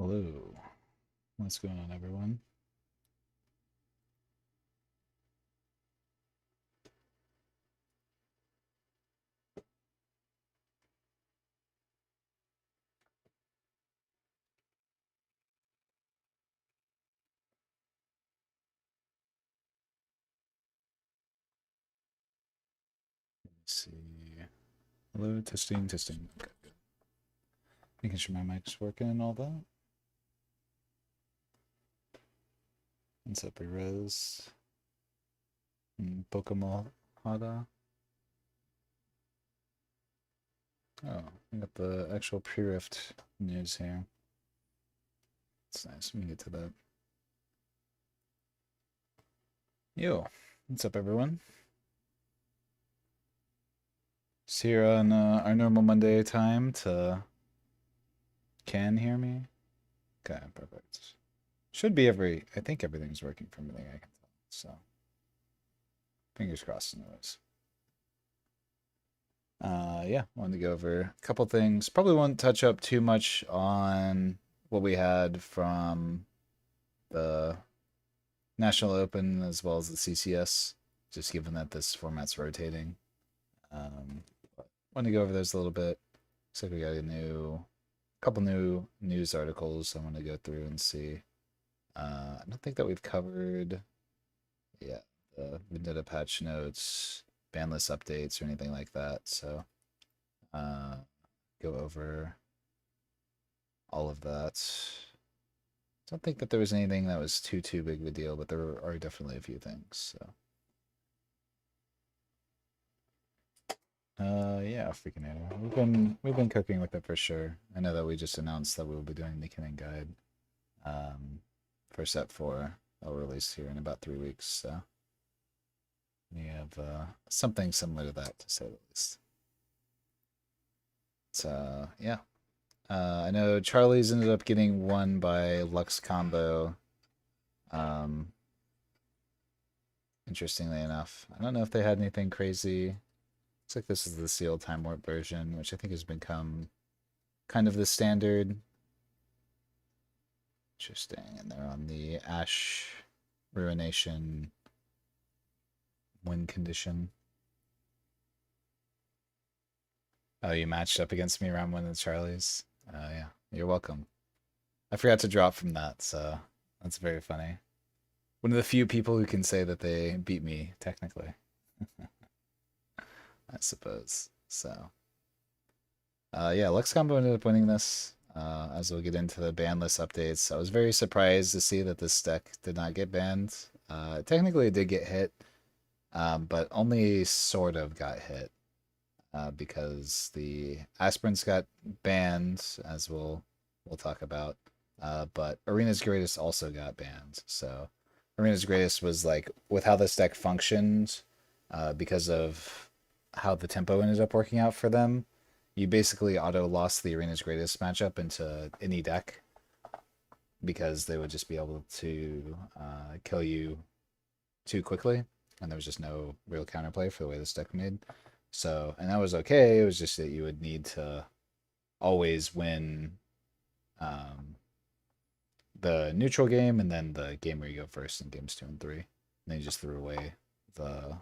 Hello. What's going on, everyone? Let's see. Hello, testing, testing. Okay, good. Making sure my mic's working and all that. What's up, Res? Pokemon Hada. Oh, I got the actual pre-rift news here. It's nice. Let me get to that. Yo, what's up, everyone? Just here on our normal Monday time to can hear me. Okay, perfect. Should be I think everything's working from everything I can tell. So, fingers crossed, anyways. Yeah, wanted to go over a couple things. Probably won't touch up too much on what we had from the National Open as well as the CCS, just given that this format's rotating. But wanted to go over those a little bit. Looks like we got couple new news articles I want to go through and see. I don't think that we've covered, yeah, the Vendetta patch notes, ban list updates, or anything like that. So, uh, go over all of that. Don't think that there was anything that was too big of a deal, but there are definitely a few things. So, yeah, freaking out. We've been cooking with it for sure. I know that we just announced that we will be doing the Kinning guide, um, for set 4. I'll release here in about 3 weeks. So we have something similar to that, to say the least. So yeah. I know Charlie's ended up getting won by Lux Combo. Um, Interestingly enough, I don't know if they had anything crazy. Looks like this is the sealed time warp version, which I think has become kind of the standard. Interesting, and they're on the Ash Ruination win condition. Oh, you matched up against me round 1 of Charlie's. Yeah, you're welcome. I forgot to drop from that, so that's very funny. One of the few people who can say that they beat me, technically. I suppose. So, yeah, Lux Combo ended up winning this. As we'll get into the ban list updates, I was very surprised to see that this deck did not get banned. Technically, it did get hit, but only sort of got hit, because the aspirants got banned, as we'll talk about. But Arena's Greatest also got banned. So Arena's Greatest was like, with how this deck functioned, because of how the tempo ended up working out for them, you basically auto lost the Arena's Greatest matchup into any deck because they would just be able to kill you too quickly, and there was just no real counterplay for the way this deck made. So, and that was okay. It was just that you would need to always win um, the neutral game and then the game where you go first in games 2 and 3. And then you just threw away the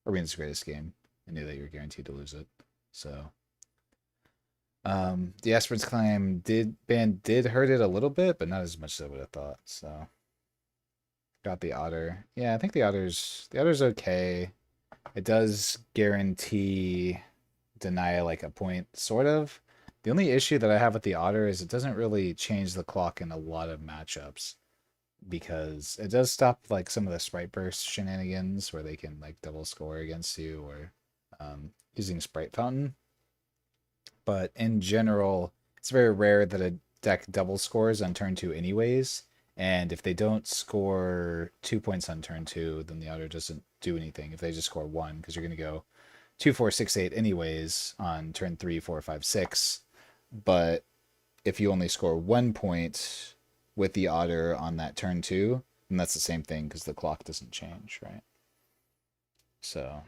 Arena's Greatest game and knew that you were guaranteed to lose it. So, the Aspirant's Climb did hurt it a little bit, but not as much as I would have thought. So, got the Otter. Yeah, I think the Otter's okay. It does guarantee deny like a point, sort of. The only issue that I have with the Otter is it doesn't really change the clock in a lot of matchups because it does stop like some of the sprite burst shenanigans where they can like double score against you or using Sprite Fountain. But in general, it's very rare that a deck double scores on turn 2 anyways. And if they don't score 2 points on turn 2, then the Otter doesn't do anything if they just score 1, because you're going to go 2, 4, 6, 8 anyways on turn 3, 4, 5, 6. But if you only score 1 point with the Otter on that turn 2, then that's the same thing because the clock doesn't change, right? So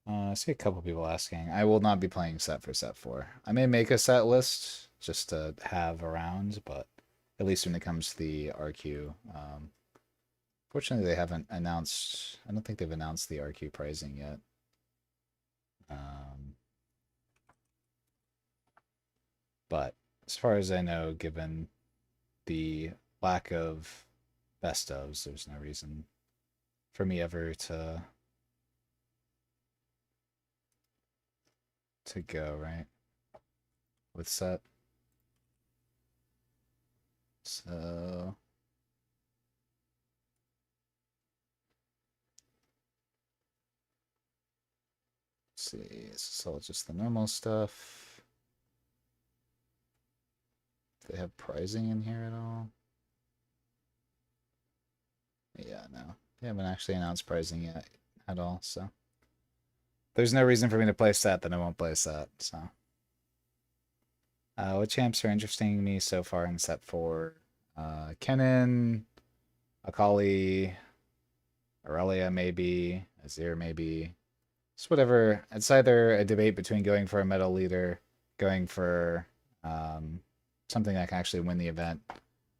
I see a couple people asking. I will not be playing set for set 4. I may make a set list just to have around, but at least when it comes to the RQ. Fortunately, they haven't announced. I don't think they've announced the RQ pricing yet. Um, but as far as I know, given the lack of best ofs, there's no reason for me ever to go right with set. So let's see. So it's just the normal stuff. Do they have pricing in here at all? Yeah, no. They haven't actually announced pricing yet at all, so there's no reason for me to play set that I won't play set, so. What champs are interesting to me so far in set 4? Kennen, Akali, Aurelia maybe, Azir maybe. It's whatever. It's either a debate between going for a metal leader, going for something that can actually win the event,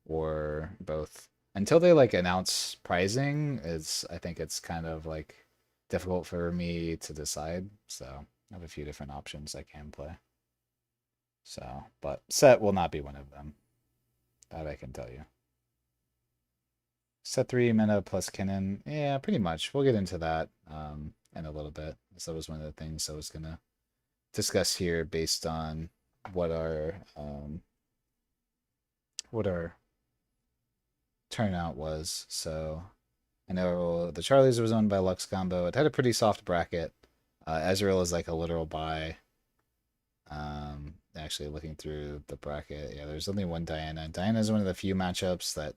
or both. Until they like announce pricing, I think it's kind of like difficult for me to decide. So I have a few different options I can play. So, but set will not be one of them. That I can tell you. Set 3 meta plus Kennen. Yeah, pretty much. We'll get into that in a little bit. So that was one of the things I was gonna discuss here based on what our turnout was. So I know the Charlies was owned by Lux Combo. It had a pretty soft bracket. Ezreal is like a literal buy. Actually looking through the bracket, yeah, there's only one Diana. Diana is one of the few matchups that,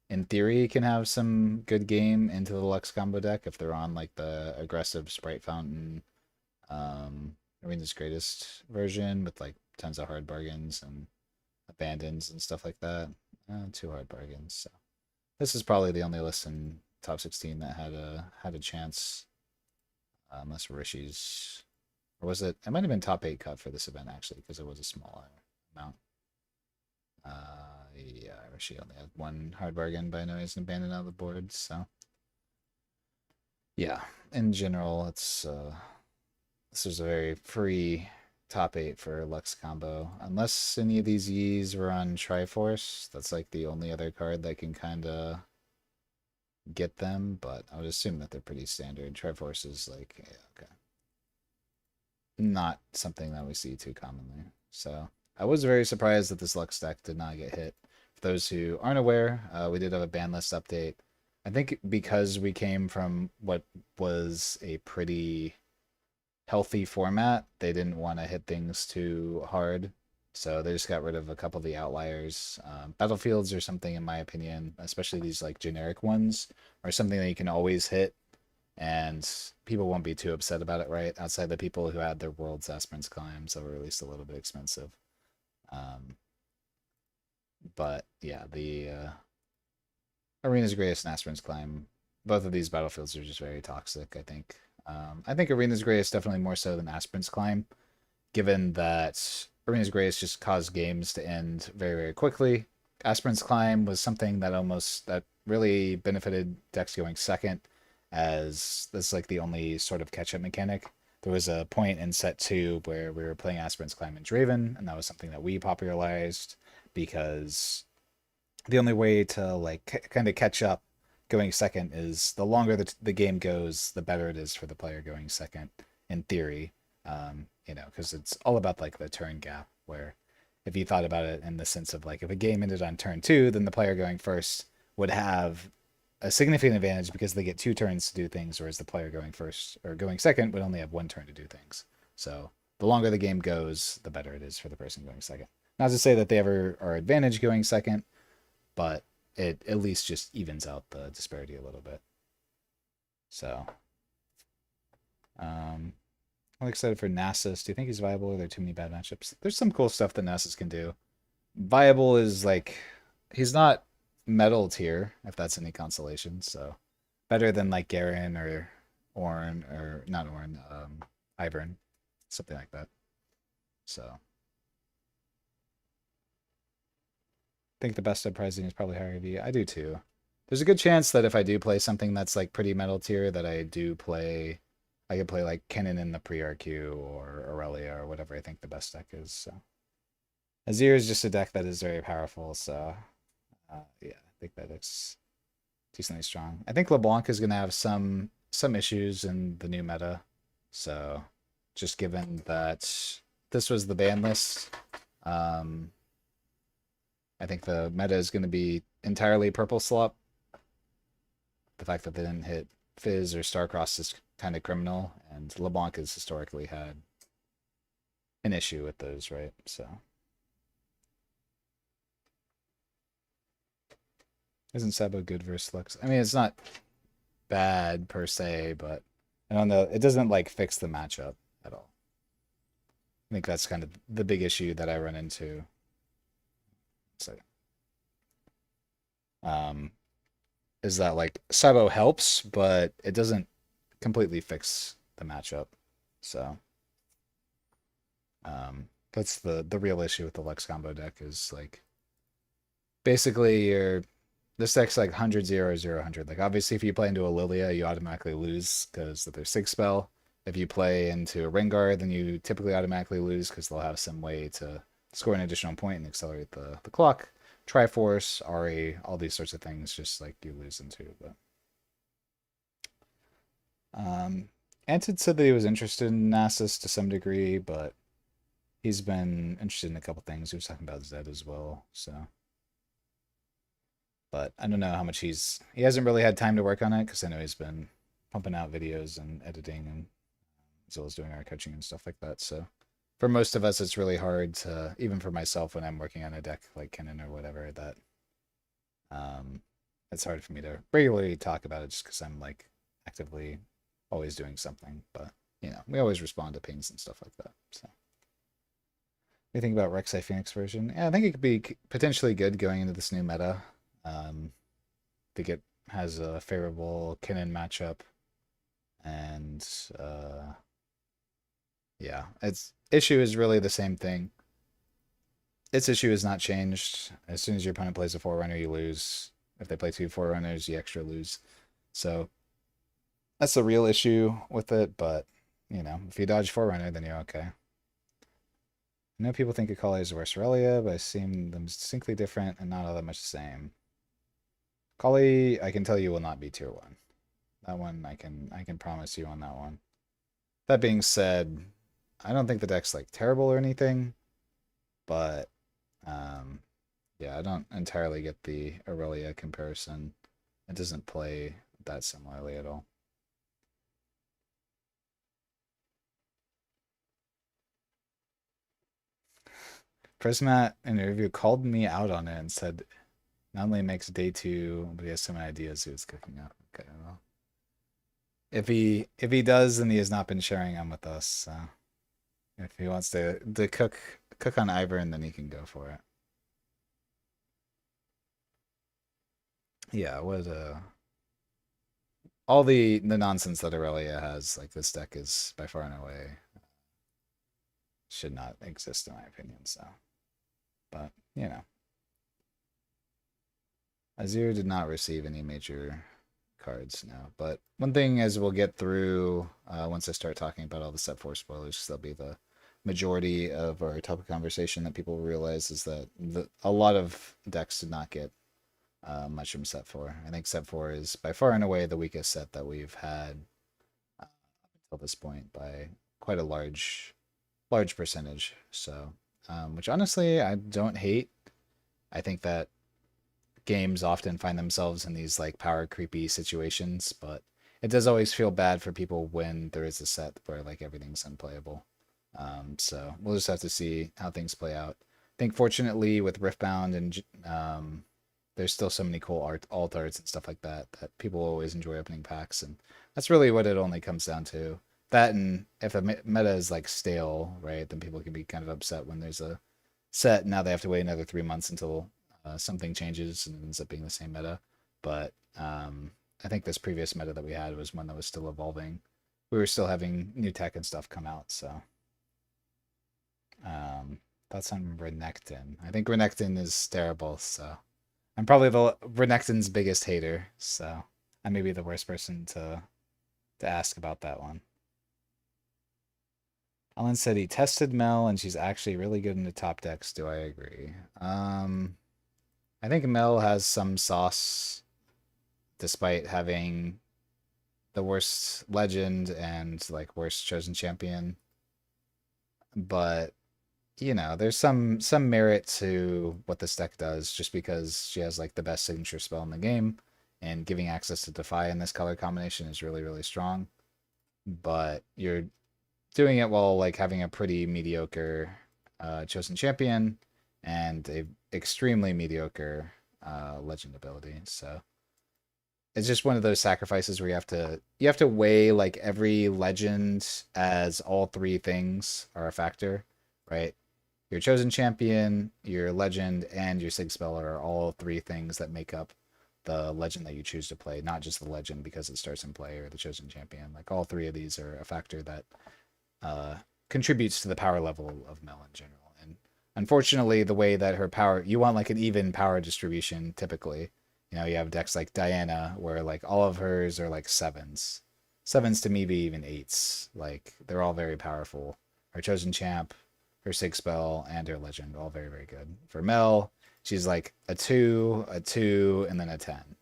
in theory, can have some good game into the Lux combo deck if they're on like the aggressive Sprite Fountain, Arena's Greatest version with like tons of hard bargains and abandons and stuff like that. Two hard bargains. So this is probably the only list in top 16 that had a chance, unless Rishi's. Or was it? It might have been top 8 cut for this event actually, because it was a smaller amount. Yeah, she only had one hard bargain by noise and abandoned on the board. So yeah, in general, it's this was a very free top 8 for Lux combo. Unless any of these Ys were on Triforce, that's like the only other card that can kind of get them. But I would assume that they're pretty standard. Triforce is like, yeah, okay, not something that we see too commonly. So I was very surprised that this Lux deck did not get hit. For those who aren't aware, we did have a ban list update. I think because we came from what was a pretty healthy format, they didn't want to hit things too hard. So they just got rid of a couple of the outliers. Battlefields are something, in my opinion, especially these like generic ones, are something that you can always hit and people won't be too upset about it, right? Outside the people who had their World's Aspirants climbs that were at least a little bit expensive. But yeah, the Arena's Greatest and Aspirants climb, both of these battlefields are just very toxic, I think. I think Arena's Greatest definitely more so than Aspirants climb, given that Arena's Greatest just caused games to end very, very quickly. Aspirants climb was something that really benefited decks going second, as that's like the only sort of catch-up mechanic. There was a point in set 2 where we were playing Aspirants Climb and Draven, and that was something that we popularized because the only way to like kind of catch up going second is the longer the game goes, the better it is for the player going second, in theory. Because it's all about like the turn gap, where if you thought about it in the sense of like if a game ended on turn 2, then the player going first would have a significant advantage because they get 2 turns to do things, whereas the player going first or going second would only have 1 turn to do things. So the longer the game goes, the better it is for the person going second. Not to say that they ever are advantage going second, but it at least just evens out the disparity a little bit. So, I'm excited for Nasus. Do you think he's viable? Or are there too many bad matchups? There's some cool stuff that Nasus can do. Viable is like, he's not metal tier, if that's any consolation. So, better than like Garen or Ornn, or not Ornn, Ivern, something like that. So I think the best uprising is probably higher V. I do too. There's a good chance that if I do play something that's like pretty metal tier, that I could play like Kennen in the pre-RQ or Aurelia or whatever I think the best deck is. So Azir is just a deck that is very powerful. So yeah, I think that it's decently strong. I think LeBlanc is gonna have some issues in the new meta. So just given that this was the ban list, um, I think the meta is going to be entirely purple slop. The fact that they didn't hit Fizz or Starcross is kind of criminal, and LeBlanc has historically had an issue with those, right? So isn't Sabo good versus Lux? I mean, it's not bad per se, but I don't know. It doesn't like fix the matchup at all. I think that's kind of the big issue that I run into. So, um, is that like Sabo helps, but it doesn't completely fix the matchup. So, that's the real issue with the Lux combo deck is like basically your this deck's like 100 0 0 100. Like obviously if you play into a Lilia, you automatically lose because of their sig spell. If you play into a Rengar, then you typically automatically lose because they'll have some way to score an additional point and accelerate the clock. Triforce, Ari, all these sorts of things, just like you lose into. But Antid said that he was interested in Nasus to some degree, but he's been interested in a couple things. He was talking about Zed as well, so. But I don't know how much he hasn't really had time to work on it because I know he's been pumping out videos and editing and as well as doing our coaching and stuff like that. So for most of us, it's really hard to, even for myself when I'm working on a deck like Kennen or whatever, that it's hard for me to regularly talk about it just because I'm like actively always doing something. But you know, we always respond to pings and stuff like that. So. What do you think about Rek'Sai Phoenix version? Yeah, I think it could be potentially good going into this new meta. I think it has a favorable Kennen matchup, and yeah, its issue is really the same thing. Its issue has not changed. As soon as your opponent plays a Forerunner, you lose. If they play two Forerunners, you extra lose. So that's the real issue with it. But you know, if you dodge Forerunner, then you're okay. I know people think Akali is worse Aurelia, but I see them distinctly different and not all that much the same. Akali, I can tell you will not be tier 1. That one I can promise you on that one. That being said, I don't think the deck's like terrible or anything, but yeah, I don't entirely get the Aurelia comparison. It doesn't play that similarly at all. Prismat in a review called me out on it and said not only makes day 2, but he has so many ideas he was cooking up. Okay, well. If he does, then he has not been sharing them with us. So if he wants to cook on Ivern, then he can go for it. Yeah, what all the nonsense that Aurelia has, like this deck is by far and away should not exist in my opinion. So, but you know, Azir did not receive any major cards now. But one thing as we'll get through once I start talking about all the set 4 spoilers, that'll be the majority of our topic conversation that people realize is that a lot of decks did not get much from set 4. I think set 4 is by far and away the weakest set that we've had up until this point by quite a large percentage. So, which honestly I don't hate. I think that games often find themselves in these like power creepy situations, but it does always feel bad for people when there is a set where like everything's unplayable. So we'll just have to see how things play out. I think fortunately with Riftbound and there's still so many cool alt arts and stuff like that that people always enjoy opening packs, and that's really what it only comes down to. That and if a meta is like stale, right, then people can be kind of upset when there's a set and now they have to wait another 3 months until something changes and ends up being the same meta. But I think this previous meta that we had was one that was still evolving, we were still having new tech and stuff come out. So um, thoughts on Renekton? I think Renekton is terrible. So I'm probably the Renekton's biggest hater. So I may be the worst person to ask about that one. Alan said he tested Mel and she's actually really good in the top decks. Do I agree? I think Mel has some sauce despite having the worst legend and like worst chosen champion. But there's some merit to what this deck does just because she has like the best signature spell in the game, and giving access to Defy in this color combination is really, really strong. But you're doing it while like having a pretty mediocre chosen champion and a extremely mediocre legend ability. So it's just one of those sacrifices where you have to weigh like every legend as all three things are a factor, right? Your chosen champion, your legend, and your sig speller are all three things that make up the legend that you choose to play, not just the legend because it starts in play or the chosen champion. Like all three of these are a factor that uh, contributes to the power level of Mel in general. And unfortunately, the way that her power, you want like an even power distribution typically. You have decks like Diana where like all of hers are like sevens. Sevens to maybe even eights. Like they're all very powerful. Her chosen champ, her sig spell, and her legend, all very, very good. For Mel, she's like a 2, and then a 10.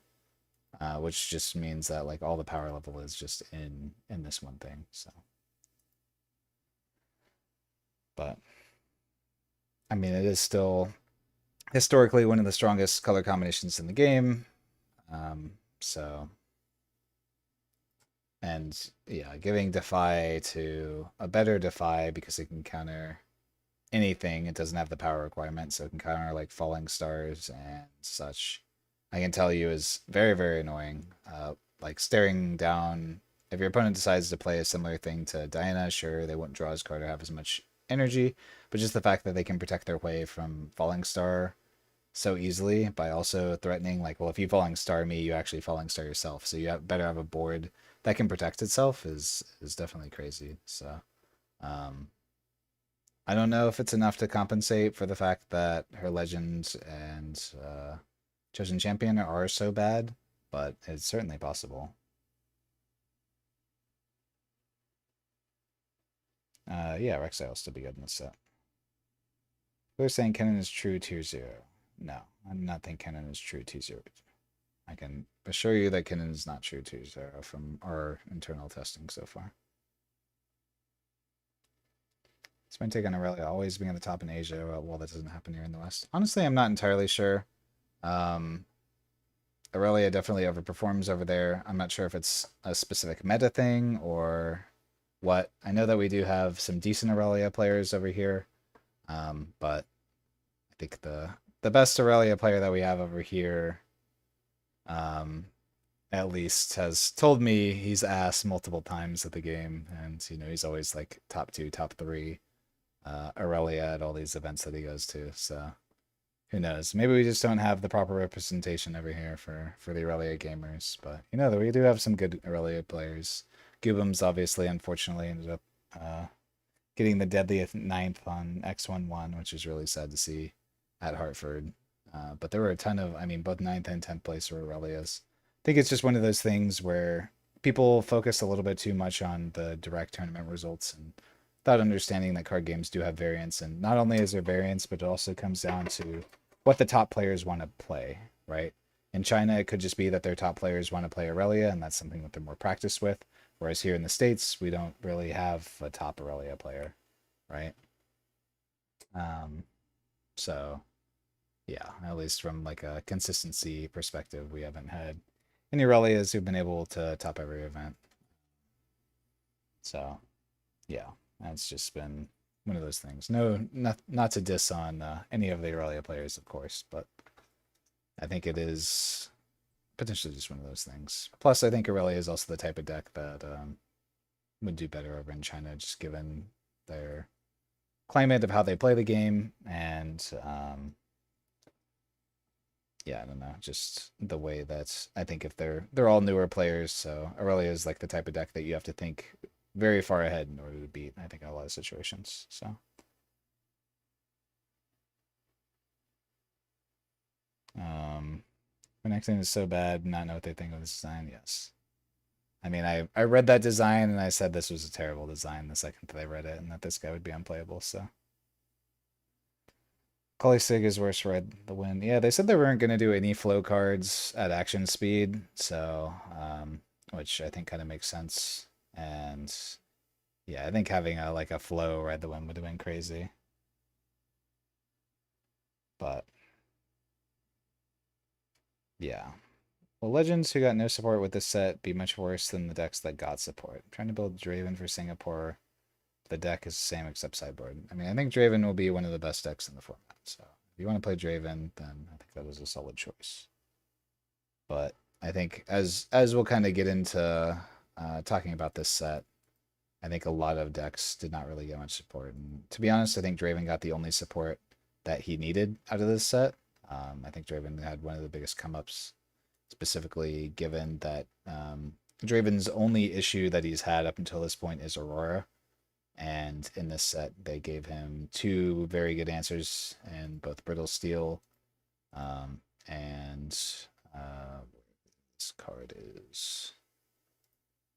Which just means that like all the power level is just in this one thing. So but I mean, it is still historically one of the strongest color combinations in the game. So, and yeah, giving Defy to a better Defy because it can counter anything. It doesn't have the power requirement, so it can counter like falling stars and such. I can tell you is very, very annoying. Like staring down. If your opponent decides to play a similar thing to Diana, sure, they won't draw his card or have as much energy, but just the fact that they can protect their way from falling star so easily by also threatening like, well, if you falling star me, you actually falling star yourself, so better have a board that can protect itself is definitely crazy. So um I don't know if it's enough to compensate for the fact that her legend and chosen champion are so bad, but it's certainly possible. Yeah, Rek'Sai will still be good in this set. They're saying Kennen is true tier 0. No, I do not think Kennen is true tier 0. I can assure you that Kennen is not true tier 0 from our internal testing so far. It's my take on Aurelia always being at the top in Asia. Well, that doesn't happen here in the West. Honestly, I'm not entirely sure. Um, Aurelia definitely overperforms over there. I'm not sure if it's a specific meta thing or what. I know that we do have some decent Aurelia players over here, but I think the best Aurelia player that we have over here, at least, has told me he's asked multiple times at the game, and he's always like top 2, top 3 Aurelia at all these events that he goes to. So who knows? Maybe we just don't have the proper representation over here for the Aurelia gamers. But that we do have some good Aurelia players. Goobums obviously, unfortunately, ended up getting the deadly ninth on X11, which is really sad to see at Hartford. But there were a ton of, I mean, both ninth and 10th place were Aurelias. I think it's just one of those things where people focus a little bit too much on the direct tournament results and without understanding that card games do have variance. And not only is there variance, but it also comes down to what the top players want to play, right? In China, it could just be that their top players want to play Aurelia, and that's something that they're more practiced with. Whereas here in the States, we don't really have a top Aurelia player, right? So yeah, at least from like a consistency perspective, we haven't had any Aurelias who've been able to top every event. So yeah, that's just been one of those things. No, not to diss on any of the Aurelia players, of course, but I think it is potentially just one of those things. Plus, I think Aurelia is also the type of deck that would do better over in China, just given their climate of how they play the game, and yeah, I don't know, just the way that I think if they're all newer players, so Aurelia is like the type of deck that you have to think very far ahead in order to beat, I think, in a lot of situations. So, um, connecting is so bad, not know what they think of this design. Yes. I mean, I read that design and I said this was a terrible design the second that I read it and that this guy would be unplayable. So, Sig is worse red the win. Yeah, they said they weren't going to do any flow cards at action speed. So, which I think kind of makes sense. And yeah, I think having a like a flow ride the win would have been crazy. But yeah. Will Legends who got no support with this set be much worse than the decks that got support? I'm trying to build Draven for Singapore. The deck is the same except sideboard. I mean, I think Draven will be one of the best decks in the format. So if you want to play Draven, then I think that was a solid choice. But I think as we'll kind of get into talking about this set, I think a lot of decks did not really get much support. And to be honest, I think Draven got the only support that he needed out of this set. I think Draven had one of the biggest come ups, specifically given that Draven's only issue that he's had up until this point is Aurora. And in this set, they gave him two very good answers in both Brittle Steel and this card is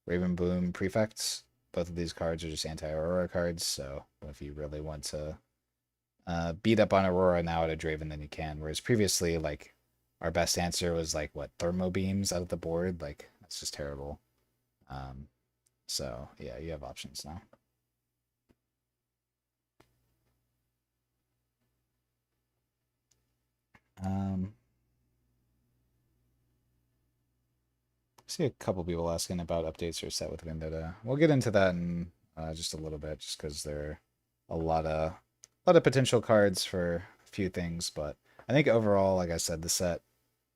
Raven Bloom Prefects. Both of these cards are just anti-Aurora cards, so if you really want to beat up on Aurora now at a Draven, then you can. Whereas previously, like, our best answer was like what, Thermo Beams out of the board? Like, that's just terrible. So yeah, you have options now. I see a couple people asking about updates or set with Vendetta. We'll get into that in just a little bit, just because there are a lot of potential cards for a few things. But I think overall, like I said, the set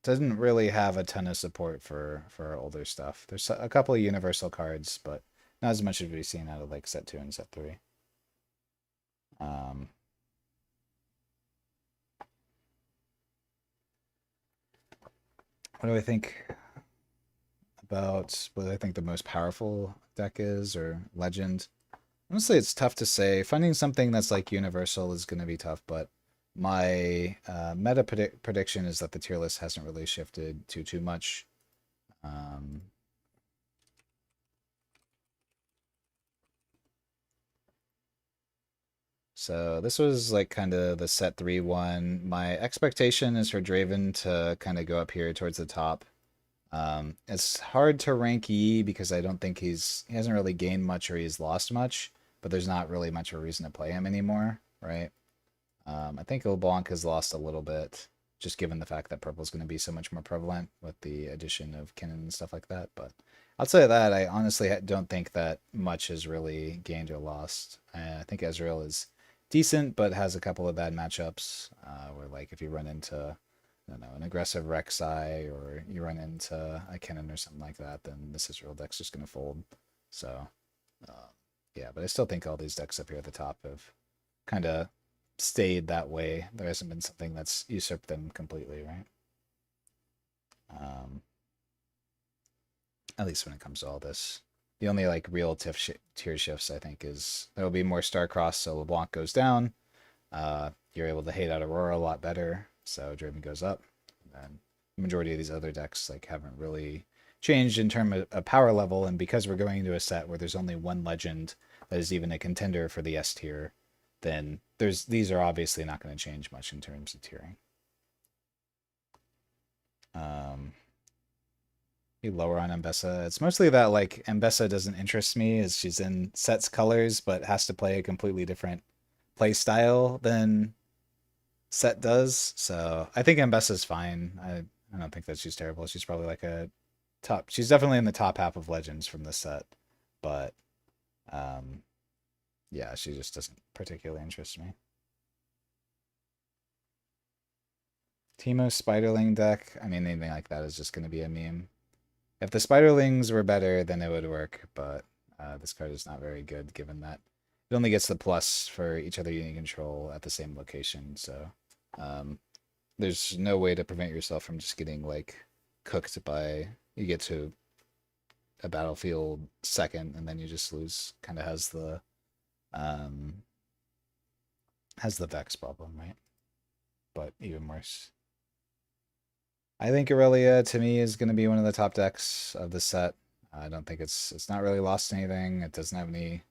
doesn't really have a ton of support for older stuff. There's a couple of universal cards, but not as much as we've seen out of like set 2 and set 3. What do I think about what I think the most powerful deck is or legend? Honestly, it's tough to say. Finding something that's like universal is going to be tough, but my meta prediction is that the tier list hasn't really shifted too much. So this was like kind of the set 3 one. My expectation is for Draven to kind of go up here towards the top. It's hard to rank E because I don't think he hasn't really gained much or he's lost much, but there's not really much of a reason to play him anymore, right? I think LeBlanc has lost a little bit, just given the fact that purple is going to be so much more prevalent with the addition of Kinnan and stuff like that. But outside of that, I honestly don't think that much has really gained or lost. I think Ezreal is decent, but has a couple of bad matchups where, like, if you run into, I don't know, an aggressive Rek'Sai or you run into a Kinnan or something like that, then this Ezreal deck's just going to fold. So, yeah, but I still think all these decks up here at the top have kind of stayed that way. There hasn't been something that's usurped them completely, right? At least when it comes to all this. The only like real tier shifts I think is there will be more Starcross, so LeBlanc goes down. You're able to hate out Aurora a lot better, so Draven goes up. And the majority of these other decks like haven't really changed in terms of power level, and because we're going into a set where there's only one legend that is even a contender for the S tier, then these are obviously not going to change much in terms of tiering. Be lower on Mbessa. It's mostly that like Mbessa doesn't interest me as she's in sets colors, but has to play a completely different play style than Set does. So I think Mbessa's fine. I don't think that she's terrible. She's probably like a top. She's definitely in the top half of Legends from this set, but yeah, she just doesn't particularly interest me. Teemo Spiderling deck. I mean, anything like that is just going to be a meme. If the Spiderlings were better, then it would work, but this card is not very good given that it only gets the plus for each other unit control at the same location, so there's no way to prevent yourself from just getting like cooked by you get to a battlefield second, and then you just lose. Kind of um has the Vex problem, right? But even worse. I think Aurelia to me is going to be one of the top decks of the set. I don't think it's not really lost anything. It doesn't have any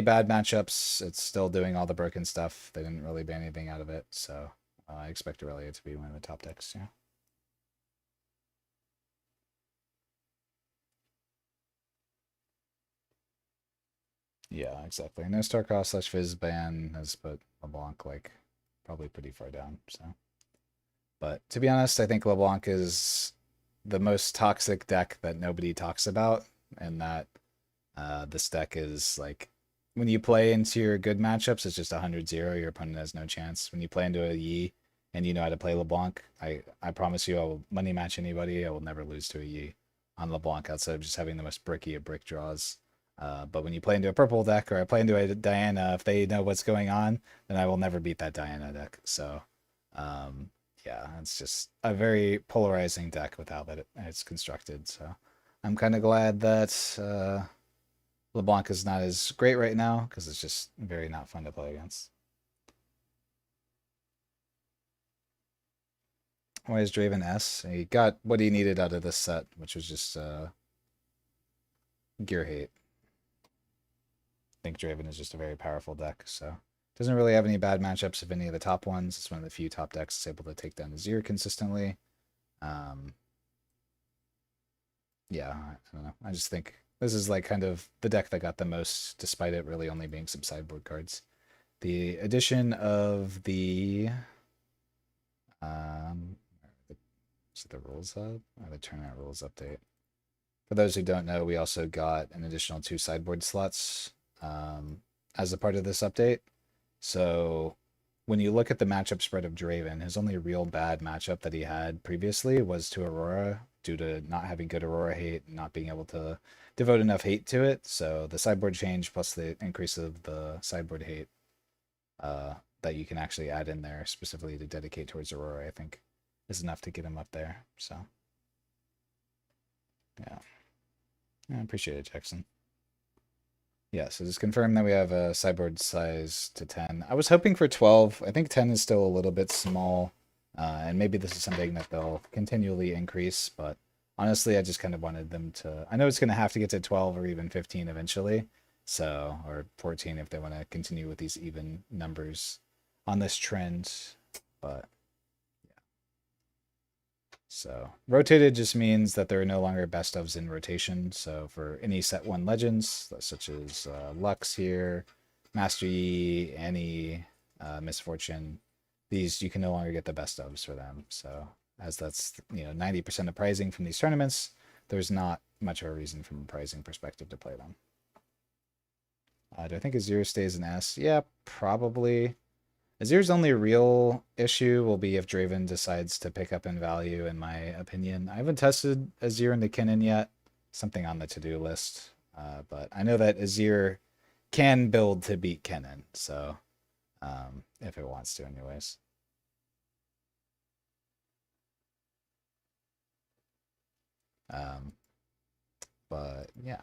bad matchups. It's still doing all the broken stuff. They didn't really ban anything out of it, so I expect Aurelia to be one of the top decks. Yeah. Yeah, exactly. No Starcross slash Fizz ban has put LeBlanc like probably pretty far down. So, but to be honest, I think LeBlanc is the most toxic deck that nobody talks about, and that this deck is like when you play into your good matchups, it's just 100-0. Your opponent has no chance. When you play into a Yi and you know how to play LeBlanc, I promise you I will money match anybody. I will never lose to a Yi on LeBlanc outside of just having the most bricky of brick draws. But when you play into a purple deck or I play into a Diana, if they know what's going on, then I will never beat that Diana deck. So, um, yeah, it's just a very polarizing deck with how it's constructed. So, I'm kind of glad that LeBlanc is not as great right now because it's just very not fun to play against. Why is Draven S? He got what he needed out of this set, which was just gear hate. I think Draven is just a very powerful deck, so doesn't really have any bad matchups of any of the top ones. It's one of the few top decks that's able to take down Azir consistently. Yeah, I don't know. I just think this is like kind of the deck that got the most, despite it really only being some sideboard cards. The addition of the is it the rules hub or the tournament rules update? For those who don't know, we also got an additional 2 sideboard slots as a part of this update. So when you look at the matchup spread of Draven, his only real bad matchup that he had previously was to Aurora due to not having good Aurora hate, not being able to devote enough hate to it. So the sideboard change plus the increase of the sideboard hate that you can actually add in there specifically to dedicate towards Aurora, I think is enough to get him up there. So yeah, I appreciate it, Jackson. Yeah, so just confirm that we have a sideboard size to 10. I was hoping for 12. I think 10 is still a little bit small, and maybe this is something that they'll continually increase, but honestly, I just kind of wanted them to... I know it's going to have to get to 12 or even 15 eventually, so, or 14 if they want to continue with these even numbers on this trend, but... So rotated just means that there are no longer best ofs in rotation. So for any set 1 legends, such as Lux here, Master Yi, Annie, Misfortune, these you can no longer get the best ofs for them. So as that's 90% of pricing from these tournaments, there's not much of a reason from a pricing perspective to play them. Do I think Azir stays in S? Yeah, probably. Azir's only real issue will be if Draven decides to pick up in value, in my opinion. I haven't tested Azir into Kennen yet. Something on the to-do list. But I know that Azir can build to beat Kennen, so if it wants to anyways. But yeah.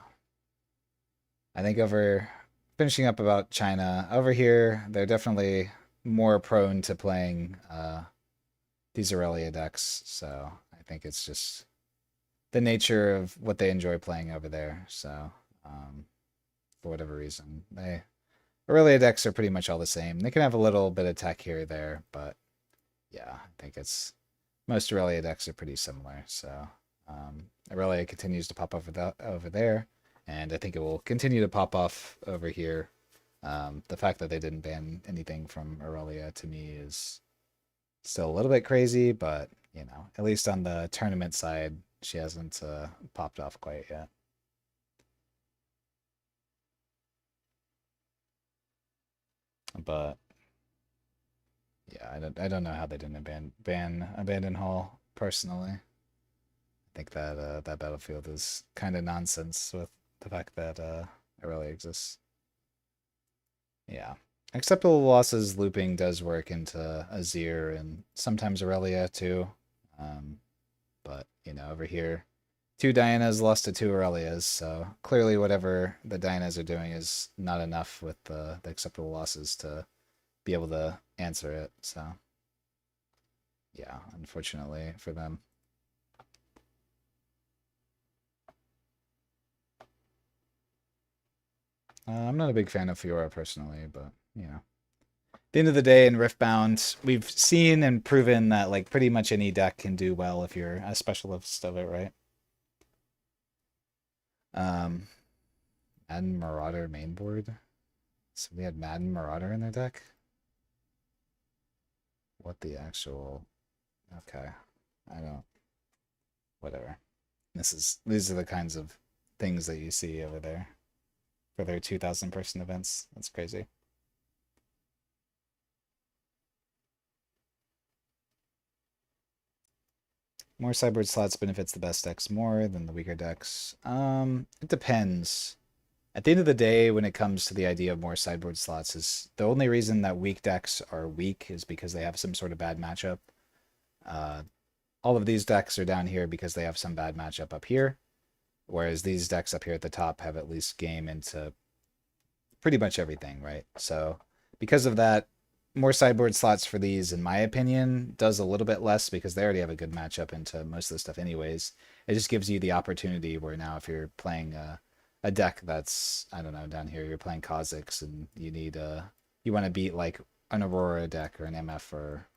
I think finishing up about China, over here, they're definitely more prone to playing these Aurelia decks, so I think it's just the nature of what they enjoy playing over there. So for whatever reason, Aurelia decks are pretty much all the same. They can have a little bit of tech here or there, but yeah, I think most Aurelia decks are pretty similar. So Aurelia continues to pop up over there, and I think it will continue to pop off over here. The fact that they didn't ban anything from Aurelia to me is still a little bit crazy, but at least on the tournament side, she hasn't popped off quite yet. But yeah, I don't know how they didn't ban Abandon Hall personally. I think that that battlefield is kind of nonsense with the fact that Aurelia exists. Yeah. Acceptable losses looping does work into Azir and sometimes Aurelia too. But over here, two Dianas lost to two Aurelias, so clearly whatever the Dianas are doing is not enough with the acceptable losses to be able to answer it. So yeah, unfortunately for them. I'm not a big fan of Fiora personally, but you know, at the end of the day in Riftbound, we've seen and proven that like pretty much any deck can do well if you're a specialist of it, right? Um, Madden Marauder mainboard. So we had Madden Marauder in their deck. What the actual? Okay, I don't. Whatever. These are the kinds of things that you see over there for their 2,000 person events. That's crazy. More sideboard slots benefits the best decks more than the weaker decks. It depends. At the end of the day, when it comes to the idea of more sideboard slots, is the only reason that weak decks are weak is because they have some sort of bad matchup. Uh, all of these decks are down here because they have some bad matchup up here, whereas these decks up here at the top have at least game into pretty much everything, right? So because of that, more sideboard slots for these, in my opinion, does a little bit less because they already have a good matchup into most of the stuff anyways. It just gives you the opportunity where now if you're playing a deck that's, I don't know, down here, you're playing Kha'Zix and you need you want to beat like an Aurora deck or an MF or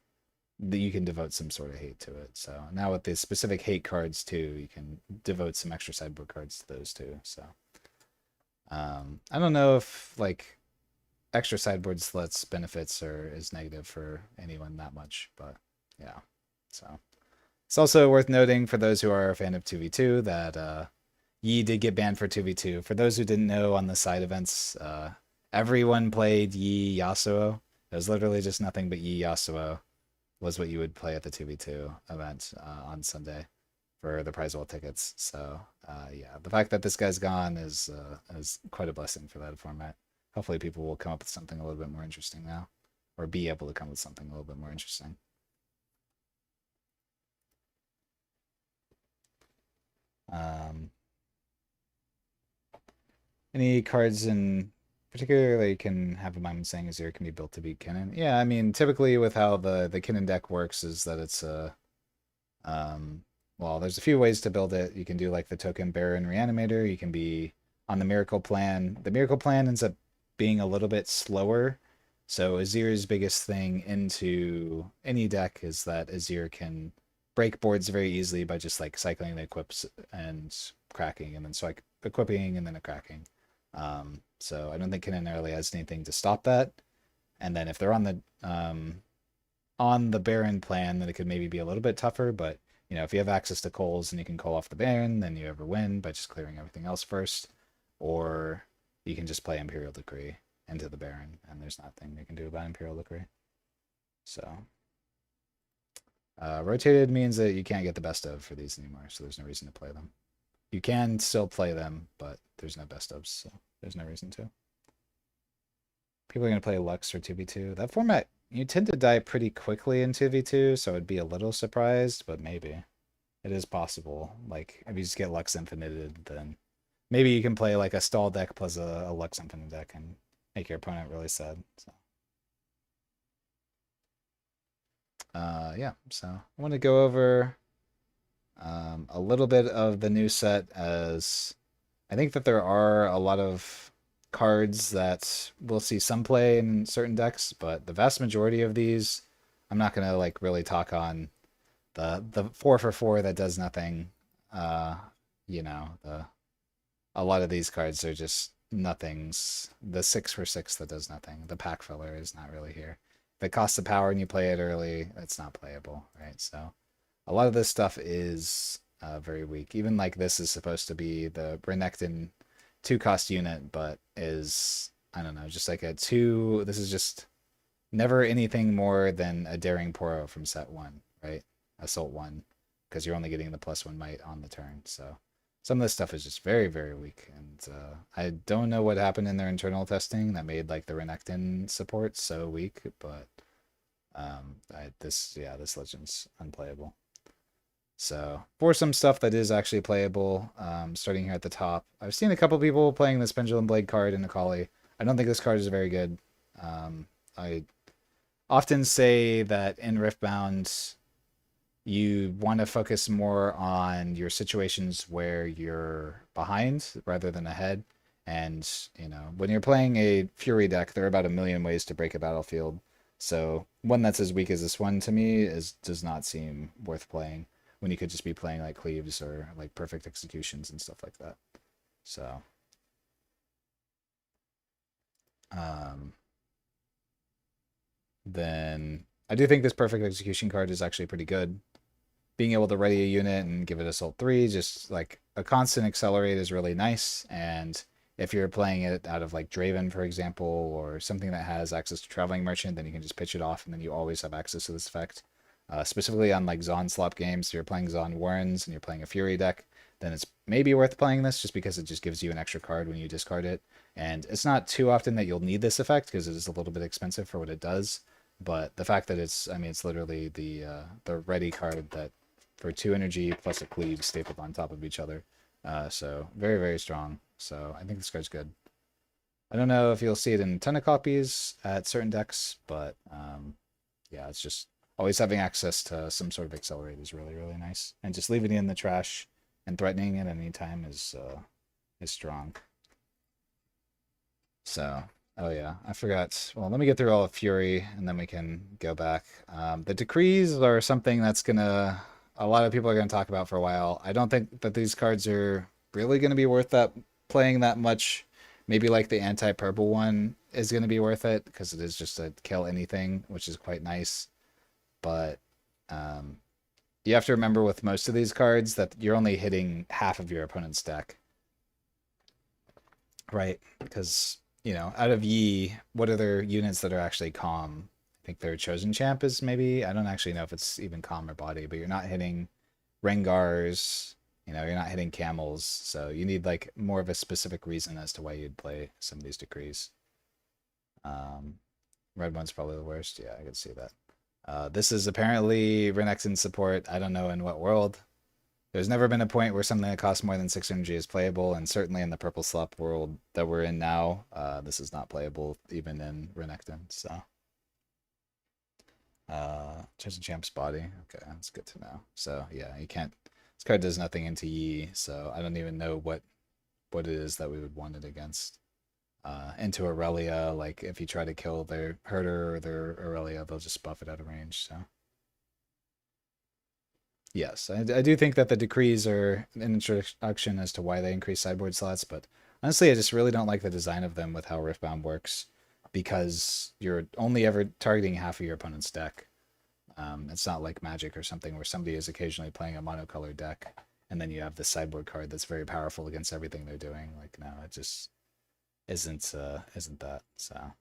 that you can devote some sort of hate to it. So now with the specific hate cards too, you can devote some extra sideboard cards to those too. So I don't know if like extra sideboard slots benefits or is negative for anyone that much, but yeah. So it's also worth noting for those who are a fan of 2v2 that Yi did get banned for 2v2. For those who didn't know on the side events, everyone played Yi Yasuo. It was literally just nothing but Yi Yasuo was what you would play at the 2v2 event on Sunday for the prize wall tickets. So yeah, the fact that this guy's gone is quite a blessing for that format. Hopefully people will come up with something a little bit more interesting now, or be able to come up with something a little bit more interesting. Um, any cards in particular that you can have a mind saying Azir can be built to beat Kinnan? Yeah, I mean, typically with how the Kinnan deck works is that it's a well, there's a few ways to build it. You can do like the token Baron Reanimator. You can be on the Miracle Plan. The Miracle Plan ends up being a little bit slower. So Azir's biggest thing into any deck is that Azir can break boards very easily by just like cycling the equips and cracking, and then so like equipping and then a cracking. So I don't think Kinnan really has anything to stop that. And then if they're on the Baron plan, then it could maybe be a little bit tougher. But you know, if you have access to Coles and you can call off the Baron, then you ever win by just clearing everything else first. Or you can just play Imperial Decree into the Baron, and there's nothing they can do about Imperial Decree. So rotated means that you can't get the best of for these anymore, so there's no reason to play them. You can still play them, but there's no best ofs, so there's no reason to. People are going to play Lux for 2v2. That format, you tend to die pretty quickly in 2v2, so I'd be a little surprised, but maybe. It is possible. Like, if you just get Lux Infinited, then maybe you can play like a stall deck plus a Lux Infinite deck and make your opponent really sad. So, yeah, so I want to go over a little bit of the new set, as I think that there are a lot of cards that we'll see some play in certain decks, but the vast majority of these, I'm not gonna like really talk on the 4 for 4 that does nothing. You know, a lot of these cards are just nothings. The 6 for 6 that does nothing. The pack filler is not really here. If it costs a power and you play it early, it's not playable, right? So a lot of this stuff is very weak. Even like this is supposed to be the Renekton 2 cost unit, but is, I don't know, just like a 2. This is just never anything more than a Daring Poro from set 1, right? Assault 1, because you're only getting the +1 might on the turn. So some of this stuff is just very, very weak. And I don't know what happened in their internal testing that made like the Renekton support so weak, but this legend's unplayable. So for some stuff that is actually playable, starting here at the top, I've seen a couple people playing this Pendulum Blade card in Akali. I don't think this card is very good. I often say that in Riftbound, you want to focus more on your situations where you're behind rather than ahead. And, when you're playing a Fury deck, there are about a million ways to break a battlefield. So one that's as weak as this one to me does not seem worth playing when you could just be playing like cleaves or like perfect executions and stuff like that. So um, then I do think this perfect execution card is actually pretty good. Being able to ready a unit and give it assault 3, just like a constant accelerate is really nice. And if you're playing it out of like Draven, for example, or something that has access to Traveling Merchant, then you can just pitch it off and then you always have access to this effect. Specifically on like Zon slop games, so you're playing Zon Warrens and you're playing a Fury deck, then it's maybe worth playing this just because it just gives you an extra card when you discard it. And it's not too often that you'll need this effect because it is a little bit expensive for what it does. But the fact that it's literally the ready card that for 2 energy plus a cleave stapled on top of each other. So very, very strong. So I think this card's good. I don't know if you'll see it in a ton of copies at certain decks, but yeah, it's just always having access to some sort of accelerate is really, really nice. And just leaving it in the trash and threatening it at any time is strong. So, oh yeah, I forgot. Well, let me get through all of Fury, and then we can go back. The decrees are something that's gonna a lot of people are gonna talk about for a while. I don't think that these cards are really gonna be worth that playing that much. Maybe like the anti-purple one is gonna be worth it because it is just a kill anything, which is quite nice. But um, you have to remember with most of these cards that you're only hitting half of your opponent's deck, right? Because out of Yi, what are their units that are actually calm? I think their chosen champ is maybe. I don't actually know if it's even calm or body, but you're not hitting Rengars. You're not hitting camels, so you need like more of a specific reason as to why you'd play some of these decrees. Um, Red one's probably the worst. Yeah, I can see that. This is apparently Renekton support. I don't know in what world. There's never been a point where something that costs more than 6 energy is playable, and certainly in the purple slop world that we're in now, this is not playable even in Renekton. So, Chosen Champ's body. Okay, that's good to know. So yeah, you can't. This card does nothing into Yi, so I don't even know what it is that we would want it against. Into Aurelia, like if you try to kill their Herder or their Aurelia, they'll just buff it out of range. So. Yes, I do think that the decrees are an introduction as to why they increase sideboard slots, but honestly, I just really don't like the design of them with how Riftbound works because you're only ever targeting half of your opponent's deck. It's not like Magic or something where somebody is occasionally playing a monocolored deck, and then you have the sideboard card that's very powerful against everything they're doing. Like, no, it just isn't that. So,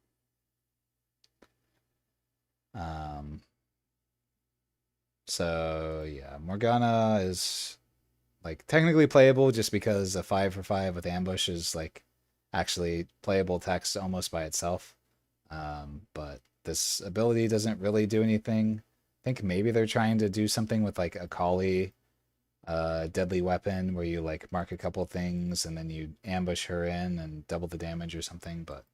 um, so yeah, Morgana is like technically playable just because a 5 for 5 with ambush is like actually playable text almost by itself. But this ability doesn't really do anything. I think maybe they're trying to do something with like a Kali deadly weapon where you like mark a couple things and then you ambush her in and double the damage or something, but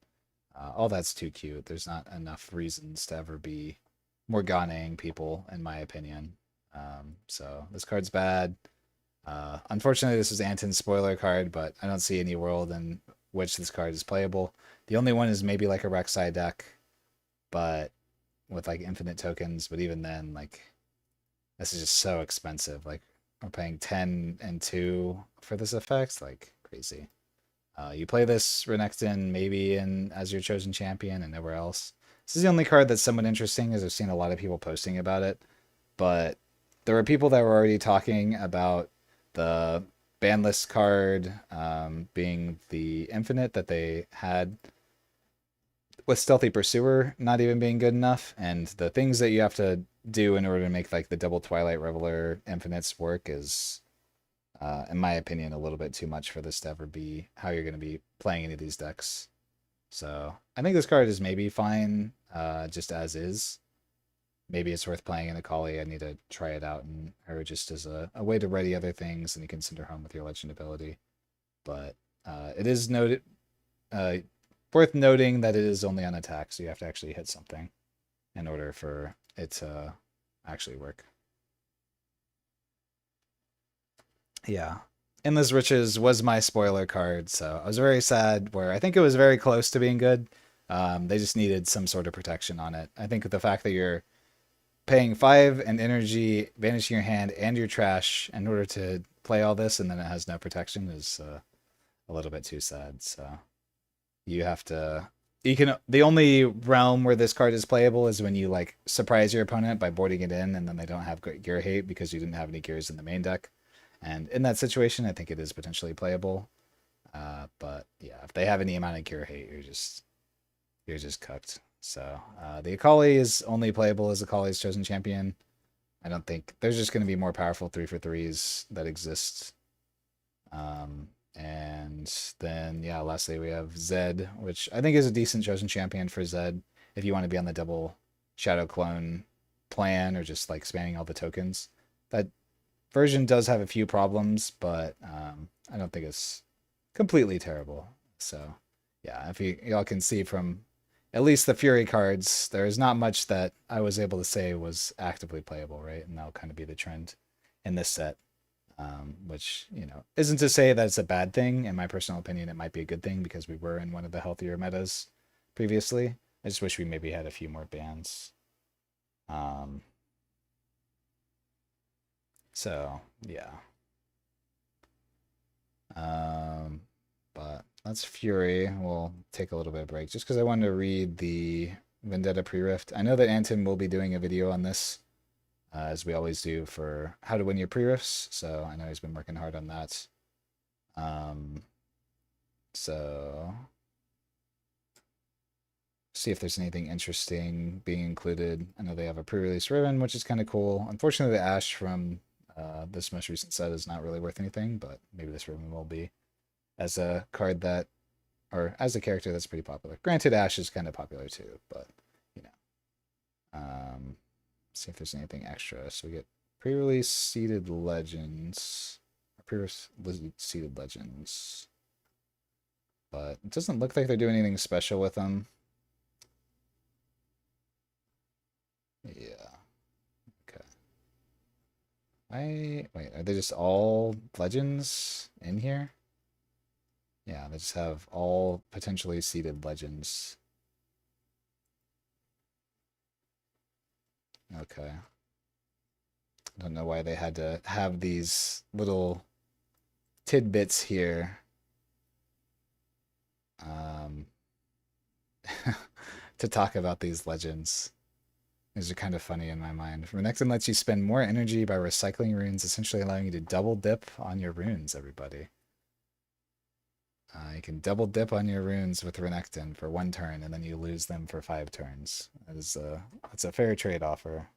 all that's too cute. There's not enough reasons to ever be Morganaing people, in my opinion. So this card's bad. Unfortunately, this is Anton's spoiler card, but I don't see any world in which this card is playable. The only one is maybe like a Rek'Sai deck, but with like infinite tokens. But even then, like this is just so expensive. Like we're paying 10 and 2 for this effect, like crazy. You play this Renekton maybe in as your chosen champion and nowhere else. This is the only card that's somewhat interesting, as I've seen a lot of people posting about it. But there were people that were already talking about the banlist card being the infinite that they had with Stealthy Pursuer not even being good enough, and the things that you have to do in order to make like the double Twilight Reveler infinites work is, in my opinion, a little bit too much for this to ever be how you're going to be playing any of these decks. So I think this card is maybe fine, just as is. maybe it's worth playing in a Kali. I need to try it out, and or just as a way to ready other things, and you can send her home with your legend ability. But it is noted uh, worth noting that it is only on attack, so you have to actually hit something in order for it to actually work. Yeah. Endless Riches was my spoiler card, so I was very sad where I think it was very close to being good. They just needed some sort of protection on it. I think the fact that you're paying 5 and energy, banishing your hand and your trash in order to play all this, and then it has no protection is a little bit too sad. So you have to. You can. The only realm where this card is playable is when you like surprise your opponent by boarding it in, and then they don't have great gear hate because you didn't have any gears in the main deck. And in that situation, I think it is potentially playable. But yeah, if they have any amount of gear hate, you're just cooked. So the Akali is only playable as Akali's chosen champion. I don't think there's just going to be more powerful 3-for-3s that exist. And then yeah, lastly we have Zed, which I think is a decent chosen champion for Zed if you want to be on the double Shadow Clone plan or just like spamming all the tokens. That version does have a few problems, but I don't think it's completely terrible. So yeah, if y'all can see from at least the Fury cards, there is not much that I was able to say was actively playable, right? And that'll kind of be the trend in this set. Which, isn't to say that it's a bad thing. In my personal opinion, it might be a good thing because we were in one of the healthier metas previously. I just wish we maybe had a few more bans. Um, so, yeah. But that's Fury. We'll take a little bit of break just because I wanted to read the Vendetta pre-rift. I know that Anton will be doing a video on this, as we always do for how to win your pre-rifts. So I know he's been working hard on that. So see if there's anything interesting being included. I know they have a pre-release ribbon, which is kind of cool. Unfortunately, the Ash from this most recent set is not really worth anything, but maybe this ribbon will be as a card that, or as a character that's pretty popular. Granted, Ash is kind of popular too, but you know. See if there's anything extra. So we get pre-release seeded legends, pre-release seeded legends, but it doesn't look like they're doing anything special with them. Yeah. Okay. Wait, are they just all legends in here? Yeah, they just have all potentially seeded legends. Okay. I don't know why they had to have these little tidbits here. To talk about these legends. These are kind of funny in my mind. Renekton lets you spend more energy by recycling runes, essentially allowing you to double dip on your runes, everybody. You can double dip on your runes with Renekton for 1 turn, and then you lose them for 5 turns. It's a fair trade offer,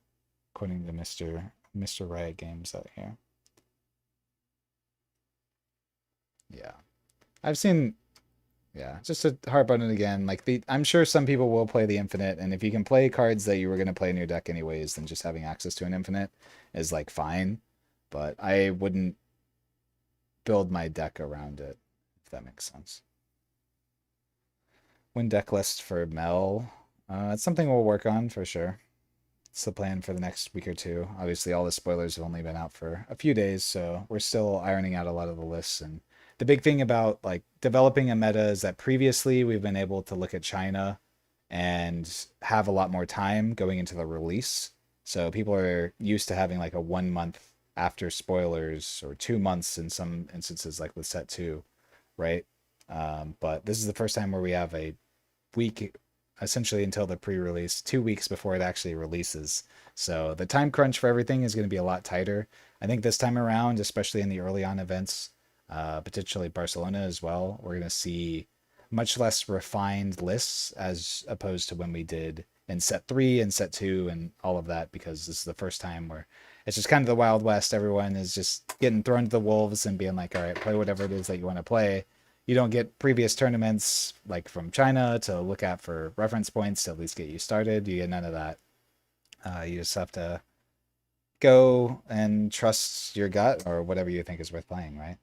according to Mr. Riot Games out here. Yeah. I've seen, yeah, just to harp on it again, like I'm sure some people will play the infinite, and if you can play cards that you were going to play in your deck anyways, then just having access to an infinite is like fine, but I wouldn't build my deck around it, if that makes sense. Win deck list for Mel. It's something we'll work on for sure. It's the plan for the next week or two. Obviously, all the spoilers have only been out for a few days, so we're still ironing out a lot of the lists. And the big thing about like developing a meta is that previously we've been able to look at China and have a lot more time going into the release. So people are used to having like a 1 month after spoilers or 2 months in some instances, like with set 2, right? But this is the first time where we have a week essentially until the pre-release, 2 weeks before it actually releases. So the time crunch for everything is going to be a lot tighter. I think this time around, especially in the early on events, potentially Barcelona as well, we're going to see much less refined lists as opposed to when we did in set 3 and set 2 and all of that, because this is the first time where it's just kind of the Wild West. Everyone is just getting thrown to the wolves and being like, all right, play whatever it is that you want to play. You don't get previous tournaments like from China to look at for reference points to at least get you started. You get none of that. You just have to go and trust your gut or whatever you think is worth playing, right?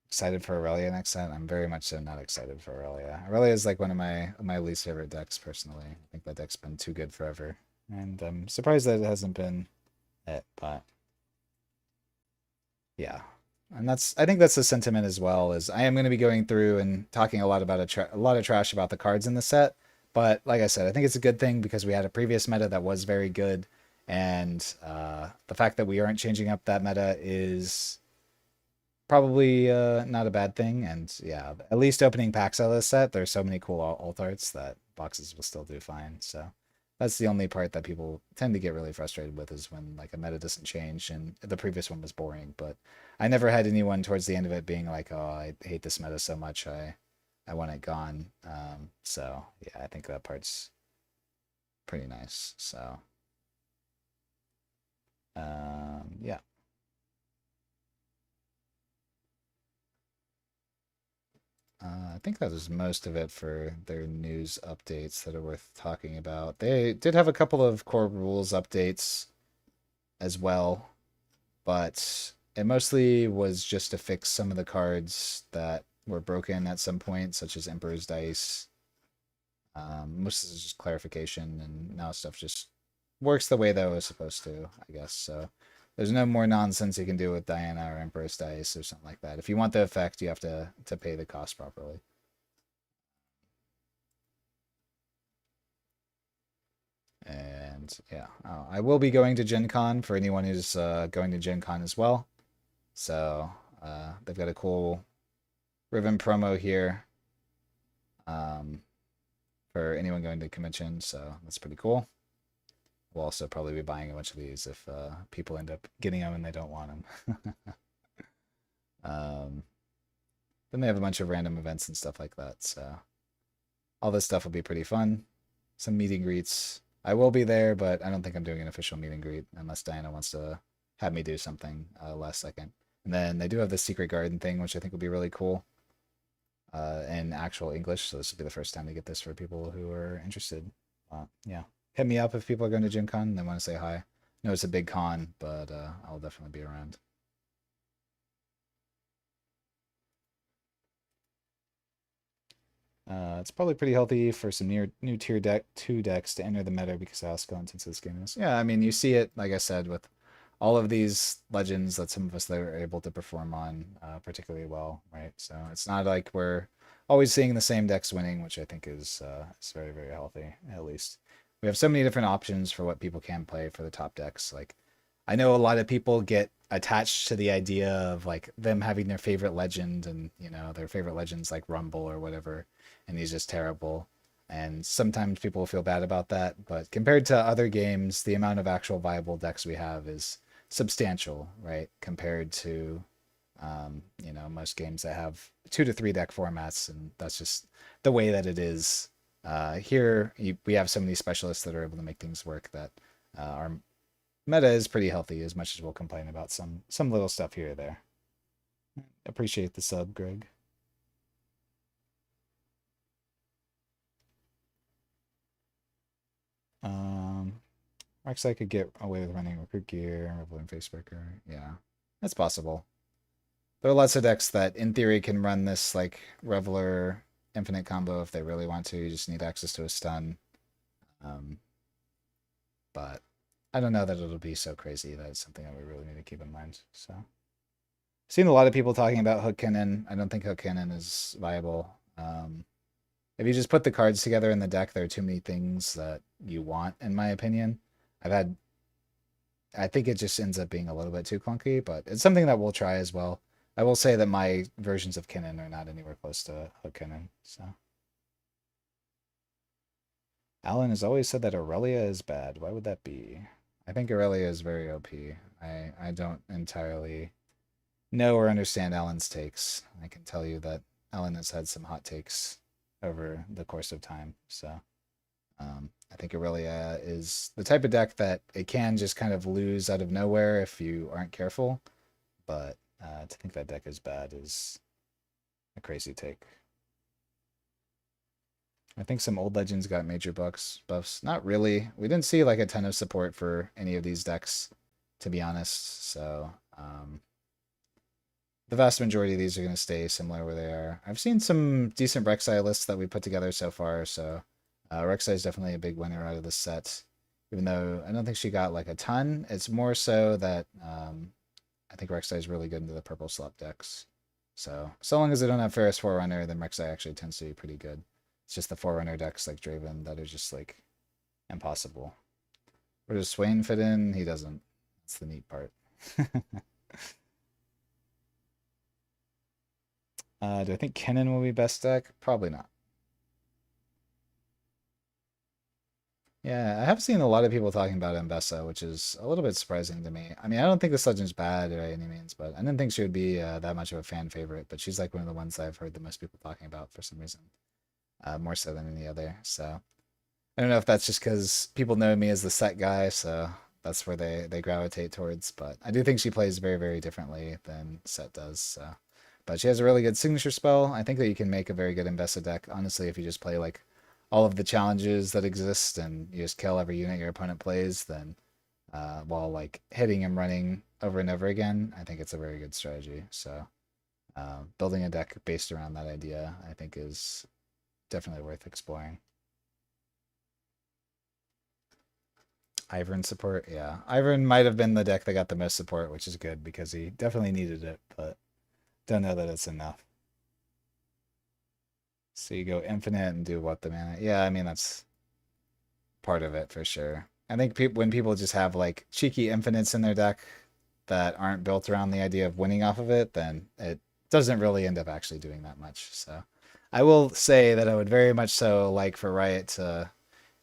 Excited for Aurelia next set? I'm very much so not excited for Aurelia. Aurelia is like one of my least favorite decks personally. I think that deck's been too good forever, and I'm surprised that it hasn't been it. But yeah, and that's I think that's the sentiment as well. Is I am going to be going through and talking a lot about a lot of trash about the cards in the set. But like I said, I think it's a good thing because we had a previous meta that was very good, and the fact that we aren't changing up that meta is probably not a bad thing. And yeah, at least opening packs out of this set, there's so many cool alt arts that boxes will still do fine. So that's the only part that people tend to get really frustrated with is when like a meta doesn't change and the previous one was boring. But I never had anyone towards the end of it being like, "Oh, I hate this meta so much. I want it gone." So yeah, I think that part's pretty nice. So yeah. I think that was most of it for their news updates that are worth talking about. They did have a couple of core rules updates as well, but it mostly was just to fix some of the cards that were broken at some point, such as Emperor's Dice. Most of this is just clarification, and now stuff just works the way that it was supposed to, I guess. So there's no more nonsense you can do with Diana or Empress Dice or something like that. If you want the effect, you have to pay the cost properly. And yeah, I will be going to Gen Con for anyone who's going to Gen Con as well. So they've got a cool Riven promo here um, for anyone going to the convention. So that's pretty cool. We'll also probably be buying a bunch of these if people end up getting them and they don't want them. um, then they have a bunch of random events and stuff like that. So all this stuff will be pretty fun. Some meet and greets. I will be there, but I don't think I'm doing an official meet and greet unless Diana wants to have me do something last second. And then they do have this secret garden thing, which I think will be really cool in actual English. So this will be the first time to get this for people who are interested. Yeah, hit me up if people are going to Gen Con and they want to say hi. No, it's a big con, but I'll definitely be around. It's probably pretty healthy for some new tier deck two decks to enter the meta because of how skill intensive this game is. Yeah, I mean you see it, like I said, with all of these legends that some of us that are able to perform on particularly well, right? So it's not like we're always seeing the same decks winning, which I think is very, very healthy, at least. We have so many different options for what people can play for the top decks. Like I know a lot of people get attached to the idea of like them having their favorite legend and their favorite legends like Rumble or whatever, and he's just terrible. And sometimes people feel bad about that, but compared to other games, the amount of actual viable decks we have is substantial, right? Compared to most games that have 2 to 3 deck formats, and that's just the way that it is. We have so many specialists that are able to make things work that our meta is pretty healthy, as much as we'll complain about some little stuff here or there. Appreciate the sub, Greg. Actually, I could get away with running Recruit Gear, Revel and Facebreaker. Yeah, that's possible. There are lots of decks that, in theory, can run this like Reveler Infinite combo if they really want to. You just need access to a stun. Um, but I don't know that it'll be so crazy that it's something that we really need to keep in mind. So, seen a lot of people talking about Hook Cannon. I don't think Hook Cannon is viable. If you just put the cards together in the deck, there are too many things that you want, in my opinion. I've had, I think it just ends up being a little bit too clunky, but it's something that we'll try as well. I will say that my versions of Kinnan are not anywhere close to Hook Kinnan. So, Alan has always said that Aurelia is bad. Why would that be? I think Aurelia is very OP. I don't entirely know or understand Alan's takes. I can tell you that Alan has had some hot takes over the course of time. So, I think Aurelia is the type of deck that it can just kind of lose out of nowhere if you aren't careful. But to think that deck is bad is a crazy take. I think some old legends got major buffs. Not really. We didn't see like a ton of support for any of these decks, to be honest. So the vast majority of these are going to stay similar where they are. I've seen some decent Rek'Sai lists that we put together so far, so Rek'Sai is definitely a big winner out of this set. Even though I don't think she got like a ton, it's more so that I think Rek'Sai is really good into the purple slot decks. So long as they don't have Ferris Forerunner, then Rek'Sai actually tends to be pretty good. It's just the Forerunner decks like Draven that are just like impossible. Where does Swain fit in? He doesn't. That's the neat part. Do I think Kennen will be best deck? Probably not. Yeah, I have seen a lot of people talking about Mbessa, which is a little bit surprising to me. I mean, I don't think this legend's bad by any means, but I didn't think she would be that much of a fan favorite. But she's like one of the ones I've heard the most people talking about for some reason, more so than any other. So I don't know if that's just because people know me as the set guy, so that's where they gravitate towards. But I do think she plays very, very differently than set does. So, but she has a really good signature spell. I think that you can make a very good Mbessa deck, honestly, if you just play like all of the challenges that exist and you just kill every unit your opponent plays, then while like hitting and running over and over again, I think it's a very good strategy. So building a deck based around that idea, I think, is definitely worth exploring. Ivern support, yeah. Ivern might have been the deck that got the most support, which is good because he definitely needed it, but don't know that it's enough. So you go infinite and do what the mana? Yeah, I mean that's part of it for sure. I think when people just have like cheeky infinites in their deck that aren't built around the idea of winning off of it, then it doesn't really end up actually doing that much. So I will say that I would very much so like for Riot to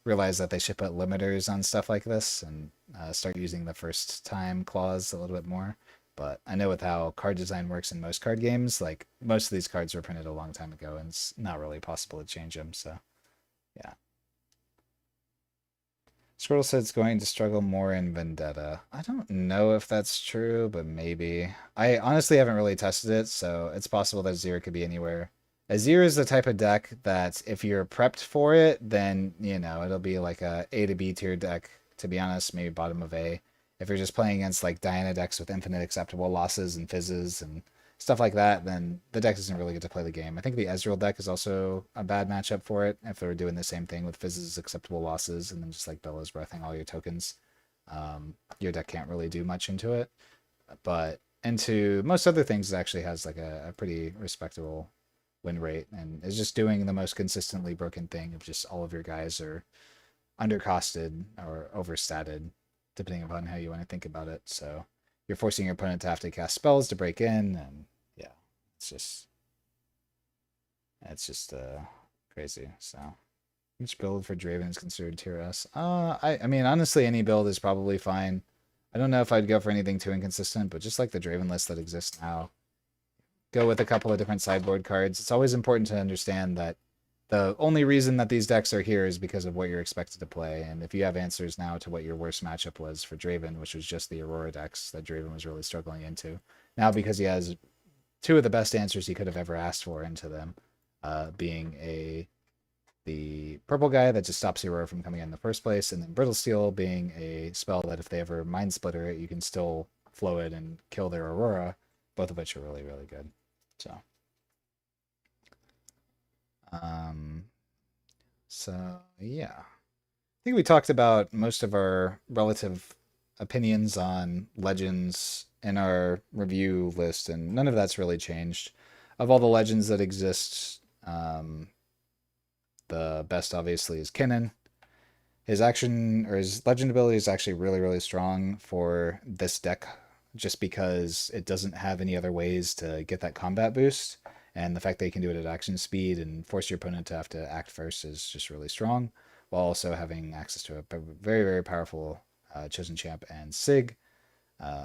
realize that they should put limiters on stuff like this and start using the first time clause a little bit more. But I know with how card design works in most card games, like most of these cards were printed a long time ago and it's not really possible to change them. So yeah. Squirtle said it's going to struggle more in Vendetta. I don't know if that's true, but maybe. I honestly haven't really tested it, so it's possible that Azir could be anywhere. Azir is the type of deck that if you're prepped for it, then, it'll be like A to B tier deck, to be honest, maybe bottom of A. If you're just playing against like Diana decks with infinite acceptable losses and fizzes and stuff like that, then the deck doesn't really get to play the game. I think the Ezreal deck is also a bad matchup for it if they're doing the same thing with fizzes, acceptable losses, and then just like Bella's breathing all your tokens. Your deck can't really do much into it. But into most other things, it actually has like a pretty respectable win rate and is just doing the most consistently broken thing of just all of your guys are undercosted or overstated, depending upon how you want to think about it. So you're forcing your opponent to have to cast spells to break in, and yeah, it's just crazy. So each build for Draven is considered tier S. I mean honestly any build is probably fine. I don't know if I'd go for anything too inconsistent, but just like the Draven list that exists now, go with a couple of different sideboard cards. It's always important to understand that the only reason that these decks are here is because of what you're expected to play. And if you have answers now to what your worst matchup was for Draven, which was just the Aurora decks that Draven was really struggling into, now because he has two of the best answers he could have ever asked for into them, being the purple guy that just stops Aurora from coming in the first place, and then Brittle Steel being a spell that if they ever Mind Splitter it, you can still flow it and kill their Aurora, both of which are really, really good. So Um, so yeah, I think we talked about most of our relative opinions on legends in our review list, and none of that's really changed. Of all the legends that exist, the best obviously is Kinnan. His action or his legend ability is actually really, really strong for this deck just because it doesn't have any other ways to get that combat boost. And the fact that you can do it at action speed and force your opponent to have to act first is just really strong, while also having access to a very, very powerful Chosen Champ and Sig,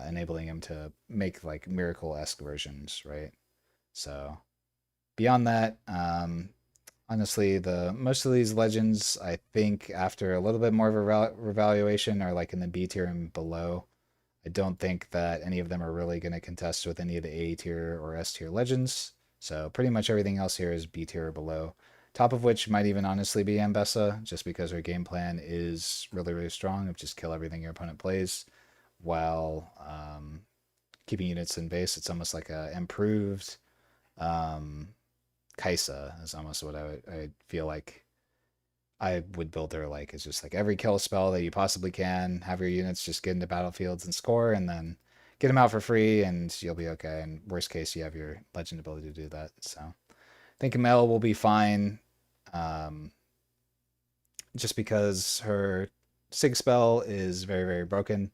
enabling him to make like miracle-esque versions, right? So beyond that, honestly, the most of these legends, I think, after a little bit more of a revaluation, are like in the B tier and below. I don't think that any of them are really going to contest with any of the A tier or S tier legends. So pretty much everything else here is B tier or below. top of which might even honestly be Ambessa, just because her game plan is really, really strong of just kill everything your opponent plays while keeping units in base. It's almost like a improved um, Kaisa is almost what I feel like I would build her like. It's just like every kill spell that you possibly can, have your units just get into battlefields and score, and then get them out for free, and you'll be okay. And worst case, you have your legend ability to do that. So I think Mel will be fine, um, just because her Sig spell is very, very broken.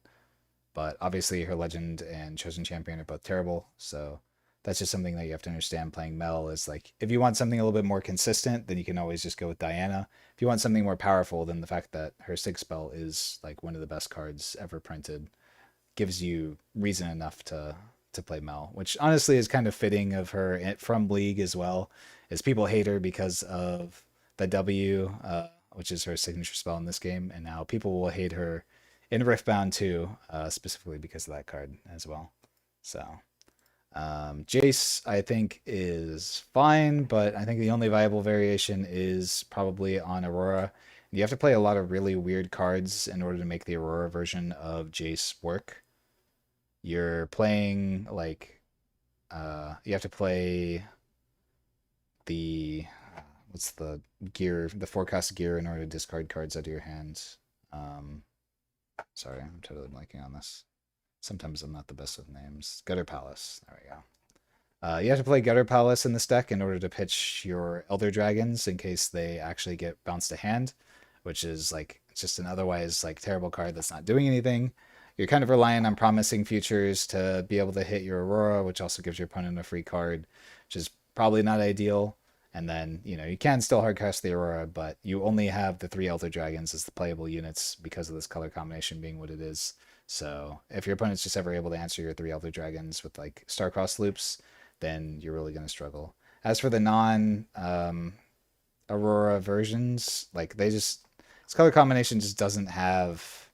But obviously, her legend and chosen champion are both terrible. So that's just something that you have to understand playing Mel is like, if you want something a little bit more consistent, then you can always just go with Diana. If you want something more powerful, then the fact that her Sig spell is like one of the best cards ever printed gives you reason enough to play Mel, which honestly is kind of fitting of her from League as well, is people hate her because of the W, which is her signature spell in this game, and now people will hate her in Riftbound too, specifically because of that card as well. So Jace, I think, is fine, but I think the only viable variation is probably on Aurora. You have to play a lot of really weird cards in order to make the Aurora version of Jace work. You're playing like you have to play the what's the gear, the forecast gear in order to discard cards out of your hands. Sorry, I'm totally blanking on this. Sometimes I'm not the best with names. Gutter Palace. There we go. You have to play Gutter Palace in this deck in order to pitch your Elder Dragons in case they actually get bounced to hand, which is like just an otherwise like terrible card that's not doing anything. You're kind of relying on promising futures to be able to hit your Aurora, which also gives your opponent a free card, which is probably not ideal. And then, you can still hardcast the Aurora, but you only have the 3 Elder Dragons as the playable units because of this color combination being what it is. So if your opponent's just ever able to answer your 3 Elder Dragons with like Starcross loops, then you're really going to struggle. As for the non Aurora versions, like this color combination just doesn't have,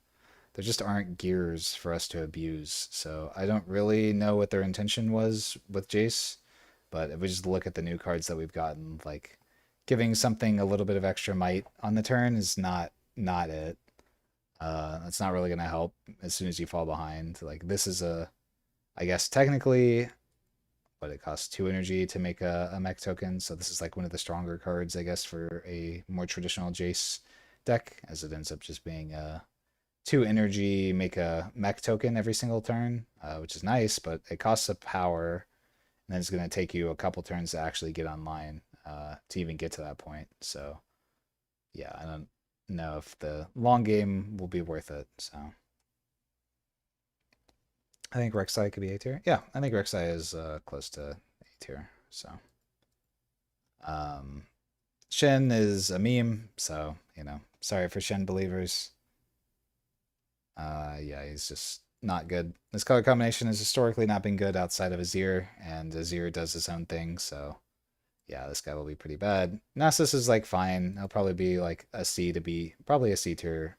there just aren't gears for us to abuse. So I don't really know what their intention was with Jace, but if we just look at the new cards that we've gotten, like giving something a little bit of extra might on the turn is not it. That's not really going to help as soon as you fall behind. Like this is I guess technically, but it costs 2 energy to make a mech token. So this is like one of the stronger cards, I guess, for a more traditional Jace deck, as it ends up just being 2 energy, make a mech token every single turn, which is nice, but it costs a power, and then it's going to take you a couple turns to actually get online to even get to that point. So yeah, I don't know if the long game will be worth it. So I think Rek'Sai could be A tier. Yeah, I think Rek'Sai is close to A tier. So um, Shen is a meme, so sorry for Shen believers. Yeah, he's just not good. This color combination has historically not been good outside of Azir, and Azir does his own thing, so yeah, this guy will be pretty bad. Nasus is like fine. He'll probably be like a C to B, probably a C tier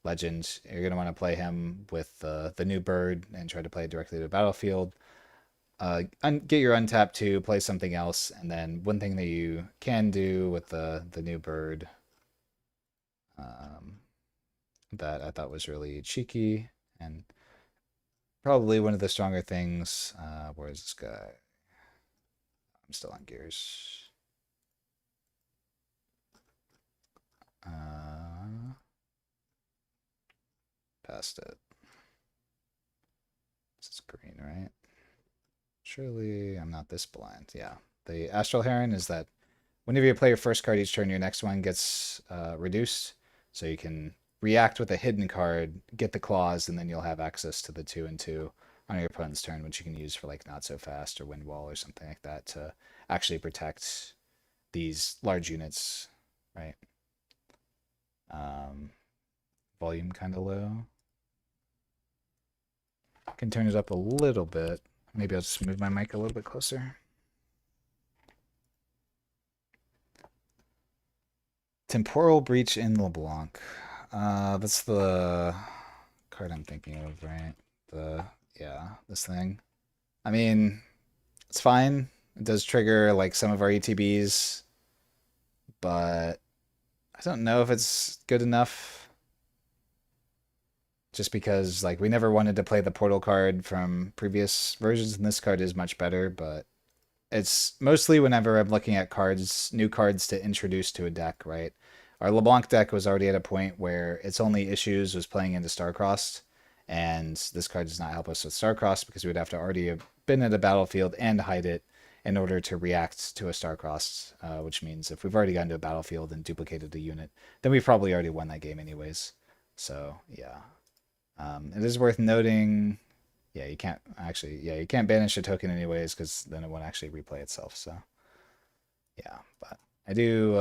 legend. You're gonna want to play him with the new bird and try to play it directly to the battlefield. Get your untap to play something else, and then one thing that you can do with the new bird um, that I thought was really cheeky and probably one of the stronger things. Where's this guy? I'm still on gears. Past it. This is green, right? Surely I'm not this blind. Yeah. The Astral Heron is that whenever you play your first card each turn, your next one gets reduced. So you can react with a hidden card, get the claws, and then you'll have access to the 2 and 2 on your opponent's turn, which you can use for like Not So Fast or Wind Wall or something like that to actually protect these large units, right? Volume kind of low. I can turn it up a little bit. Maybe I'll just move my mic a little bit closer. Temporal Breach in LeBlanc. That's the card I'm thinking of, right? This thing. I mean, it's fine. It does trigger like some of our ETBs, but I don't know if it's good enough. Just because like we never wanted to play the portal card from previous versions, and this card is much better, but it's mostly whenever I'm looking at cards, new cards to introduce to a deck, right? Our LeBlanc deck was already at a point where its only issues was playing into Starcrossed, and this card does not help us with Starcrossed because we would have to already have been at a battlefield and hide it in order to react to a Starcrossed, which means if we've already gotten to a battlefield and duplicated a unit, then we've probably already won that game anyways. So yeah, it is worth noting. Yeah, you can't actually. Yeah, you can't banish a token anyways because then it won't actually replay itself. So yeah, but I do.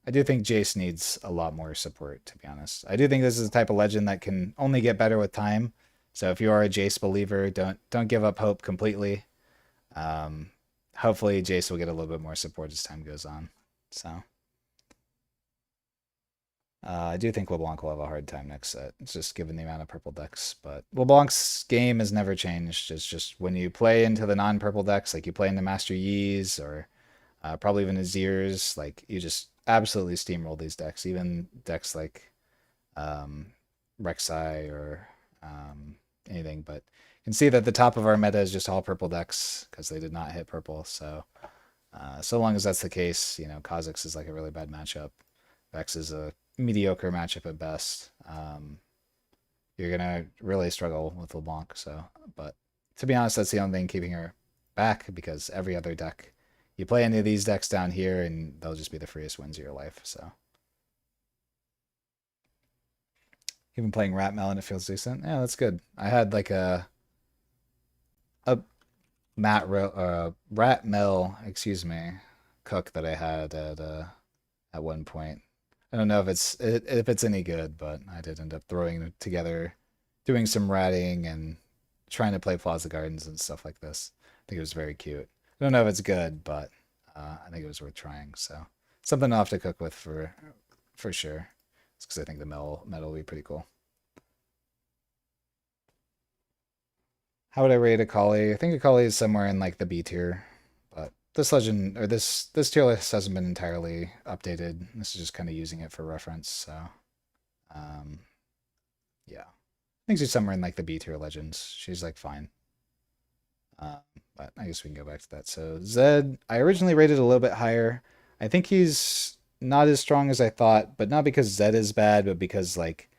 I do think Jace needs a lot more support. To be honest, I do think this is the type of legend that can only get better with time. So if you are a Jace believer, don't give up hope completely. Um, Hopefully Jace will get a little bit more support as time goes on. So. I do think LeBlanc will have a hard time next set. It's just given the amount of purple decks. But LeBlanc's game has never changed. It's just when you play into the non-purple decks, like you play into Master Yi's or probably even Azir's, like you just absolutely steamroll these decks. Even decks like um, Rek'Sai or anything. But you can see that the top of our meta is just all purple decks because they did not hit purple. So so long as that's the case, you know, Kha'Zix is like a really bad matchup. Vex is a mediocre matchup at best. You're gonna really struggle with LeBlanc. So, but to be honest, that's the only thing keeping her back because every other deck, you play any of these decks down here, and they'll just be the freest wins of your life. So, even playing Rat Melon, it feels decent. Yeah, that's good. I had like a Rat Mel, excuse me, cook that I had at one point. I don't know if it's any good, but I did end up throwing it together, doing some ratting and trying to play Plaza Gardens and stuff like this. I think it was very cute. I don't know if it's good, but I think it was worth trying. So something I'll have to cook with for sure. It's because I think the metal will be pretty cool. How would I rate Akali? I think Akali is somewhere in like the B tier, but this legend or this tier list hasn't been entirely updated. This is just kind of using it for reference. So, um, yeah, I think she's somewhere in like the B tier legends. She's like fine, um, but I guess we can go back to that. So Zed, I originally rated a little bit higher. I think he's not as strong as I thought, but not because Zed is bad, but because like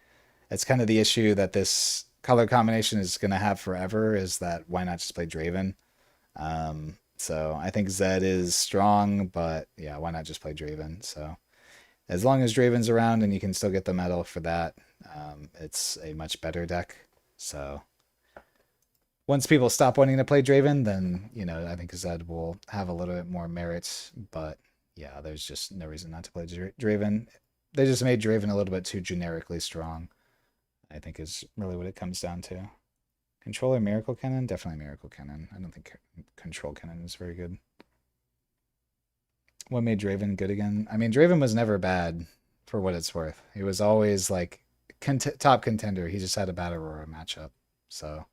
it's kind of the issue that this color combination is going to have forever is that why not just play Draven? So I think Zed is strong, but yeah, why not just play Draven? So as long as Draven's around and you can still get the medal for that, it's a much better deck. So once people stop wanting to play Draven, then you know I think Zed will have a little bit more merit. But yeah, there's just no reason not to play Draven. They just made Draven a little bit too generically strong, I think is really what it comes down to. Controller Miracle Cannon? Definitely Miracle Cannon. I don't think Control Cannon is very good. What made Draven good again? I mean, Draven was never bad for what it's worth. He was always like top contender. He just had a bad Aurora matchup. So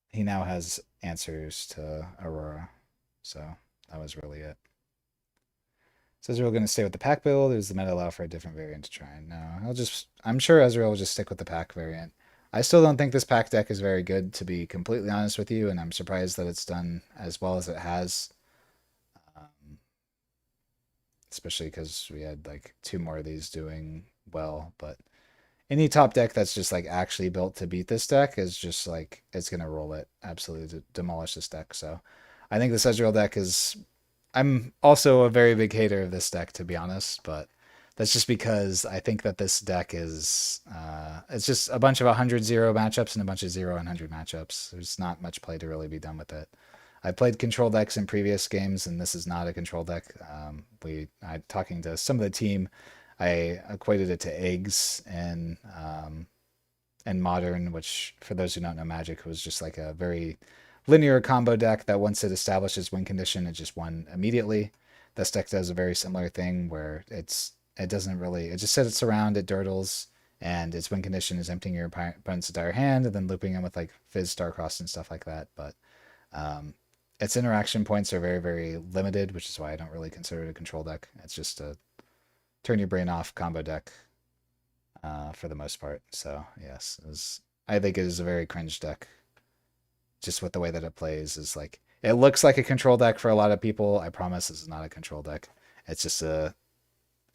he now has answers to Aurora. So that was really it. So Ezreal going to stay with the pack build? Or does the meta allow for a different variant to try? No, I'm sure Ezreal will just stick with the pack variant. I still don't think this pack deck is very good, to be completely honest with you, and I'm surprised that it's done as well as it has. Um, Especially because we had like two more of these doing well, but any top deck that's just like actually built to beat this deck is just like it's gonna roll it absolutely to demolish this deck. So I think the Ezreal deck is. I'm also a very big hater of this deck, to be honest, but that's just because I think that this deck is it's just a bunch of 100-0 matchups and a bunch of 0-100 matchups. There's not much play to really be done with it. I played control decks in previous games, and this is not a control deck. I talking to some of the team, I equated it to eggs and modern, which for those who don't know Magic was just like a very linear combo deck that once it establishes win condition, it just won immediately. This deck does a very similar thing where it doesn't really it just sits around, it dirtles, and its win condition is emptying your opponent's entire hand and then looping them with like Fizz, Starcross, and stuff like that. But um, its interaction points are very, very limited, which is why I don't really consider it a control deck. It's just a turn your brain off combo deck for the most part. So yes, I think it is a very cringe deck. Just with the way that it plays is like it looks like a control deck for a lot of people. I promise this is not a control deck. It's just a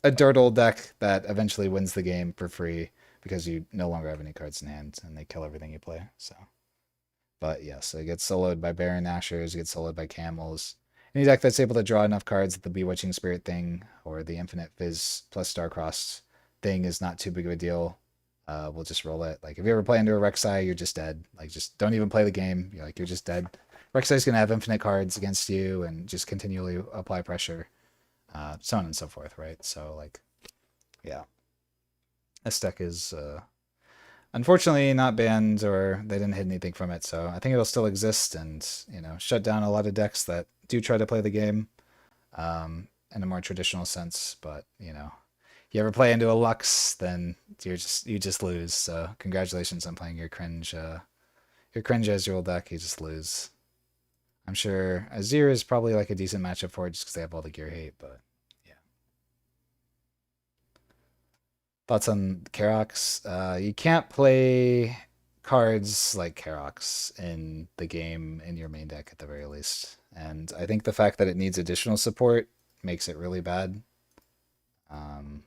dirt old deck that eventually wins the game for free because you no longer have any cards in hand and they kill everything you play. So, but yes, it gets soloed by Baron Nashers, it gets soloed by Camels. Any deck that's able to draw enough cards that the Bewitching Spirit thing or the Infinite Fizz plus Starcrossed thing is not too big of a deal. We'll just roll it. Like if you ever play into a Rek'Sai, you're just dead. Like just don't even play the game. You're just dead. Rek'Sai's gonna have infinite cards against you and just continually apply pressure, so on and so forth, right? So like, yeah, this deck is unfortunately not banned or they didn't hit anything from it, so I think it'll still exist and shut down a lot of decks that do try to play the game in a more traditional sense. But you ever play into a Lux, then you just lose. So congratulations on playing your cringe Ezreal deck. You just lose. I'm sure Azir is probably like a decent matchup for it just because they have all the gear hate, but yeah. Thoughts on Karox? You can't play cards like Karox in the game in your main deck at the very least. And I think the fact that it needs additional support makes it really bad. Um,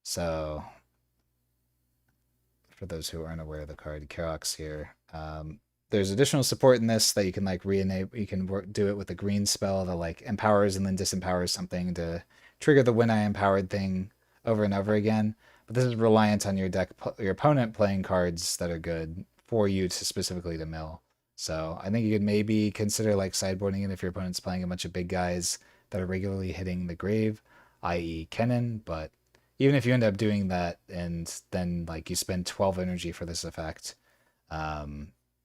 so for those who aren't aware of the card Karox here, there's additional support in this that you can like re-enable. You can do it with a green spell that like empowers and then disempowers something to trigger the when I empowered thing over and over again. But this is reliant on your deck, your opponent playing cards that are good for you to specifically to mill. So I think you could maybe consider like sideboarding it if your opponent's playing a bunch of big guys that are regularly hitting the grave, i.e. Kennen. But even if you end up doing that and then like you spend 12 energy for this effect,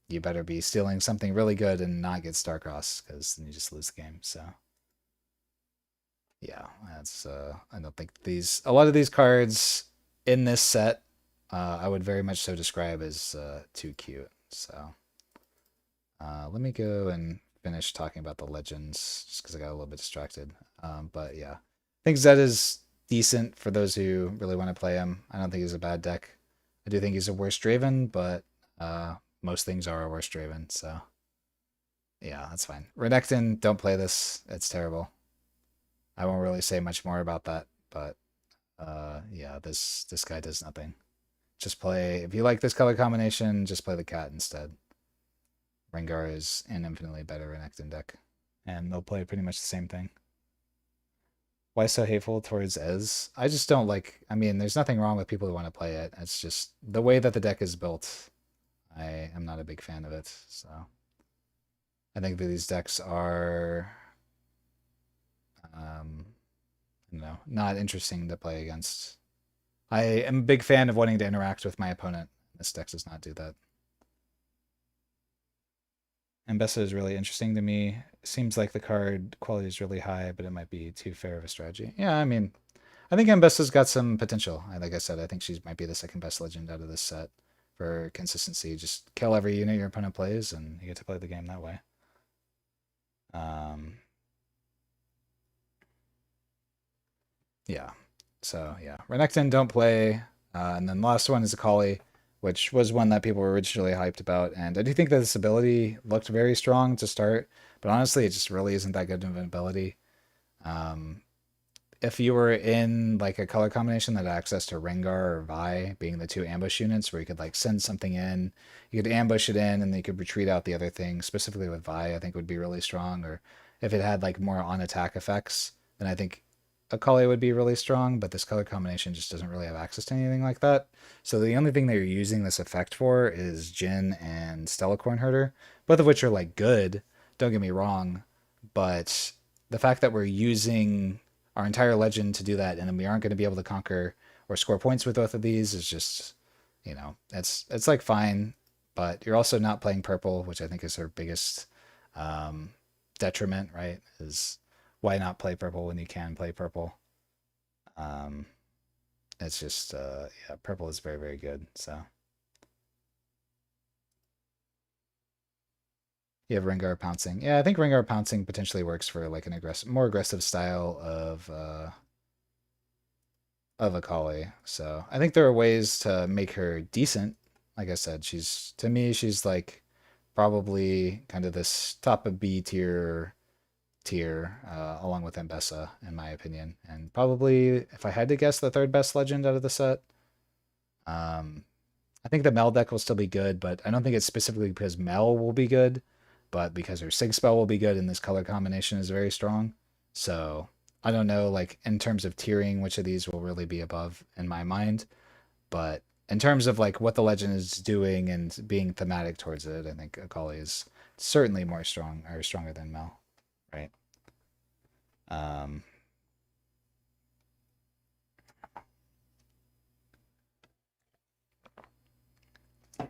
you better be stealing something really good and not get Starcross because then you just lose the game. So yeah, that's I don't think a lot of these cards in this set I would very much so describe as too cute. So let me go and finish talking about the legends just because I got a little bit distracted. But yeah, I think Zed is decent for those who really want to play him. I don't think he's a bad deck. I do think he's a worse Draven, but most things are a worse Draven, so yeah, that's fine. Renekton, don't play this. It's terrible. I won't really say much more about that, but yeah, this guy does nothing. Just play, if you like this color combination, just play the cat instead. Rengar is an infinitely better Renekton deck, and they'll play pretty much the same thing. Why so hateful towards Ez? I just don't like, I mean, there's nothing wrong with people who want to play it. It's just the way that the deck is built. I am not a big fan of it, so I think that these decks are, not interesting to play against. I am a big fan of wanting to interact with my opponent. This deck does not do that. Ambessa is really interesting to me. Seems like the card quality is really high, but it might be too fair of a strategy. Yeah, I mean, I think Ambessa's got some potential. Like I said, I think she might be the second best legend out of this set for consistency. Just kill every unit your opponent plays, and you get to play the game that way. Yeah. So yeah, Renekton don't play, and then the last one is Akali, which was one that people were originally hyped about, and I do think that this ability looked very strong to start, but honestly, it just really isn't that good of an ability. If you were in like a color combination that had access to Rengar or Vi being the two ambush units where you could like send something in, you could ambush it in and then you could retreat out the other thing, specifically with Vi, I think would be really strong. Or if it had like more on attack effects, then I think Akali would be really strong, but this color combination just doesn't really have access to anything like that. So the only thing that you're using this effect for is Jhin and Stellacorn Herder, both of which are like good, don't get me wrong, but the fact that we're using our entire legend to do that, and then we aren't going to be able to conquer or score points with both of these is just, it's like fine, but you're also not playing purple, which I think is our biggest detriment, right? Is why not play purple when you can play purple? It's just, yeah, purple is very, very good, so. You have Rengar pouncing. Yeah, I think Rengar pouncing potentially works for like an more aggressive style of Akali. So I think there are ways to make her decent. Like I said, she's to me, she's like probably kind of this top of B tier, along with Mbessa, in my opinion. And probably, if I had to guess, the third best legend out of the set. Um, I think the Mel deck will still be good, but I don't think it's specifically because Mel will be good, but because her Sig spell will be good and this color combination is very strong. So I don't know, like in terms of tiering, which of these will really be above in my mind. But in terms of like what the legend is doing and being thematic towards it, I think Akali is certainly more strong or stronger than Mel, right? Um,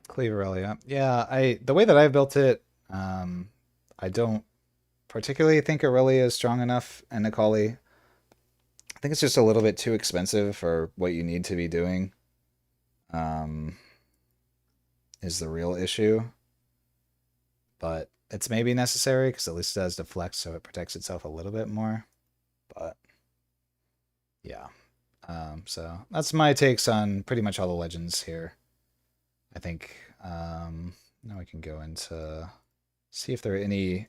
Cleaver Elia. Yeah, I the way that I've built it, I don't particularly think Aurelia is strong enough in Akali. I think it's just a little bit too expensive for what you need to be doing. Um, is the real issue, but it's maybe necessary because at least it has deflect, so it protects itself a little bit more. But yeah, so that's my takes on pretty much all the legends here. I think now we can go into see if there are any.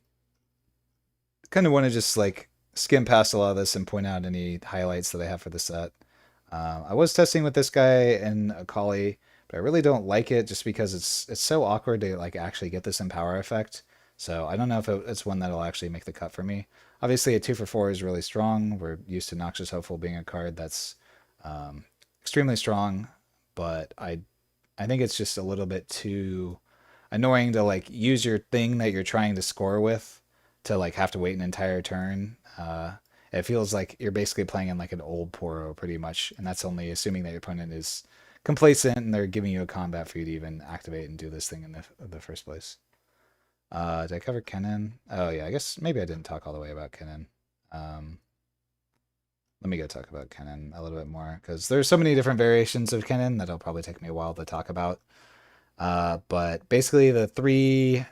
Kind of want to just like skim past a lot of this and point out any highlights that I have for the set. I was testing with this guy in Akali, but I really don't like it just because it's so awkward to like actually get this empower effect. So I don't know if it's one that'll actually make the cut for me. Obviously, a 2 for 4 is really strong. We're used to Noxious Hopeful being a card that's um, extremely strong, but I think it's just a little bit too annoying to like use your thing that you're trying to score with to like have to wait an entire turn. It feels like you're basically playing in like an old Poro pretty much, and that's only assuming that your opponent is complacent and they're giving you a combat for you to even activate and do this thing in the first place. Did I cover Kennen? Oh yeah, I guess maybe I didn't talk all the way about Kennen. Um, Let me go talk about Kennen a little bit more because there's so many different variations of Kennen that it'll probably take me a while to talk about. But basically, the three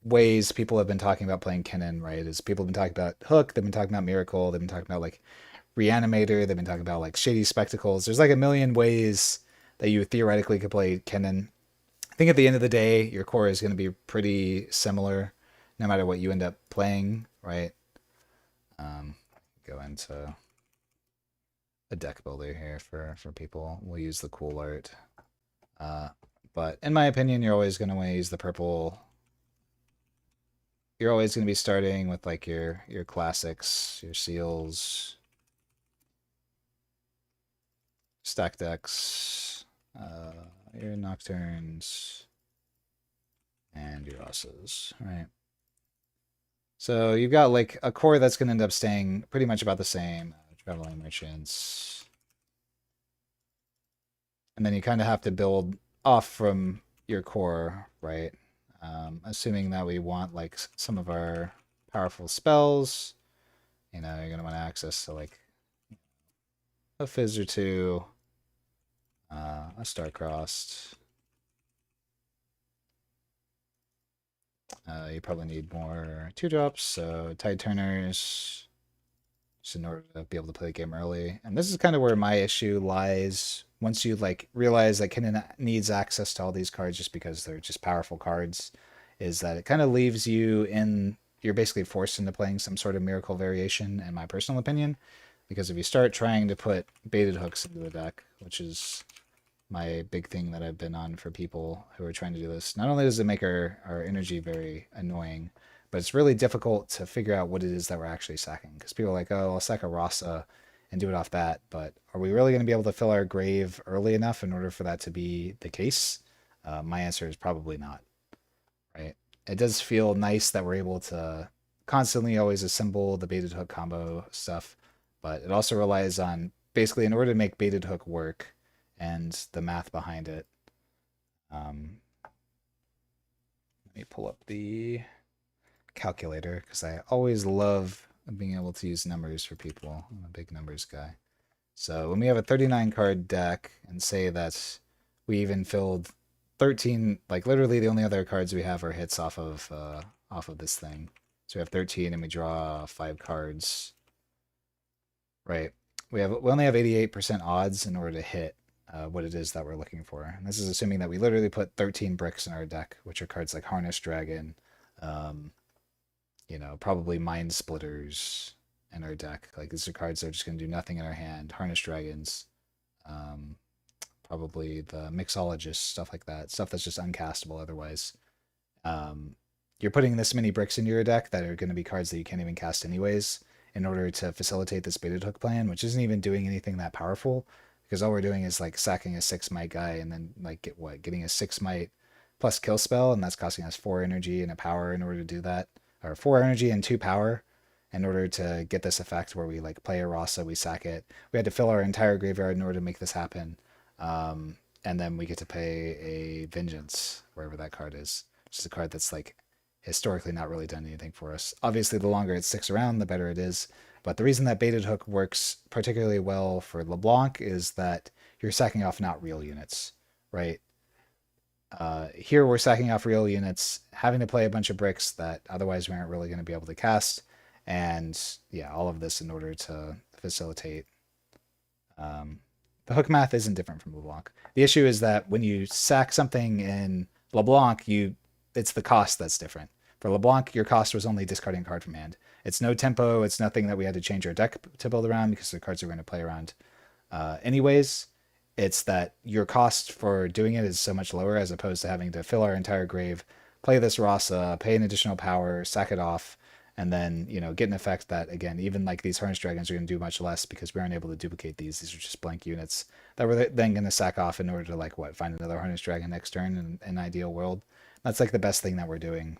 ways people have been talking about playing Kennen, right, is people have been talking about Hook, they've been talking about Miracle, they've been talking about like Reanimator, they've been talking about like Shady Spectacles. There's like a million ways that you theoretically could play Kennen. I think at the end of the day, your core is going to be pretty similar no matter what you end up playing, right? Go into a deck builder here for people. We'll use the cool art. But in my opinion, you're always going to want to use the purple. You're always going to be starting with like your classics, your seals, stack decks, your nocturnes, and your Rosses, right? So you've got like a core that's going to end up staying pretty much about the same. Traveling merchants. And then you kind of have to build off from your core, right? Assuming that we want like some of our powerful spells, you're gonna want access to like a fizz or two, a star-crossed. You probably need more 2-drops, so Tide Turners, just in order to be able to play the game early. And this is kind of where my issue lies. Once you like realize that Kennen needs access to all these cards just because they're just powerful cards, is that it kind of leaves you in, you're basically forced into playing some sort of miracle variation, in my personal opinion. Because if you start trying to put baited hooks into the deck, which is my big thing that I've been on for people who are trying to do this, not only does it make our energy very annoying, but it's really difficult to figure out what it is that we're actually sacking. Because people are like, oh, I'll sack a Rasa and do it off bat, but are we really going to be able to fill our grave early enough in order for that to be the case? My answer is probably not, right? It does feel nice that we're able to constantly always assemble the baited hook combo stuff, but it also relies on basically in order to make baited hook work and the math behind it. Let me pull up the calculator because I always love being able to use numbers for people. I'm a big numbers guy. So when we have a 39 card deck and say that we even filled 13, like literally the only other cards we have are hits off of off of this thing. So we have 13 and we draw 5 cards. Right. We only have 88% odds in order to hit what it is that we're looking for. And this is assuming that we literally put 13 bricks in our deck, which are cards like Harness Dragon, um, probably Mind Splitters in our deck. Like these are cards that are just going to do nothing in our hand. Harness Dragons, um, probably the Mixologist, stuff like that. Stuff that's just uncastable otherwise. Um, you're putting this many bricks into your deck that are going to be cards that you can't even cast anyways in order to facilitate this baited hook plan, which isn't even doing anything that powerful because all we're doing is like sacking a 6 might guy and then like getting a 6 might plus kill spell, and that's costing us 4 energy and a power in order to do that, or 4 energy and 2 power in order to get this effect where we like play a Rasa, we sack it. We had to fill our entire graveyard in order to make this happen. And then we get to pay a Vengeance wherever that card is, which is a card that's like historically not really done anything for us. Obviously, the longer it sticks around, the better it is. But the reason that Baited Hook works particularly well for LeBlanc is that you're sacking off not real units, right? Here we're sacking off real units, having to play a bunch of bricks that otherwise we aren't really going to be able to cast. And yeah, all of this in order to facilitate. The hook math isn't different from LeBlanc. The issue is that when you sack something in LeBlanc, it's the cost that's different. For LeBlanc, your cost was only discarding a card from hand. It's no tempo. It's nothing that we had to change our deck to build around because the cards are going to play around anyways. It's that your cost for doing it is so much lower as opposed to having to fill our entire grave, play this Rasa, pay an additional power, sack it off, and then get an effect that, again, even like these Harness Dragons are going to do much less because we aren't able to duplicate these. These are just blank units that we're then going to sack off in order to like find another Harness Dragon next turn in an ideal world. That's like the best thing that we're doing,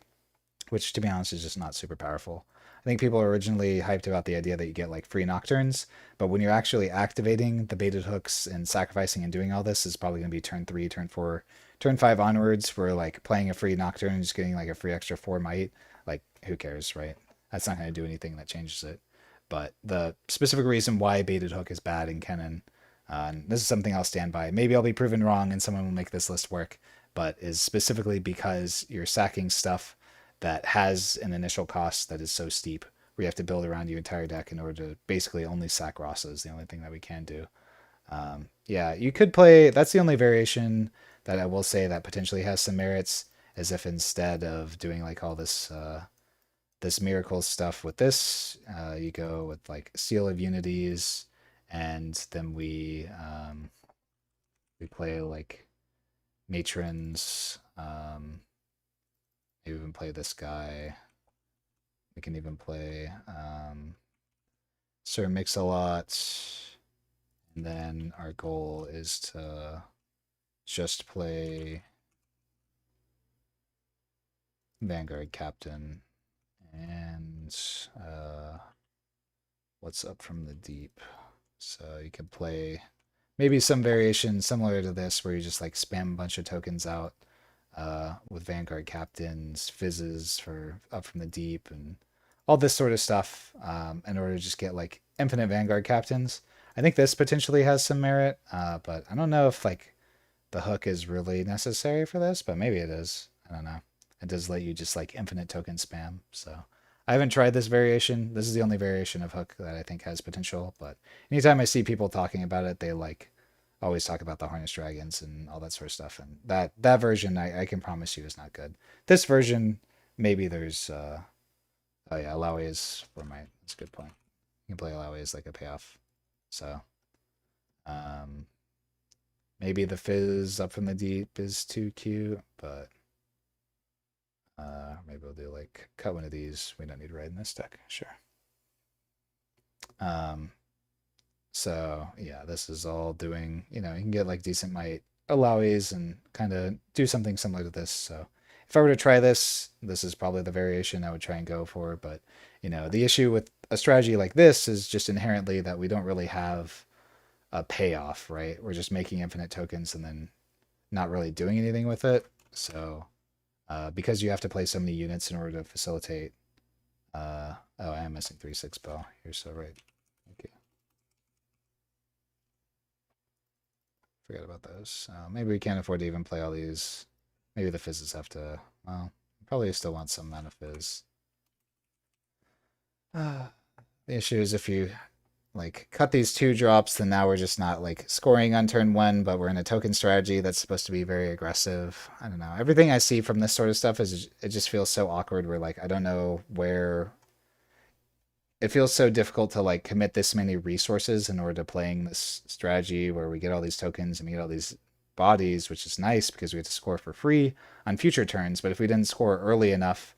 which to be honest is just not super powerful. I think people are originally hyped about the idea that you get like free Nocturnes, but when you're actually activating the baited hooks and sacrificing and doing all this is probably going to be turn 3, turn 4, turn 5 onwards. We're like playing a free Nocturne and just getting like a free extra 4 might. Like, who cares, right? That's not going to do anything that changes it. But the specific reason why baited hook is bad in Kennen, and this is something I'll stand by. Maybe I'll be proven wrong and someone will make this list work, but is specifically because you're sacking stuff that has an initial cost that is so steep where you have to build around your entire deck in order to basically only sack Rasa is the only thing that we can do. Yeah, you could play. That's the only variation that I will say that potentially has some merits, as if instead of doing like all this this miracle stuff with this, you go with like Seal of Unities, and then we play like Matrons. Maybe even play this guy. We can even play Sir Mix-a-Lot. And then our goal is to just play Vanguard Captain and what's up from the deep. So you can play maybe some variation similar to this where you just like spam a bunch of tokens out with Vanguard Captains, Fizzes for up from the deep, and all this sort of stuff in order to just get like infinite Vanguard Captains. I think this potentially has some merit, but I don't know if like the hook is really necessary for this, but maybe it is. I don't know. It does let you just like infinite token spam. So I haven't tried this variation. This is the only variation of hook that I think has potential, but anytime I see people talking about it, they like always talk about the Harness Dragons and all that sort of stuff. And that version, I can promise you, is not good. This version, maybe there's, oh yeah, Alawi is for my, that's a good point. You can play Alawi as like a payoff. So, maybe the Fizz up from the deep is too cute, but maybe we'll do like cut one of these. We don't need to ride in this deck, sure. So yeah, this is all doing, you can get like decent might allowies and kind of do something similar to this. So if I were to try this, this is probably the variation I would try and go for. But the issue with a strategy like this is just inherently that we don't really have a payoff, right? We're just making infinite tokens and then not really doing anything with it. So because you have to play so many units in order to facilitate, oh, I am missing 3/6 bow. You're so right. Okay. Forget about those. Maybe we can't afford to even play all these. Maybe the fizzes have to, well, Probably still want some mana fizz. The issue is if you like cut these 2 drops, then now we're just not like scoring on turn 1, but we're in a token strategy that's supposed to be very aggressive. I don't know. Everything I see from this sort of stuff is it just feels so awkward. Where like I don't know where it feels so difficult to like commit this many resources in order to playing this strategy where we get all these tokens and we get all these bodies, which is nice because we have to score for free on future turns. But if we didn't score early enough,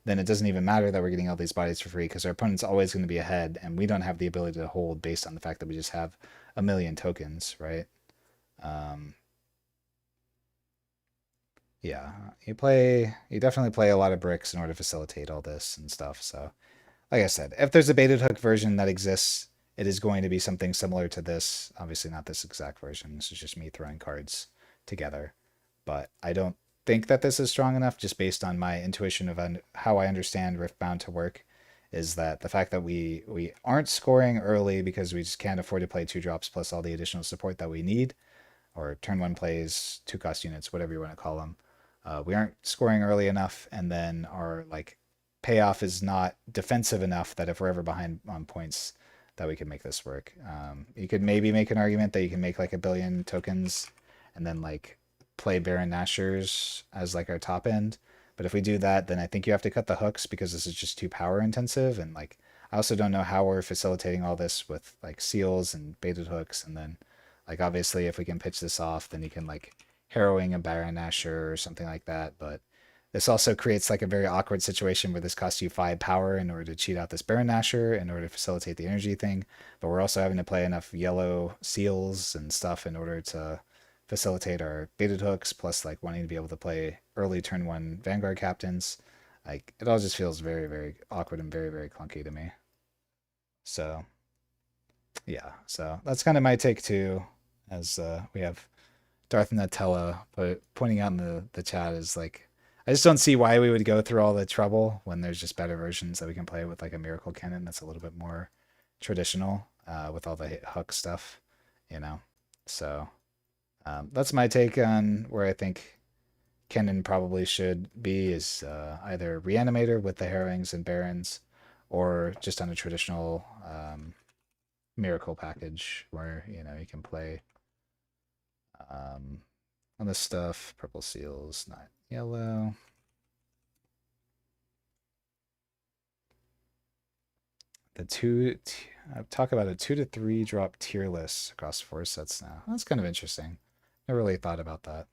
then it doesn't even matter that we're getting all these bodies for free because our opponent's always going to be ahead and we don't have the ability to hold based on the fact that we just have a million tokens, right? Um, yeah, you definitely play a lot of bricks in order to facilitate all this and stuff. So, like I said, if there's a baited hook version that exists, it is going to be something similar to this. Obviously, not this exact version. This is just me throwing cards together. But I don't think that this is strong enough, just based on my intuition of how I understand Riftbound to work. Is that the fact that we aren't scoring early because we just can't afford to play 2 drops plus all the additional support that we need, or turn 1 plays, 2 cost units, whatever you want to call them. We aren't scoring early enough, and then our like payoff is not defensive enough that if we're ever behind on points, that we can make this work. You could maybe make an argument that you can make like 1 billion tokens, and then like play Baron Nashers as like our top end. But if we do that, then I think you have to cut the hooks because this is just too power intensive. And like I also don't know how we're facilitating all this with like seals and baited hooks, and then like obviously if we can pitch this off, then you can like harrowing a Baron Nashor or something like that. But this also creates like a very awkward situation where this costs you 5 power in order to cheat out this Baron Nashor in order to facilitate the energy thing. But we're also having to play enough yellow seals and stuff in order to facilitate our baited hooks, plus like wanting to be able to play early turn 1 Vanguard captains. Like it all just feels very, very awkward and very, very clunky to me. So yeah, so that's kind of my take too. As we have Darth Nutella pointing out in the chat is like, I just don't see why we would go through all the trouble when there's just better versions that we can play with, like a Miracle Cannon that's a little bit more traditional with all the hook stuff, you know. So that's my take on where I think Cannon probably should be is either Reanimator with the Harrowings and Barons, or just on a traditional Miracle package where you can play on this stuff. Purple seals, not yellow. I talk about a 2 to 3 drop tier list across 4 sets now. That's kind of interesting. Never really thought about that.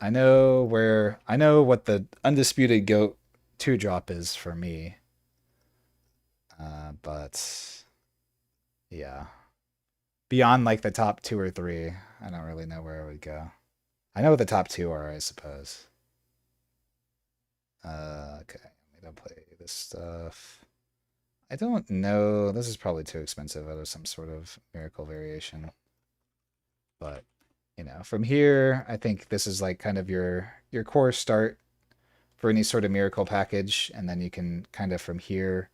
I know what the undisputed goat 2 drop is for me. But yeah. Beyond like the top 2 or 3, I don't really know where I would go. I know what the top 2 are, I suppose. Okay, we don't play this stuff. I don't know. This is probably too expensive out of some sort of miracle variation. But, from here, I think this is like kind of your core start for any sort of miracle package, and then you can kind of from here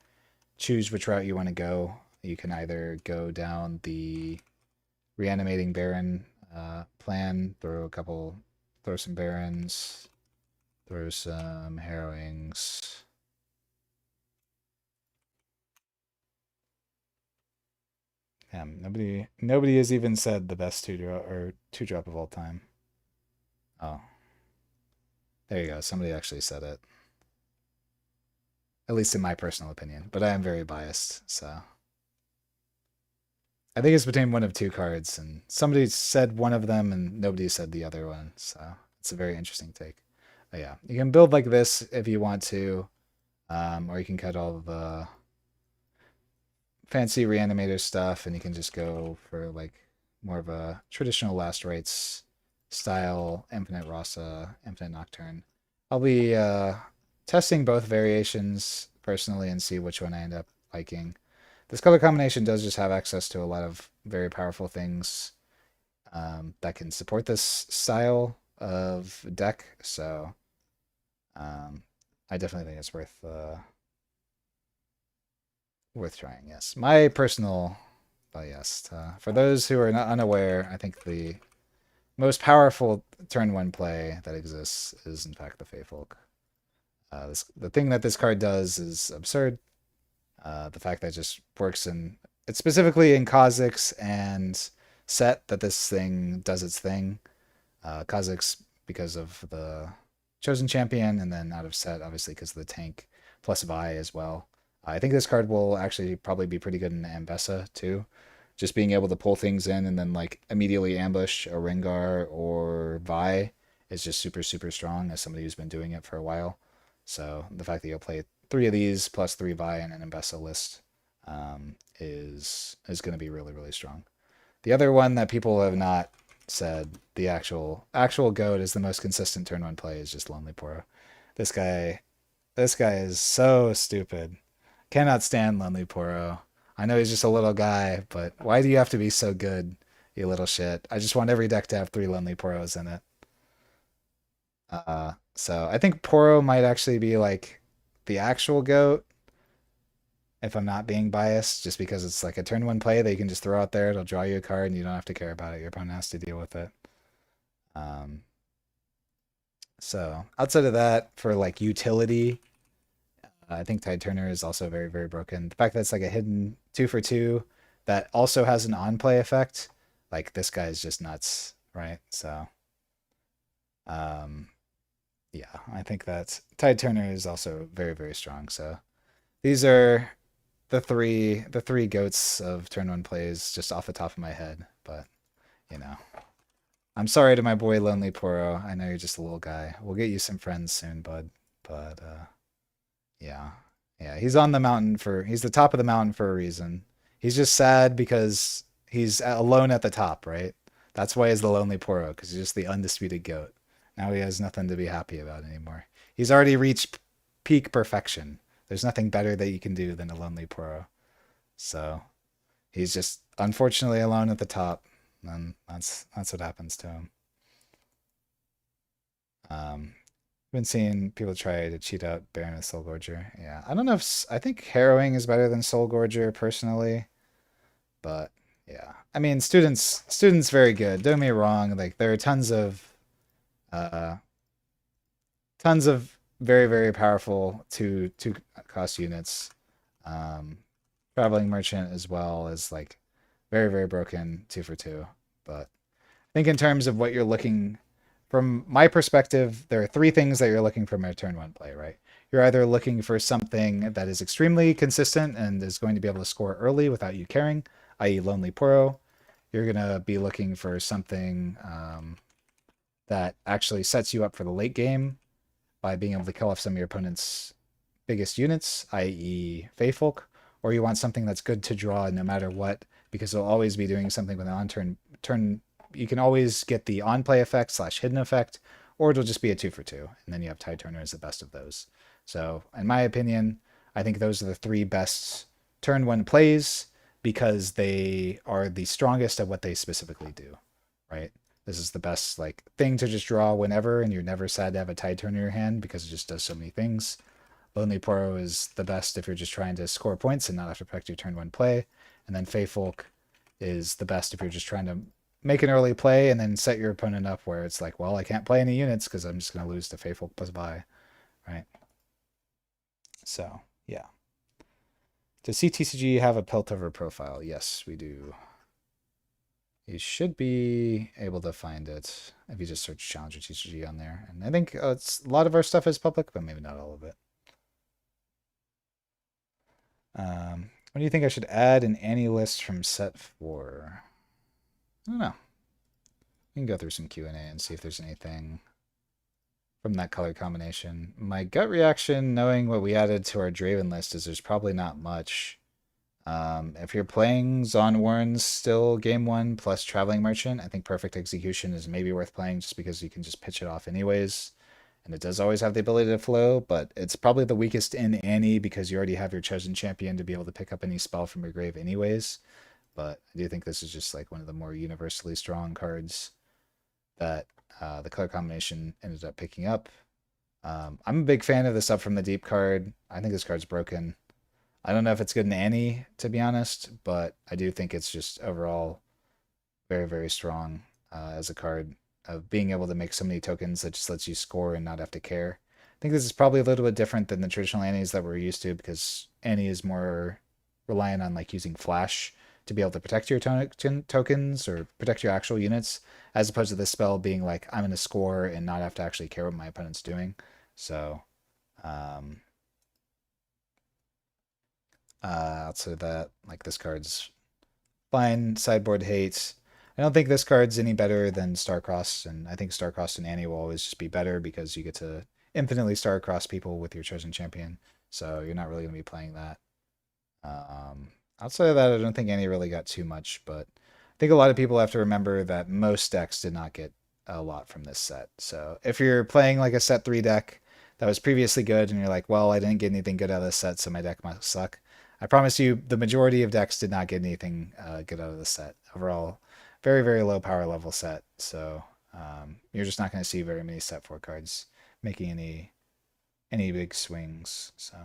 choose which route you want to go. You can either go down the reanimating Baron plan, throw some Barons, throw some Harrowings. Damn, nobody has even said the best 2 drop of all time. Oh. There you go. Somebody actually said it. At least in my personal opinion, but I am very biased, so I think it's between one of 2 cards, and somebody said one of them and nobody said the other one, so it's a very interesting take. But yeah, you can build like this if you want to, or you can cut all the fancy reanimator stuff and you can just go for like more of a traditional last rites style infinite Rasa, infinite Nocturne. I'll be testing both variations personally and see which one I end up liking. This color combination does just have access to a lot of very powerful things that can support this style of deck, so I definitely think it's worth trying. Yes, my personal But yes, for those who are not unaware, I think the most powerful turn one play that exists is in fact the Feyfolk. The thing that this card does is absurd. The fact that it just works in it's specifically in Kha'Zix and set that this thing does its thing. Kha'Zix because of the chosen champion, and then out of set obviously because of the tank plus Vi as well. I think this card will actually probably be pretty good in Ambessa too. Just being able to pull things in and then like immediately ambush a Rengar or Vi is just super super strong as somebody who's been doing it for a while. So the fact that you'll play three of these plus three Vi in an Ambessa list is going to be really really strong. The other one that people have not said, the actual goat is the most consistent turn one play is just Lonely Poro. This guy this guy is so stupid. Cannot stand Lonely Poro. I know he's just a little guy, but why do you have to be so good, you little shit? I just want every deck to have three Lonely Poros in it. So I think Poro might actually be like the actual goat if I'm not being biased, just because it's like a turn one play that you can just throw out there. It'll draw you a card and you don't have to care about it. Your opponent has to deal with it. Um, so outside of that, for like utility, I think Tide Turner is also very, very broken. The fact that it's like a hidden 2 for 2 that also has an on play effect, like this guy is just nuts, right? So, um, yeah, I think that Tide Turner is also very, very strong. So these are the three goats of turn one plays just off the top of my head. But you know, I'm sorry to my boy Lonely Poro. I know you're just a little guy. We'll get you some friends soon, bud. But yeah. Yeah, he's on the mountain for he's the top of the mountain for a reason. He's just sad because he's alone at the top, right? That's why he's the lonely Poro, because he's just the undisputed goat. Now he has nothing to be happy about anymore. He's already reached peak perfection. There's nothing better that you can do than a lonely Poro. So he's just unfortunately alone at the top. And that's what happens to him. Um, been seeing people try to cheat out Baron with Soul Gorger. Yeah, I don't know if I think Harrowing is better than Soul Gorger personally, but yeah, I mean students very good. Don't get me wrong. Like there are uh tons of very very powerful two cost units. Um, Traveling Merchant as well as like very very broken 2 for 2. But I think in terms of what you're looking from my perspective, there are three things that you're looking from a turn one play, right? You're either looking for something that is extremely consistent and is going to be able to score early without you caring, i.e., Lonely Poro. You're going to be looking for something that actually sets you up for the late game by being able to kill off some of your opponent's biggest units, i.e., Feyfolk, or you want something that's good to draw no matter what, because they'll always be doing something with an on turn. You can always get the on play effect / hidden effect, or it'll just be a 2 for 2, and then you have Tide Turner as the best of those. So, in my opinion, I think those are the three best turn one plays because they are the strongest at what they specifically do, right? This is the best like thing to just draw whenever, and you're never sad to have a Tide Turner in your hand because it just does so many things. Lonely Poro is the best if you're just trying to score points and not have to protect your turn one play. And then Feyfolk is the best if you're just trying to make an early play and then set your opponent up where it's like, well, I can't play any units because I'm just going to lose to Feyfolk plus Vi, right? So, yeah. Does CTCG have a Piltover profile? Yes, we do. You should be able to find it if you just search Challenger TCG on there. And I think it's a lot of our stuff is public, but maybe not all of it. What do you think I should add in any list from set 4? I don't know. We can go through some Q&A and see if there's anything from that color combination. My gut reaction, knowing what we added to our Draven list, is there's probably not much. If you're playing Zon Warren's still game 1 plus Traveling Merchant, I think Perfect Execution is maybe worth playing just because you can just pitch it off anyways. And it does always have the ability to flow, but it's probably the weakest in any because you already have your chosen champion to be able to pick up any spell from your grave anyways. But I do think this is just like one of the more universally strong cards that the color combination ended up picking up. I'm a big fan of the Up from the Deep card. I think this card's broken. I don't know if it's good in Annie, to be honest, but I do think it's just overall very, very strong as a card of being able to make so many tokens that just lets you score and not have to care. I think this is probably a little bit different than the traditional Annies that we're used to because Annie is more reliant on like using flash to be able to protect your tokens or protect your actual units, as opposed to this spell being like I'm going to score and not have to actually care what my opponent's doing. So, um, outside of that, like this card's fine. Sideboard hate. I don't think this card's any better than Starcrossed, and I think Starcrossed and Annie will always just be better because you get to infinitely Starcross people with your chosen champion. So you're not really going to be playing that. Um, Outside of that, I don't think Annie really got too much, but I think a lot of people have to remember that most decks did not get a lot from this set. So if you're playing like a set 3 deck that was previously good and you're like, well, I didn't get anything good out of this set, so my deck must suck. I promise you, the majority of decks did not get anything good out of this set. Overall, very, very low power level set. So you're just not going to see very many set 4 cards making any big swings. So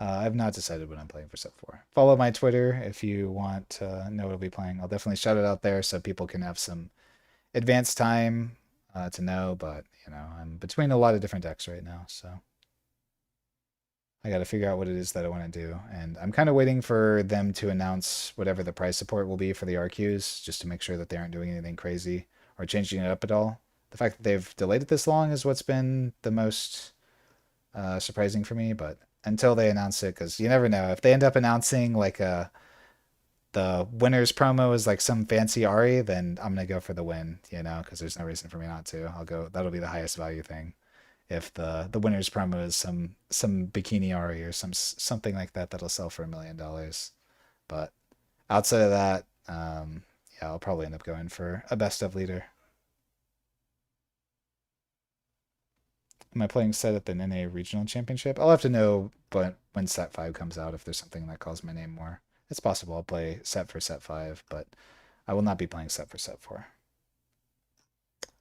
I've not decided what I'm playing for set 4. Follow my Twitter if you want to know what I'll be playing. I'll definitely shout it out there so people can have some advanced time to know. But I'm between a lot of different decks right now, so I got to figure out what it is that I want to do. And I'm kind of waiting for them to announce whatever the price support will be for the RQs, just to make sure that they aren't doing anything crazy or changing it up at all. The fact that they've delayed it this long is what's been the most surprising for me. But until they announce it, because you never know, if they end up announcing like the winner's promo is like some fancy Ari, then I'm gonna go for the win, because there's no reason for me not to. I'll go. That'll be the highest value thing. If the winner's promo is some bikini Ari or something like that that'll sell for $1 million. But outside of that, yeah, I'll probably end up going for a best of leader. Am I playing set at the NA Regional Championship? I'll have to know, but when set 5 comes out, if there's something that calls my name more. It's possible I'll play set for set 5, but I will not be playing set for set 4.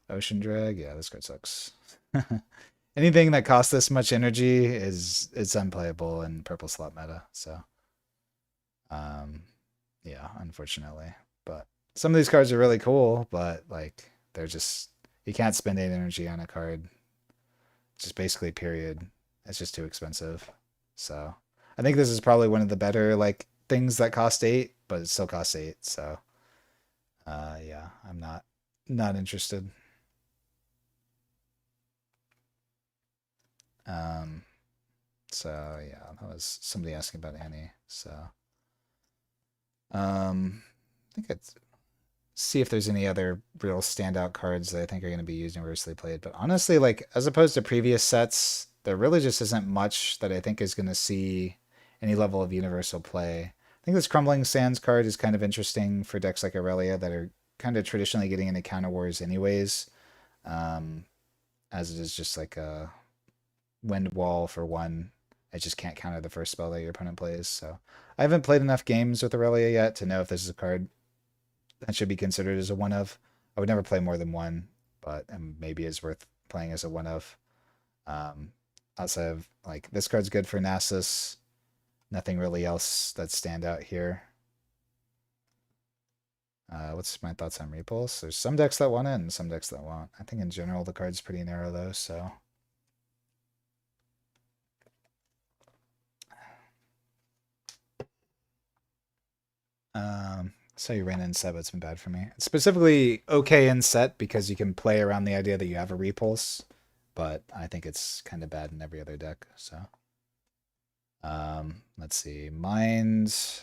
Ocean Drag, yeah, this card sucks. Anything that costs this much energy is unplayable in purple slot meta, so yeah, unfortunately. But some of these cards are really cool, but like they're just you can't spend 8 energy on a card. Just basically period. It's just too expensive. So I think this is probably one of the better like things that cost 8, but it still costs 8. So yeah, I'm not interested. Um, so yeah, that was somebody asking about Annie. So I think I'd see if there's any other real standout cards that I think are going to be universally played. But honestly, like as opposed to previous sets, there really just isn't much that I think is going to see any level of universal play. I think this Crumbling Sands card is kind of interesting for decks like Aurelia that are kind of traditionally getting into counter wars anyways, as it is just like a wind wall for 1. It just can't counter the first spell that your opponent plays. So I haven't played enough games with Aurelia yet to know if this is a card that should be considered as a one of. I would never play more than 1, but maybe is worth playing as a one of. Outside of like this card's good for Nasus. Nothing really else that stand out here. What's my thoughts on Repulse? There's some decks that want it and some decks that won't. I think in general the card's pretty narrow though, so. So you ran in set, but it's been bad for me. It's specifically okay in set because you can play around the idea that you have a Repulse, but I think it's kind of bad in every other deck, so. Let's see. Mind.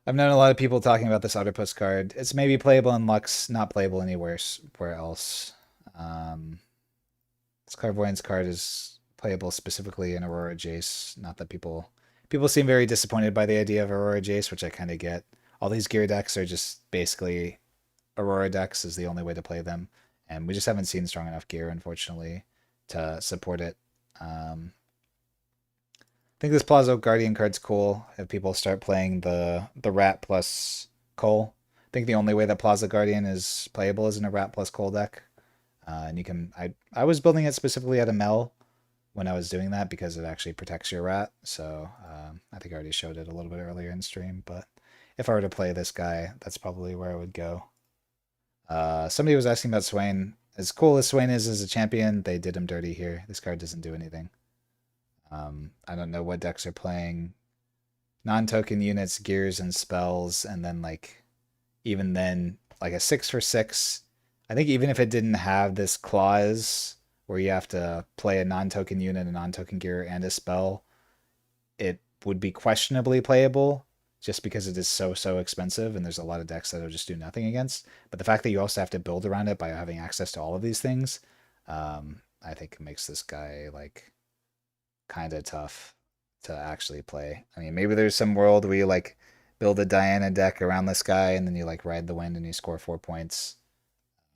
I've known a lot of people talking about this Autopus card. It's maybe playable in Lux, not playable anywhere where else. This Clairvoyance card is playable specifically in Aurora Jace. Not that people seem very disappointed by the idea of Aurora Jace, which I kind of get. All these gear decks are just basically Aurora decks is the only way to play them, and we just haven't seen strong enough gear, unfortunately, to support it. I think this Plazo Guardian card's cool if people start playing the Rat plus Cole. I think the only way that Plaza Guardian is playable is in a Rat plus Cole deck. And you can I was building it specifically at a Mel when I was doing that because it actually protects your rat. So I think I already showed it a little bit earlier in stream, but if I were to play this guy, that's probably where I would go. Somebody was asking about Swain. As cool as Swain is as a champion, they did him dirty here. This card doesn't do anything. I don't know what decks are playing non-token units, gears, and spells, and then like even then like a 6 for 6. I think even if it didn't have this clause where you have to play a non-token unit, a non-token gear, and a spell, it would be questionably playable just because it is so expensive and there's a lot of decks that'll just do nothing against. But the fact that you also have to build around it by having access to all of these things, I think makes this guy like kind of tough to actually play. I mean, maybe there's some world where you like build a Diana deck around this guy and then you like ride the wind and you score 4 points.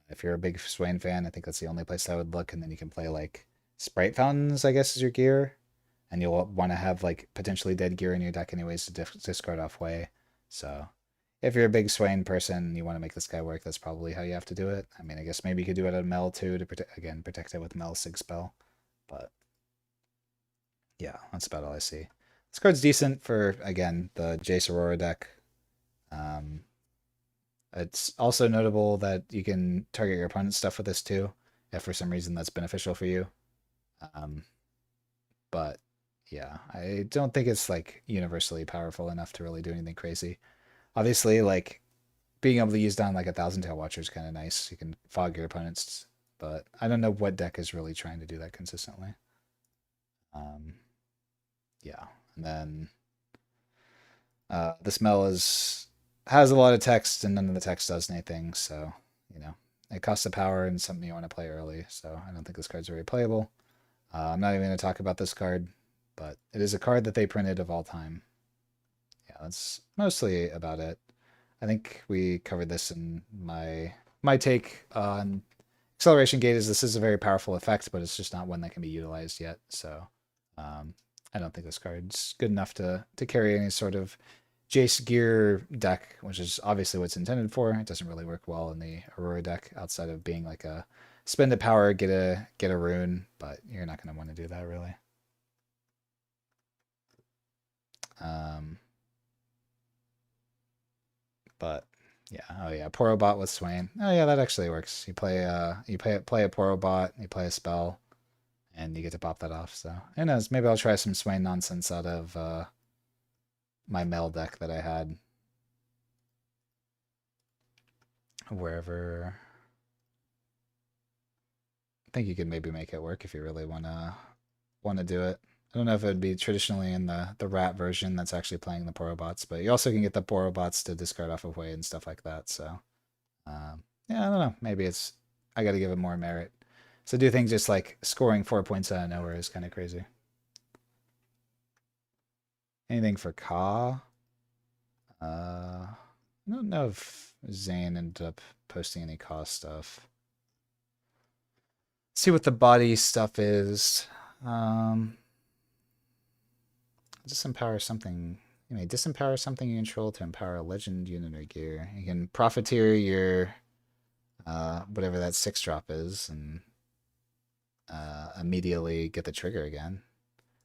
If you're a big Swain fan, I think that's the only place I would look. And then you can play like Sprite Fountains, I guess, is your gear. And you'll want to have like potentially dead gear in your deck anyways to discard off way. So if you're a big Swain person and you want to make this guy work, that's probably how you have to do it. I mean, I guess maybe you could do it at Mel too to protect it with Mel Sig Spell. But yeah, that's about all I see. This card's decent for, again, the Jace Aurora deck. Um, it's also notable that you can target your opponent's stuff with this too, if for some reason that's beneficial for you. Um, but yeah, I don't think it's like universally powerful enough to really do anything crazy. Obviously, like being able to use down like a Thousand Tail Watcher is kind of nice. You can fog your opponents, but I don't know what deck is really trying to do that consistently. Um, yeah, and then the smell has a lot of text and none of the text does anything, so you know it costs a power and something you want to play early. So I don't think this card's very playable. I'm not even going to talk about this card, but it is a card that they printed of all time. Yeah, that's mostly about it. I think we covered this in my take on Acceleration Gate. Is this is a very powerful effect, but it's just not one that can be utilized yet. So I don't think this card's good enough to carry any sort of Jace gear deck, which is obviously what it's intended for. It doesn't really work well in the Aurora deck outside of being like a spend a power, get a rune, but you're not going to want to do that really. But yeah, oh yeah, Porobot with Swain. Oh yeah, that actually works. You play a Porobot, you play a spell, and you get to pop that off. So who knows? Maybe I'll try some Swain nonsense out of my Mel deck that I had wherever. I think you could maybe make it work if you really wanna do it. I don't know if it would be traditionally in the rat version that's actually playing the Porobots, but you also can get the Porobots to discard off of way and stuff like that. So yeah, I don't know. Maybe it's I got to give it more merit. So I do think just like scoring 4 points out of nowhere is kind of crazy. Anything for Ka? I don't know if Zane ended up posting any Ka stuff. See what the body stuff is. Disempower something. You may disempower something you control to empower a legend unit or gear. You can profiteer your whatever that 6-drop is and immediately get the trigger again.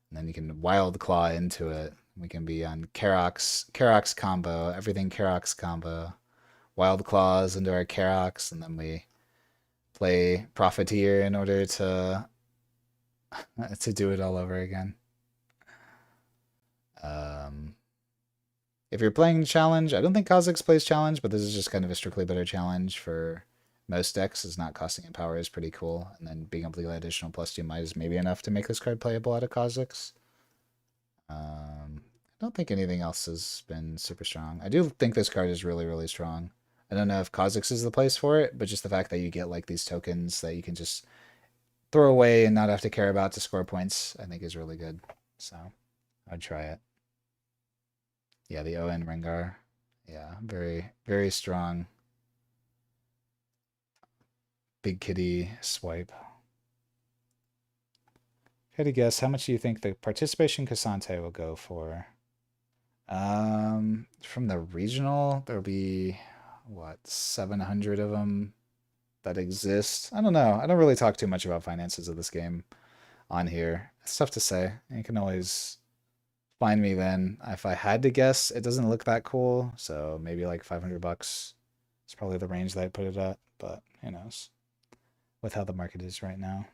And then you can Wild Claw into it. We can be on Karox combo, everything Karox combo. Wild Claws into our Karox, and then we play Profiteer in order to do it all over again. If you're playing challenge, I don't think Kha'Zix plays challenge, but this is just kind of a strictly better challenge for most decks. Is not costing in power is pretty cool, and then being able to get additional +2 might is maybe enough to make this card playable out of Kha'Zix. I don't think anything else has been super strong. I do think this card is really strong. I don't know if Kha'Zix is the place for it, but just the fact that you get like these tokens that you can just throw away and not have to care about to score points, I think is really good. So I'd try it. Yeah, the ON Rengar. Yeah, very strong. Big kitty swipe. Had to guess, how much do you think the participation Cassante will go for? From the regional, there'll be what, 700 of them that exist. I don't know. I don't really talk too much about finances of this game on here. It's tough to say. You can always find me then. If I had to guess, it doesn't look that cool, so maybe like $500 is probably the range that I'd put it at, but who knows with how the market is right now.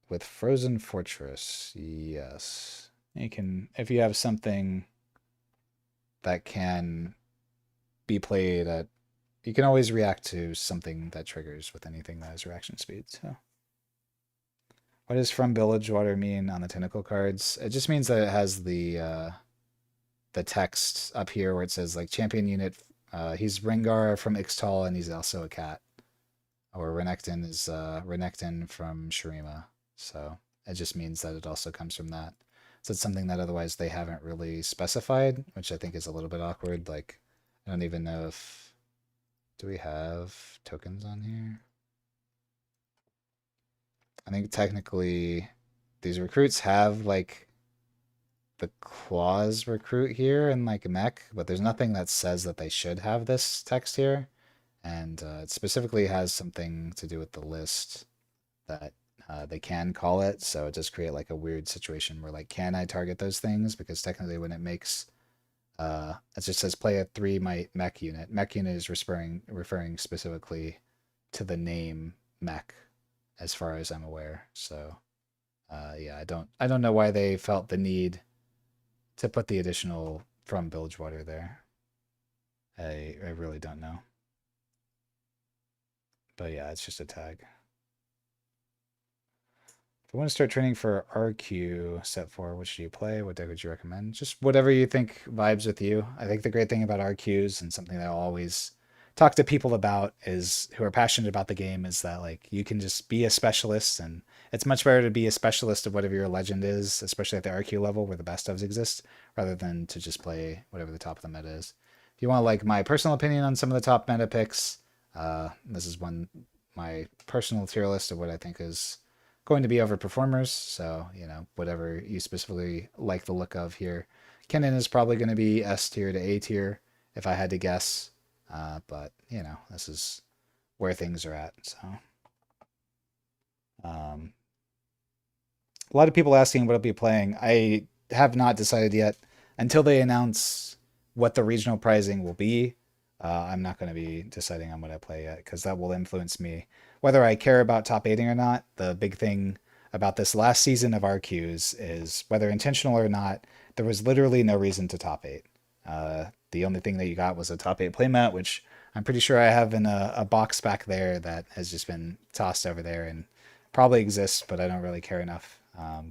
With Frozen Fortress, yes. You can, if you have something that can be played at, you can always react to something that triggers with anything that has reaction speed. So, what does From Village Water mean on the tentacle cards? It just means that it has the text up here where it says like champion unit. He's Rengar from Ixtal, and he's also a cat. Or Renekton is Renekton from Shurima. So it just means that it also comes from that. So it's something that otherwise they haven't really specified, which I think is a little bit awkward. Like, I don't even know if, do we have tokens on here? I think technically these recruits have like the clause recruit here and like mech, but there's nothing that says that they should have this text here. And it specifically has something to do with the list that they can call it. So it does create like a weird situation where like, can I target those things? Because technically when it makes, it just says play a 3 might mech unit. Mech unit is referring specifically to the name mech, as far as I'm aware. So yeah, I don't know why they felt the need to put the additional from Bilgewater there. I really don't know. But yeah, it's just a tag. If you want to start training for RQ set 4, which do you play? What deck would you recommend? Just whatever you think vibes with you. I think the great thing about RQs and something that I'll always talk to people about is who are passionate about the game is that like you can just be a specialist, and it's much better to be a specialist of whatever your legend is, especially at the RQ level where the best ofs exist, rather than to just play whatever the top of the meta is. If you want like my personal opinion on some of the top meta picks, this is my personal tier list of what I think is going to be overperformers. So, you know, whatever you specifically like the look of here. Kennen is probably going to be S tier to A tier if I had to guess. But, you know, this is where things are at. So, a lot of people asking what I'll be playing. I have not decided yet. Until they announce what the regional pricing will be, I'm not going to be deciding on what I play yet because that will influence me. Whether I care about top 8ing or not, the big thing about this last season of RQs is whether intentional or not, there was literally no reason to top 8. The only thing that you got was a top 8 playmat, which I'm pretty sure I have in a box back there that has just been tossed over there and probably exists, but I don't really care enough.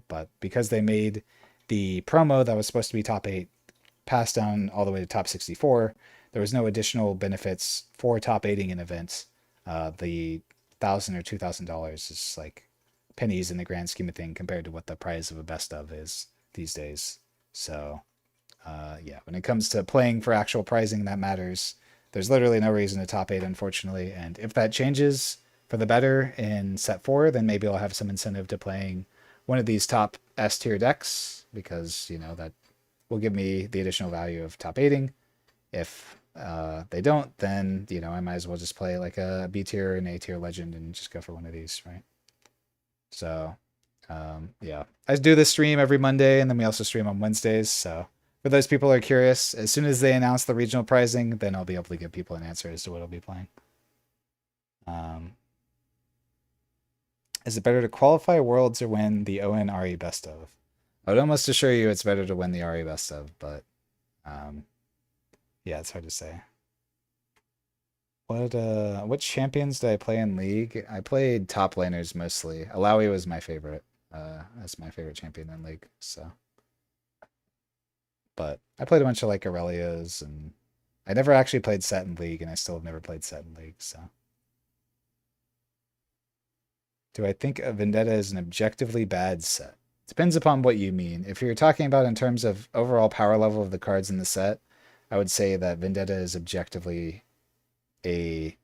But because they made the promo that was supposed to be top 8 pass down all the way to top 64, there was no additional benefits for top 8ing in events. The $1,000 or $2,000 is like pennies in the grand scheme of thing compared to what the price of a best of is these days. So yeah, when it comes to playing for actual pricing that matters, there's literally no reason to top 8, unfortunately. And if that changes for the better in set 4, then maybe I'll have some incentive to playing one of these top S tier decks because, you know, that will give me the additional value of top 8ing. If they don't, then, you know, I might as well just play like a B tier and A tier legend and just go for one of these, right? So, yeah, I do this stream every Monday, and then we also stream on Wednesdays. So for those people who are curious, as soon as they announce the regional pricing, then I'll be able to give people an answer as to what I'll be playing. Is it better to qualify Worlds or win the ON RE Best of? I would almost assure you it's better to win the RE Best of, but yeah, it's hard to say. What champions did I play in League? I played top laners mostly. Alawi was my favorite. That's my favorite champion in League, so. But I played a bunch of like Aurelios, and I never actually played Set in League, and I still have never played Set in League, so. Do I think a Vendetta is an objectively bad set? Depends upon what you mean. If you're talking about in terms of overall power level of the cards in the set, I would say that Vendetta is objectively a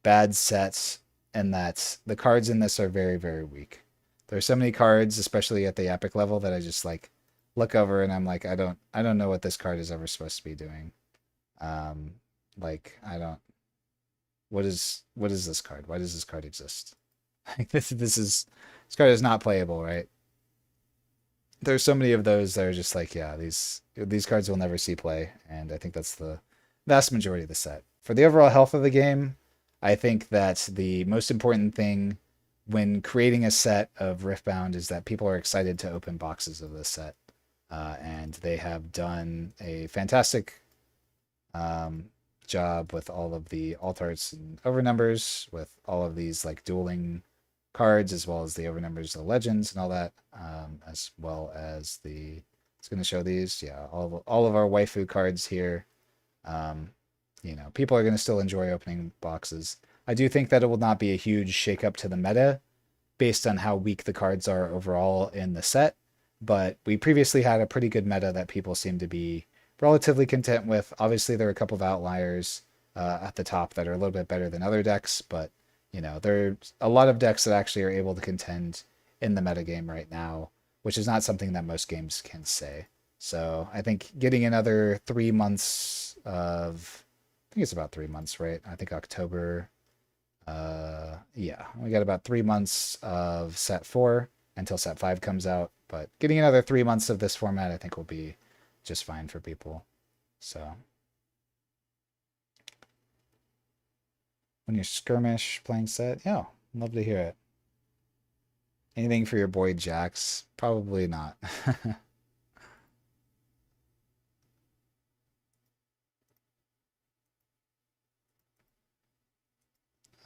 bad set and that the cards in this are very, very weak. There are so many cards, especially at the epic level, that I just like look over and I'm like, I don't know what this card is ever supposed to be doing. Like what is this card? Why does this card exist? Like this card is not playable, right? There's so many of those that are just like, yeah, these cards will never see play, and I think that's the vast majority of the set. For the overall health of the game, I think that the most important thing when creating a set of Riftbound is that people are excited to open boxes of this set, and they have done a fantastic um, job with all of the alt arts and overnumbers, with all of these like dueling cards, as well as the overnumbers, the legends, and all that, as well as the. It's going to show these, yeah, all of our waifu cards here. Um, people are going to still enjoy opening boxes. I do think that it will not be a huge shakeup to the meta based on how weak the cards are overall in the set, but we previously had a pretty good meta that people seem to be relatively content with. Obviously, there are a couple of outliers at the top that are a little bit better than other decks, but there's a lot of decks that actually are able to contend in the metagame right now, which is not something that most games can say. So I think getting another 3 months of, I think it's about 3 months, right? I think October. Yeah, we got about 3 months of set 4 until set 5 comes out, but getting another 3 months of this format, I think will be just fine for people. So when you're skirmish playing set, yeah, love to hear it. Anything for your boy Jax? Probably not.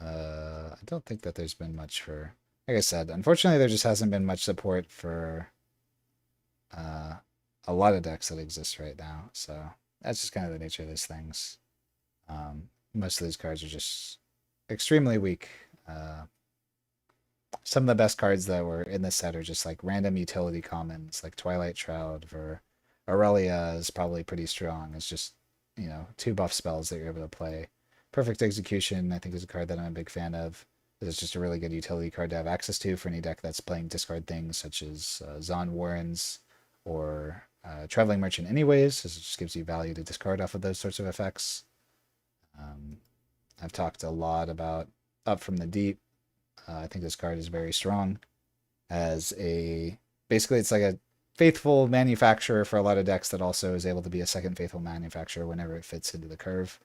I don't think that there's been much for, like I said, unfortunately, there just hasn't been much support for uh, a lot of decks that exist right now. So that's just kind of the nature of these things. Most of these cards are just extremely weak. Some of the best cards that were in this set are just like random utility commons, like Twilight Shroud for Aurelia is probably pretty strong. It's just, two buff spells that you're able to play. Perfect Execution, I think, is a card that I'm a big fan of. It's just a really good utility card to have access to for any deck that's playing discard things such as Zon Warrens or Traveling Merchant anyways, as it just gives you value to discard off of those sorts of effects. Um, I've talked a lot about Up from the Deep. I think this card is very strong as basically it's like a faithful manufacturer for a lot of decks that also is able to be a second faithful manufacturer whenever it fits into the curve.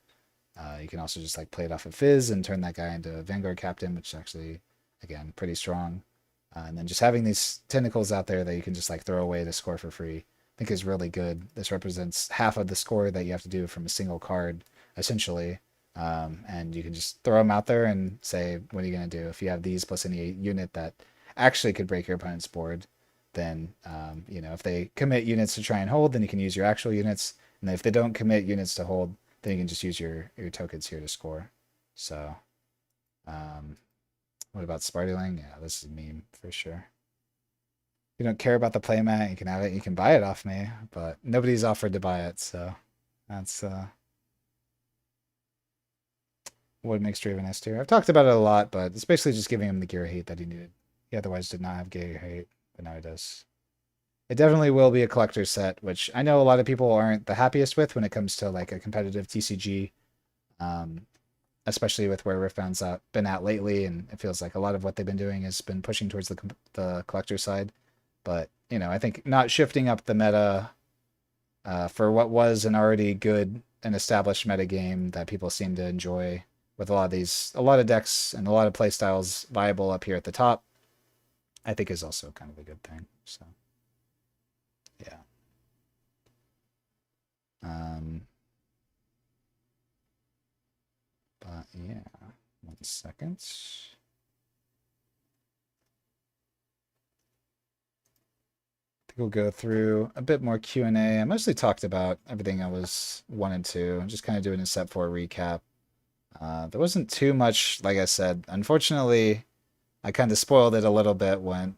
You can also just like play it off of Fizz and turn that guy into a Vanguard Captain, which is actually, again, pretty strong. And then just having these tentacles out there that you can just like throw away to score for free, I think is really good. This represents half of the score that you have to do from a single card, essentially. And you can just throw them out there and say, what are you going to do? If you have these plus any unit that actually could break your opponent's board, then, if they commit units to try and hold, then you can use your actual units. And if they don't commit units to hold, then you can just use your tokens here to score. So, what about Spartaling? Yeah, this is a meme for sure. If you don't care about the playmat, you can have it. You can buy it off me, but nobody's offered to buy it, so that's what makes Draven S tier. I've talked about it a lot, but it's basically just giving him the gear hate that he needed. He otherwise did not have gear hate, but now he does. It definitely will be a collector's set, which I know a lot of people aren't the happiest with when it comes to like a competitive TCG, especially with where Riftbound's been at lately, and it feels like a lot of what they've been doing has been pushing towards the collector side. But I think not shifting up the meta for what was an already good and established meta game that people seem to enjoy, with a lot of decks and a lot of play styles viable up here at the top, I think is also kind of a good thing. So. Yeah. But yeah, 1 second. I think we'll go through a bit more Q&A. I mostly talked about everything I was wanted to. I'm just kind of doing a set 4 recap. There wasn't too much, like I said. Unfortunately, I kind of spoiled it a little bit when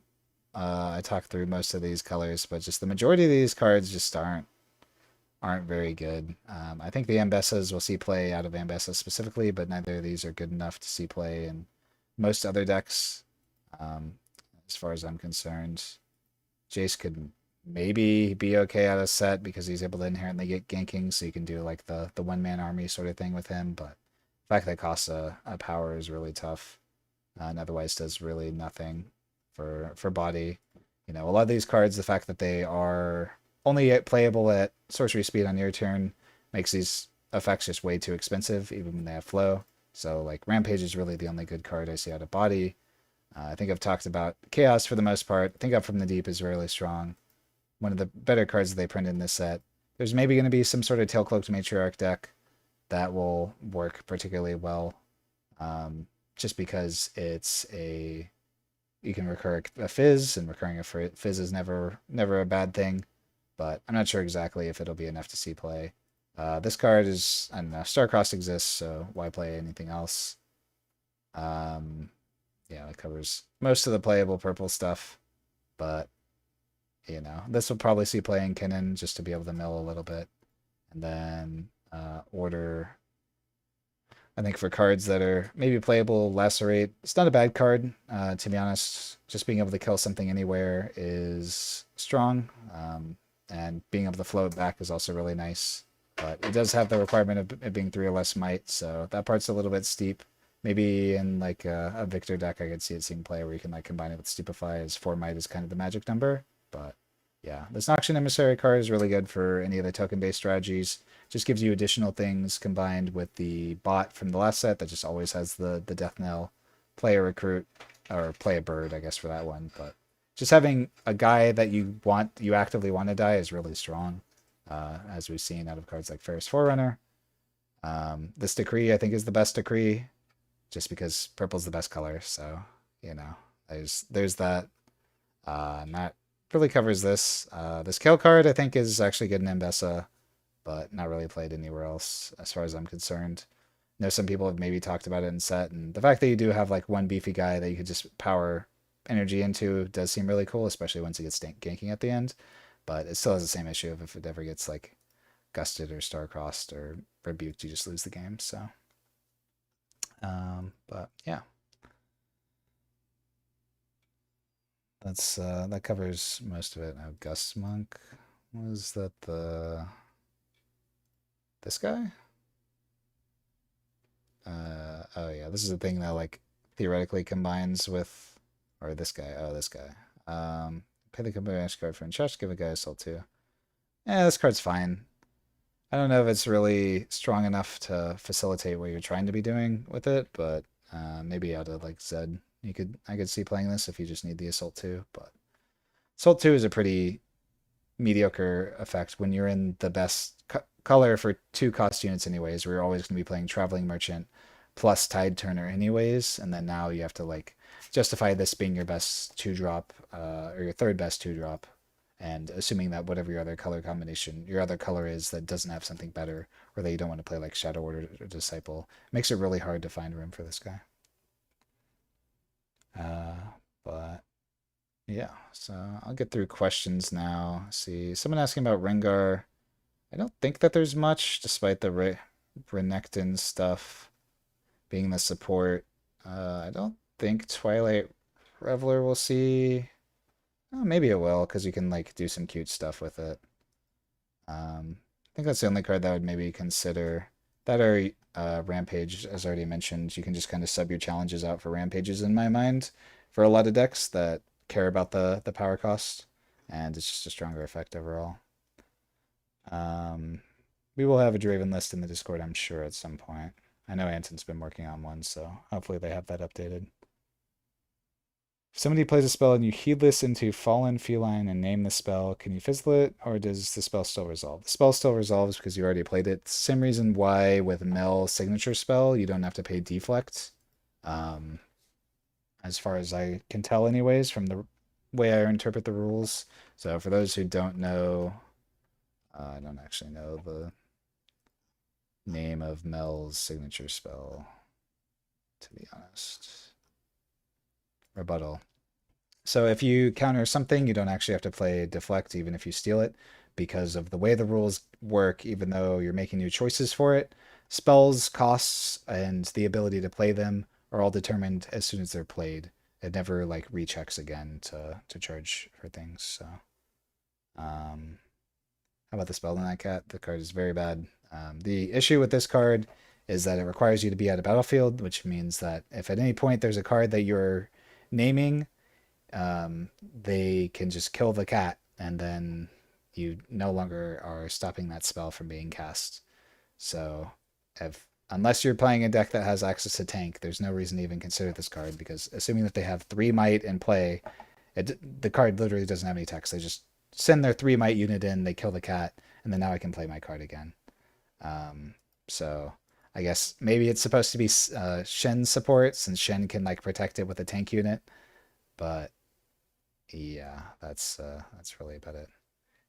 I talked through most of these colors, but just the majority of these cards just aren't very good. I think the Ambessas will see play out of Ambessa specifically, but neither of these are good enough to see play in most other decks, as far as I'm concerned. Jace could maybe be okay out of set because he's able to inherently get ganking, so you can do like the one-man army sort of thing with him, but The fact that it costs a power is really tough, and otherwise does really nothing for body. You know, a lot of these cards, the fact that they are only playable at sorcery speed on your turn makes these effects just way too expensive, even when they have flow. So like Rampage is really the only good card I see out of body. I think I've talked about Chaos for the most part. I think Up from the Deep is really strong. One of the better cards that they printed in this set. There's maybe going to be some sort of Tailcloaked Matriarch deck that will work particularly well, just because it's a you can recur a fizz, and recurring a fizz is never a bad thing. But I'm not sure exactly if it'll be enough to see play. This card is, I don't know, Starcrossed exists, so why play anything else? Um, yeah, it covers most of the playable purple stuff, but you know, this will probably see play in Kinnan just to be able to mill a little bit, and then order. I think for cards that are maybe playable, Lacerate. It's not a bad card, to be honest. Just being able to kill something anywhere is strong, and being able to float back is also really nice. But it does have the requirement of it being 3 or less might, so that part's a little bit steep. Maybe in like a Victor deck, I could see it seeing play where you can like combine it with Stupefy, as 4 might is kind of the magic number. But yeah, this Noxian Emissary card is really good for any of the token-based strategies. Just gives you additional things combined with the bot from the last set that just always has the death knell. Play a recruit, or play a bird, I guess, for that one. But just having a guy that you actively want to die is really strong, as we've seen out of cards like Ferris Forerunner. This Decree, I think, is the best Decree, just because purple's the best color. So, you know, there's that. That really covers this. This Kill card, I think, is actually good in Mbessa, but not really played anywhere else as far as I'm concerned. I know some people have maybe talked about it in set, and the fact that you do have like one beefy guy that you could just power energy into does seem really cool, especially once it gets ganking at the end. But it still has the same issue of if it ever gets like gusted or star-crossed or rebuked, you just lose the game. So, but yeah, that covers most of it. Now, Gust Monk, was that this guy? Oh yeah, this is a thing that like theoretically combines with, or this guy. Oh, this guy. Pay the combination card for Enchest, give a guy Assault 2. Yeah, this card's fine. I don't know if it's really strong enough to facilitate what you're trying to be doing with it, but maybe out of like Zed, I could see playing this if you just need the Assault 2. But Assault 2 is a pretty mediocre effect when you're in the best color for 2 cost units anyways. We're always going to be playing Traveling Merchant plus Tide Turner anyways, and then now you have to like justify this being your best 2-drop, or your third best 2-drop, and assuming that whatever your other color combination, your other color is that doesn't have something better, or that you don't want to play like Shadow Order or Disciple, makes it really hard to find room for this guy. But yeah, so I'll get through questions now. See, someone asking about Rengar. I don't think that there's much, despite the Renekton stuff being the support. I don't think Twilight Reveler will see. Oh, maybe it will, because you can like do some cute stuff with it. I think that's the only card that I would maybe consider. That or Rampage, as already mentioned. You can just kind of sub your challenges out for Rampages in my mind for a lot of decks that care about the power cost, and it's just a stronger effect overall. We will have a Draven list in the Discord, I'm sure, at some point. I know Anton's been working on one, so hopefully they have that updated. If somebody plays a spell and you heedless into Fallen Feline and name the spell, can you fizzle it, or does the spell still resolve? The spell still resolves because you already played it. Same reason why with Mel's signature spell, you don't have to pay Deflect. As far as I can tell anyways, from the way I interpret the rules. So for those who don't know, I don't actually know the name of Mel's signature spell, to be honest. Rebuttal. So if you counter something, you don't actually have to play Deflect even if you steal it, because of the way the rules work, even though you're making new choices for it. Spells, costs, and the ability to play them are all determined as soon as they're played. It never like rechecks again to charge for things. So how about the Spell Cat? The card is very bad. The issue with this card is that it requires you to be at a battlefield, which means that if at any point there's a card that you're naming, they can just kill the cat, and then you no longer are stopping that spell from being cast. So, if unless you're playing a deck that has access to tank, there's no reason to even consider this card because assuming that they have 3 might in play, the card literally doesn't have any text. They just send their 3 might unit in, they kill the cat, and then now I can play my card again. So I guess maybe it's supposed to be Shen support since Shen can like protect it with a tank unit, but yeah, that's really about it.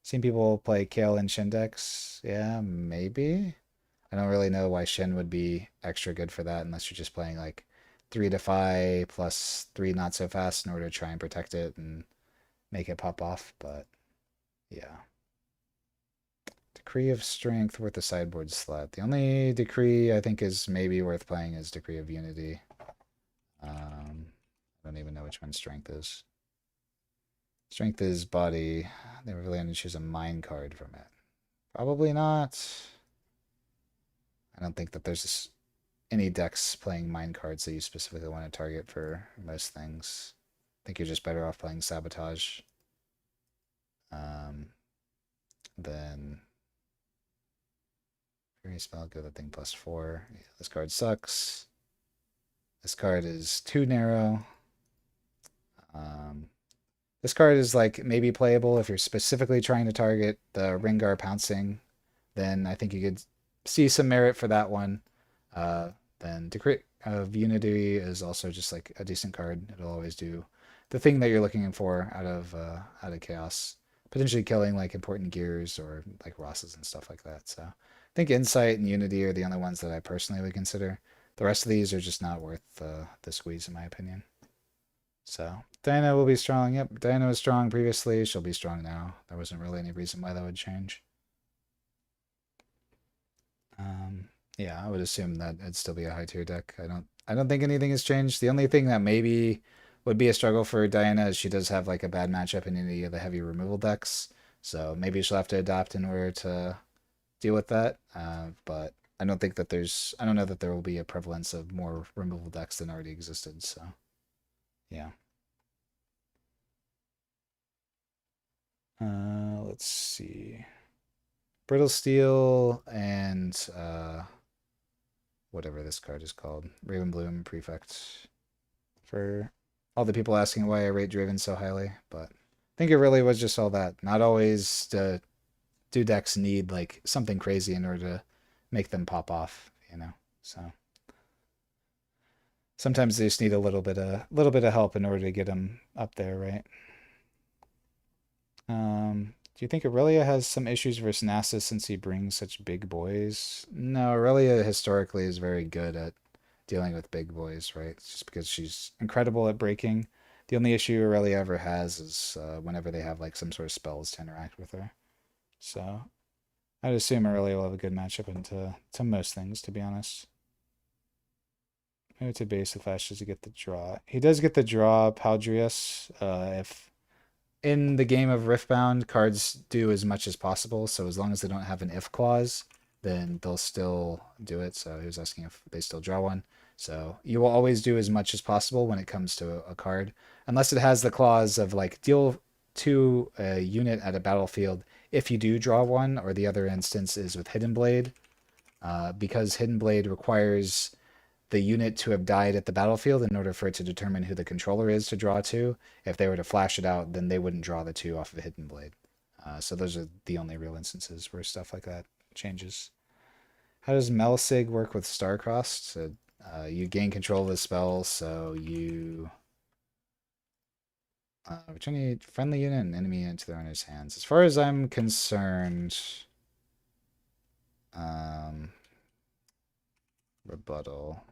Seen people play Kale and Shen decks. Yeah, maybe. I don't really know why Shen would be extra good for that unless you're just playing like 3 Defy plus 3 not so fast in order to try and protect it and make it pop off. But yeah. Decree of Strength worth a sideboard slot. The only decree I think is maybe worth playing is Decree of Unity. I don't even know which one Strength is. Strength is body. They really want to choose a mine card from it. Probably not. I don't think that there's any decks playing mine cards that you specifically want to target for most things. I think you're just better off playing Sabotage. Then Fury Spell, give that thing +4. Yeah, this card sucks. This card is too narrow. This card is like maybe playable if you're specifically trying to target the Rengar pouncing. Then I think you could see some merit for that one. Then Decree of Unity is also just like a decent card. It'll always do the thing that you're looking for out of chaos, potentially killing like important gears or like Rosses and stuff like that. So I think Insight and Unity are the only ones that I personally would consider. The rest of these are just not worth the squeeze in my opinion. So Diana will be strong. Yep, Diana was strong previously. She'll be strong now. There wasn't really any reason why that would change. Yeah, I would assume that it'd still be a high tier deck. I don't think anything has changed. The only thing that maybe would be a struggle for Diana is she does have like a bad matchup in any of the heavy removal decks. So maybe she'll have to adapt in order to deal with that. But I don't know that there will be a prevalence of more removal decks than already existed. So yeah. Let's see. Brittle Steel and whatever this card is called. Ravenbloom Prefect. For all the people asking why I rate Draven so highly, but I think it really was just all that. Not always do decks need like something crazy in order to make them pop off, you know. So sometimes they just need a little bit of help in order to get them up there, right? Do you think Aurelia has some issues versus Nasus since he brings such big boys? No, Aurelia historically is very good at dealing with big boys, right? It's just because she's incredible at breaking. The only issue Aurelia ever has is whenever they have like some sort of spells to interact with her. So I'd assume Aurelia will have a good matchup into to most things, to be honest. Maybe to base with Flash does he get the draw? He does get the draw, Paldrius, if in the game of Riftbound, cards do as much as possible. So as long as they don't have an if clause, then they'll still do it. So he was asking if they still draw one. So you will always do as much as possible when it comes to a card, unless it has the clause of like deal to a unit at a battlefield if you do draw one, or the other instance is with Hidden Blade, because Hidden Blade requires the unit to have died at the battlefield in order for it to determine who the controller is to draw to. If they were to flash it out, then they wouldn't draw the 2 off of Hidden Blade. So those are the only real instances where stuff like that changes. How does Melsig work with Starcrossed? So, you gain control of the spell, so you return a friendly unit and enemy unit to their owner's hands. As far as I'm concerned, rebuttal.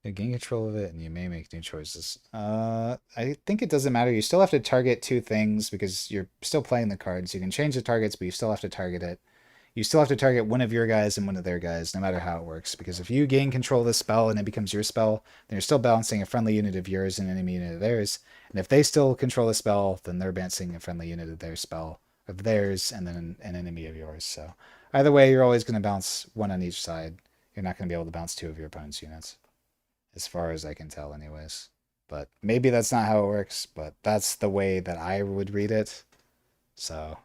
You gain control of it, and you may make new choices. I think it doesn't matter. You still have to target 2 things because you're still playing the cards. You can change the targets, but you still have to target it. You still have to target one of your guys and one of their guys, no matter how it works. Because if you gain control of the spell and it becomes your spell, then you're still balancing a friendly unit of yours and an enemy unit of theirs. And if they still control the spell, then they're balancing a friendly unit of their spell of theirs and then an enemy of yours. So Either way, you're always going to bounce one on each side. You're not going to be able to bounce two of your opponent's units, as far as I can tell, anyways. But maybe that's not how it works, but that's the way that I would read it. So,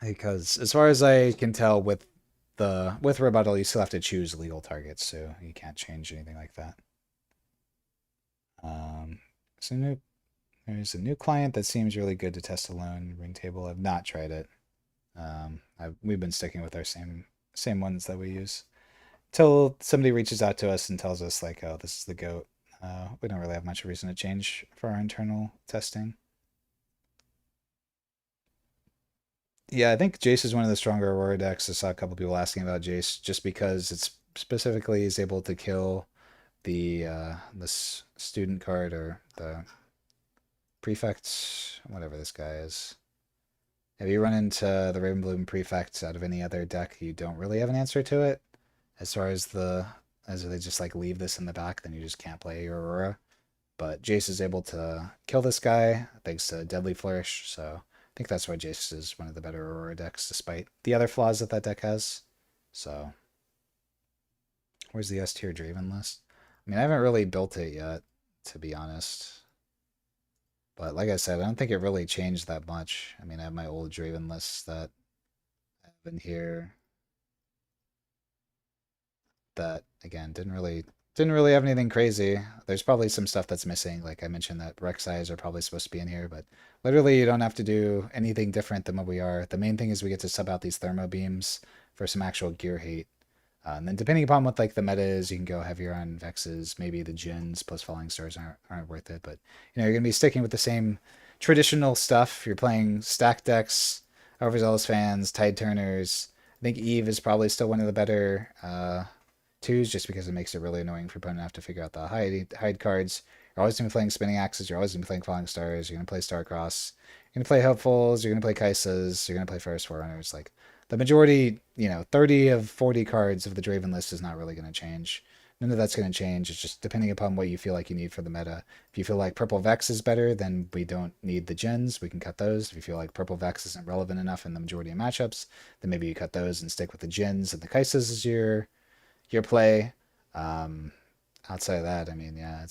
because as far as I can tell, with rebuttal, you still have to choose legal targets, so you can't change anything like that. So there's a new client that seems really good to test alone. Ring table. I've not tried it. We've been sticking with our same ones that we use till somebody reaches out to us and tells us like, oh, this is the goat. We don't really have much reason to change for our internal testing. Yeah, I think Jace is one of the stronger Aurora decks. I saw a couple people asking about Jace just because it's specifically is able to kill the student card or the prefect, whatever this guy is. If you run into the Ravenbloom prefect out of any other deck, you don't really have an answer to it. As far as as they just like leave this in the back, then you just can't play your Aurora. But Jace is able to kill this guy thanks to Deadly Flourish, so I think that's why Jace is one of the better Aurora decks, despite the other flaws that that deck has. So, where's the S tier Draven list? I mean, I haven't really built it yet, to be honest. But like I said, I don't think it really changed that much. I mean, I have my old Draven lists that I have in here that again didn't really have anything crazy. There's probably some stuff that's missing. Like I mentioned that Rek'Sais are probably supposed to be in here, but literally you don't have to do anything different than what we are. The main thing is we get to sub out these thermo beams for some actual gear hate. And then depending upon what like the meta is, you can go heavier on Vexes. Maybe the Jins plus Falling Stars aren't worth it, but you're gonna be sticking with the same traditional stuff. You're playing stack decks, Overzealous Fans, Tide Turners. I think Eve is probably still one of the better twos, just because it makes it really annoying for opponent to have to figure out the hide cards. You're always gonna be playing Spinning Axes. You're always gonna be playing Falling Stars. You're gonna play Starcross. You're gonna play Hopefuls. You're gonna play Kaisas. You're gonna play First Forerunners. Like the majority, 30 of 40 cards of the Draven list is not really going to change. None of that's going to change. It's just depending upon what you feel like you need for the meta. If you feel like Purple Vex is better, then we don't need the gens. We can cut those. If you feel like Purple Vex isn't relevant enough in the majority of matchups, then maybe you cut those and stick with the gens and the Kaisas as your play. Outside of that, I mean, yeah,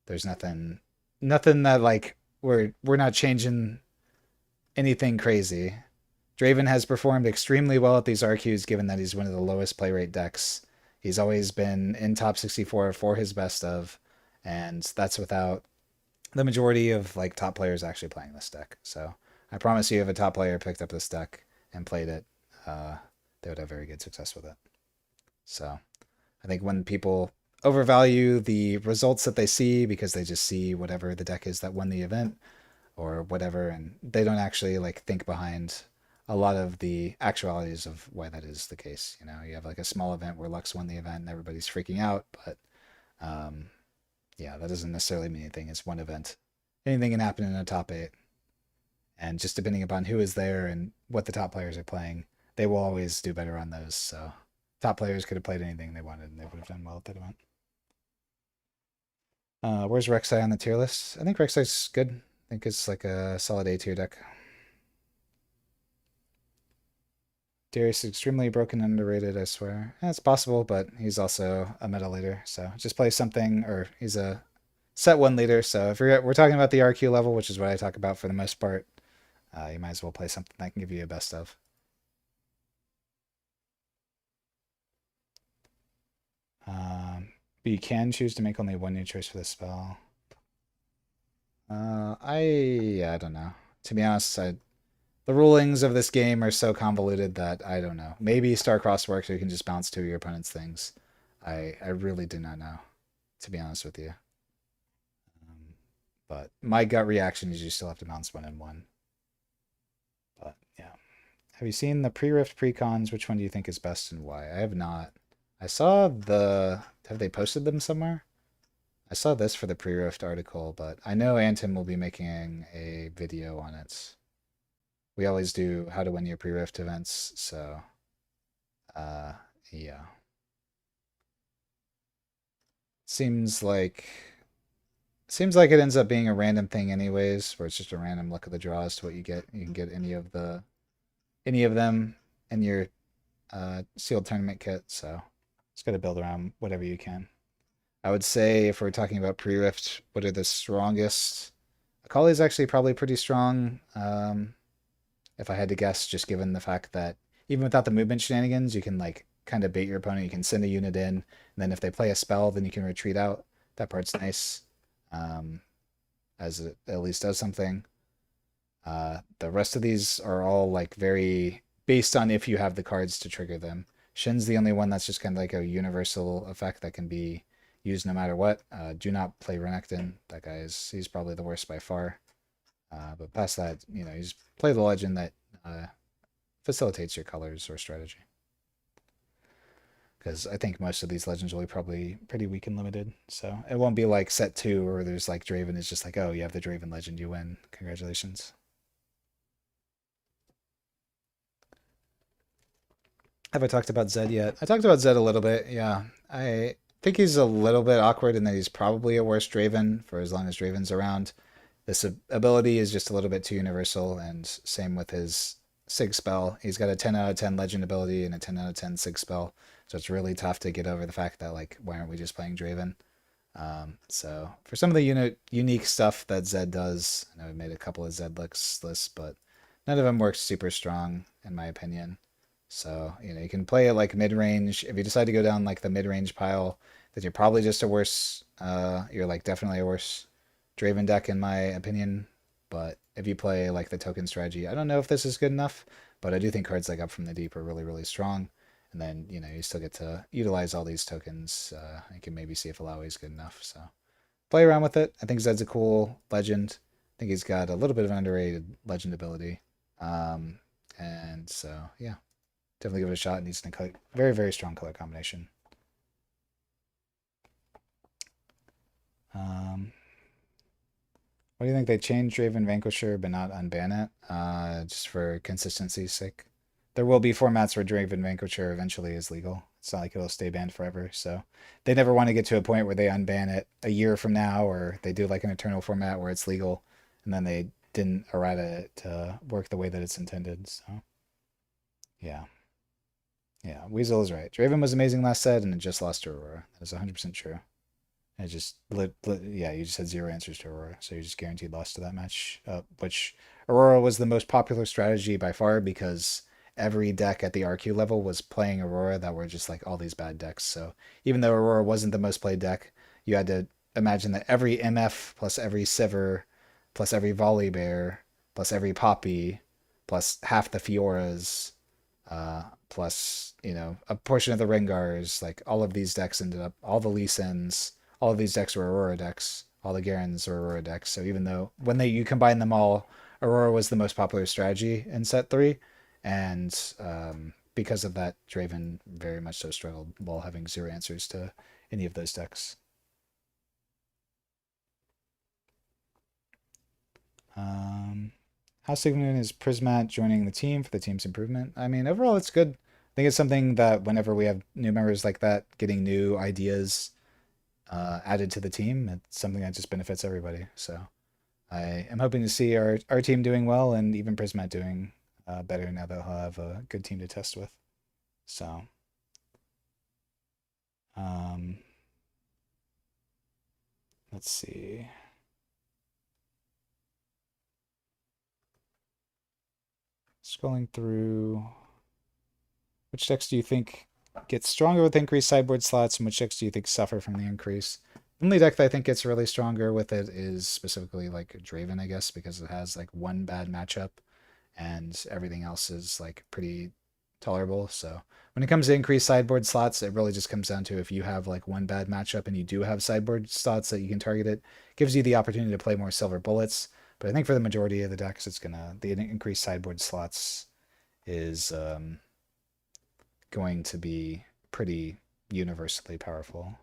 there's nothing that like we're not changing anything crazy. Draven has performed extremely well at these RQs given that he's one of the lowest play rate decks. He's always been in top 64 for his best of, and that's without the majority of like top players actually playing this deck. So I promise you, if a top player picked up this deck and played it, they would have very good success with it. So I think when people overvalue the results that they see because they just see whatever the deck is that won the event or whatever, and they don't actually like think behind a lot of the actualities of why that is the case. You have like a small event where Lux won the event and everybody's freaking out, but yeah, that doesn't necessarily mean anything. It's one event. Anything can happen in a top 8. And just depending upon who is there and what the top players are playing, they will always do better on those. So top players could have played anything they wanted and they would have done well at that event. Where's Rek'Sai on the tier list? I think Rek'Sai's good. I think it's like a solid A tier deck. Darius is extremely broken and underrated, I swear. It's possible, but he's also a meta leader, so just play something, or he's a set 1 leader, so if we're talking about the RQ level, which is what I talk about for the most part, you might as well play something that can give you a best of. But you can choose to make only one new choice for the spell. I don't know. To be honest, the rulings of this game are so convoluted that I don't know. Maybe Starcross works or you can just bounce 2 of your opponent's things. I really do not know, to be honest with you. But my gut reaction is you still have to bounce 1 and 1. But yeah. Have you seen the pre-rift pre-cons? Which one do you think is best and why? I have not. I saw have they posted them somewhere? I saw this for the pre-rift article, but I know Anton will be making a video on it. We always do how to win your pre-rift events, so yeah. Seems like it ends up being a random thing anyways, where it's just a random luck of the draw as to what you get. You can get any of the any of them in your sealed tournament kit, so just got to build around whatever you can. I would say if we're talking about pre-rift, what are the strongest? Akali is actually probably pretty strong. If I had to guess, just given the fact that even without the movement shenanigans, you can like kind of bait your opponent. You can send a unit in, and then if they play a spell, then you can retreat out. That part's nice, um, as it at least does something. The rest of these are all like very based on if you have the cards to trigger them. Shin's the only one that's just kind of like a universal effect that can be used no matter what. Do not play Renekton. That guy is he's probably the worst by far. But past that, you just play the legend that facilitates your colors or strategy. Because I think most of these legends will be probably pretty weak and limited. So it won't be like set two or there's like Draven is just like, oh, you have the Draven legend, you win. Congratulations. Have I talked about Zed yet? I talked about Zed a little bit, yeah. I think he's a little bit awkward in that he's probably a worse Draven for as long as Draven's around. This ability is just a little bit too universal, and same with his Sig spell. He's got a 10 out of 10 legend ability and a 10 out of 10 Sig spell, so it's really tough to get over the fact that, like, why aren't we just playing Draven? So for some of the unique stuff that Zed does, I know we made a couple of Zed lists, but none of them work super strong, in my opinion. So, you can play it like mid range. If you decide to go down like the mid range pile, that you're probably just a worse, you're like definitely a worse Draven deck in my opinion. But if you play like the token strategy, I don't know if this is good enough, but I do think cards like Up from the Deep are really, really strong. And then, you still get to utilize all these tokens. You can maybe see if Alawi is good enough. So play around with it. I think Zed's a cool legend. I think he's got a little bit of an underrated legend ability. And so, yeah. Definitely give it a shot. It needs a very, very strong color combination. What do you think? They changed Draven Vanquisher but not unban it? Just for consistency's sake. There will be formats where Draven Vanquisher eventually is legal. It's not like it'll stay banned forever. So they never want to get to a point where they unban it a year from now, or they do like an eternal format where it's legal and then they didn't errata it to work the way that it's intended. So yeah. Yeah, Weasel is right. Draven was amazing last set, and it just lost to Aurora. That is 100% true. It just, yeah, you just had zero answers to Aurora, so you just guaranteed loss to that match. Which Aurora was the most popular strategy by far because every deck at the RQ level was playing Aurora that were just like all these bad decks. So even though Aurora wasn't the most played deck, you had to imagine that every MF plus every Sivir plus every Volley Bear plus every Poppy plus half the Fioras plus a portion of the Rengars, like all of these decks ended up, all the Lee Sins, all of these decks were Aurora decks, all the Garens were Aurora decks. So even though when you combine them all, Aurora was the most popular strategy in set three, and because of that, Draven very much so struggled while having zero answers to any of those decks. How significant is Prismat joining the team for the team's improvement? I mean, overall, it's good. I think it's something that whenever we have new members like that, getting new ideas added to the team, it's something that just benefits everybody. So I am hoping to see our team doing well and even Prismat doing better now that he'll have a good team to test with. So, um, let's see. Scrolling through, which decks do you think get stronger with increased sideboard slots, and which decks do you think suffer from the increase? The only deck that I think gets really stronger with it is specifically like Draven, I guess, because it has like one bad matchup and everything else is like pretty tolerable. So when it comes to increased sideboard slots, it really just comes down to if you have like one bad matchup and you do have sideboard slots that you can target it, gives you the opportunity to play more silver bullets. But I think for the majority of the decks, the increased sideboard slots is going to be pretty universally powerful.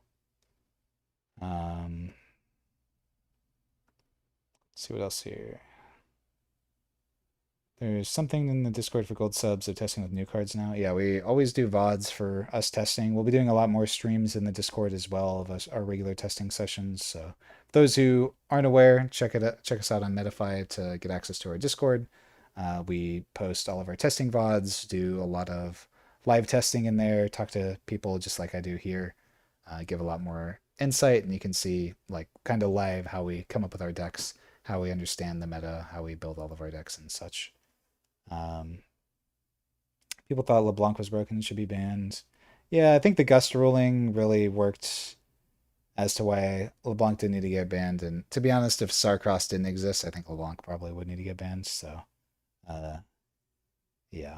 Let's see what else here. There's something in the Discord for gold subs of testing with new cards now. Yeah, we always do VODs for us testing. We'll be doing a lot more streams in the Discord as well of our regular testing sessions. So for those who aren't aware, check us out on Metafy to get access to our Discord. We post all of our testing VODs, do a lot of live testing in there, talk to people just like I do here, give a lot more insight, and you can see like kind of live how we come up with our decks, how we understand the meta, how we build all of our decks and such. Um, People thought LeBlanc was broken and should be banned. Yeah, I think the Gust ruling really worked as to why LeBlanc didn't need to get banned. And to be honest, if Sarcross didn't exist, I think LeBlanc probably would need to get banned. So, uh, yeah,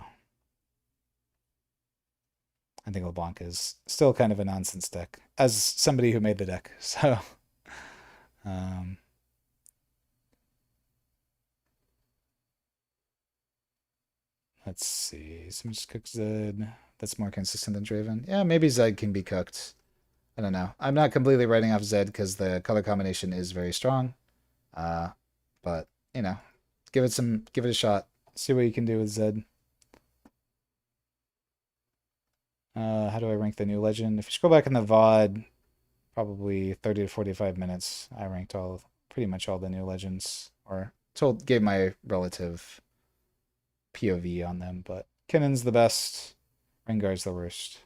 I think LeBlanc is still kind of a nonsense deck as somebody who made the deck. So, um, let's see. Someone just cooked Zed. That's more consistent than Draven. Yeah, maybe Zed can be cooked. I don't know. I'm not completely writing off Zed because the color combination is very strong. Uh, but you know, give it a shot. See what you can do with Zed. How do I rank the new legend? If you scroll back in the VOD, probably 30 to 45 minutes, I ranked pretty much all the new legends, or gave my relative POV on them. But Kinnon's the best. Rengar's the worst.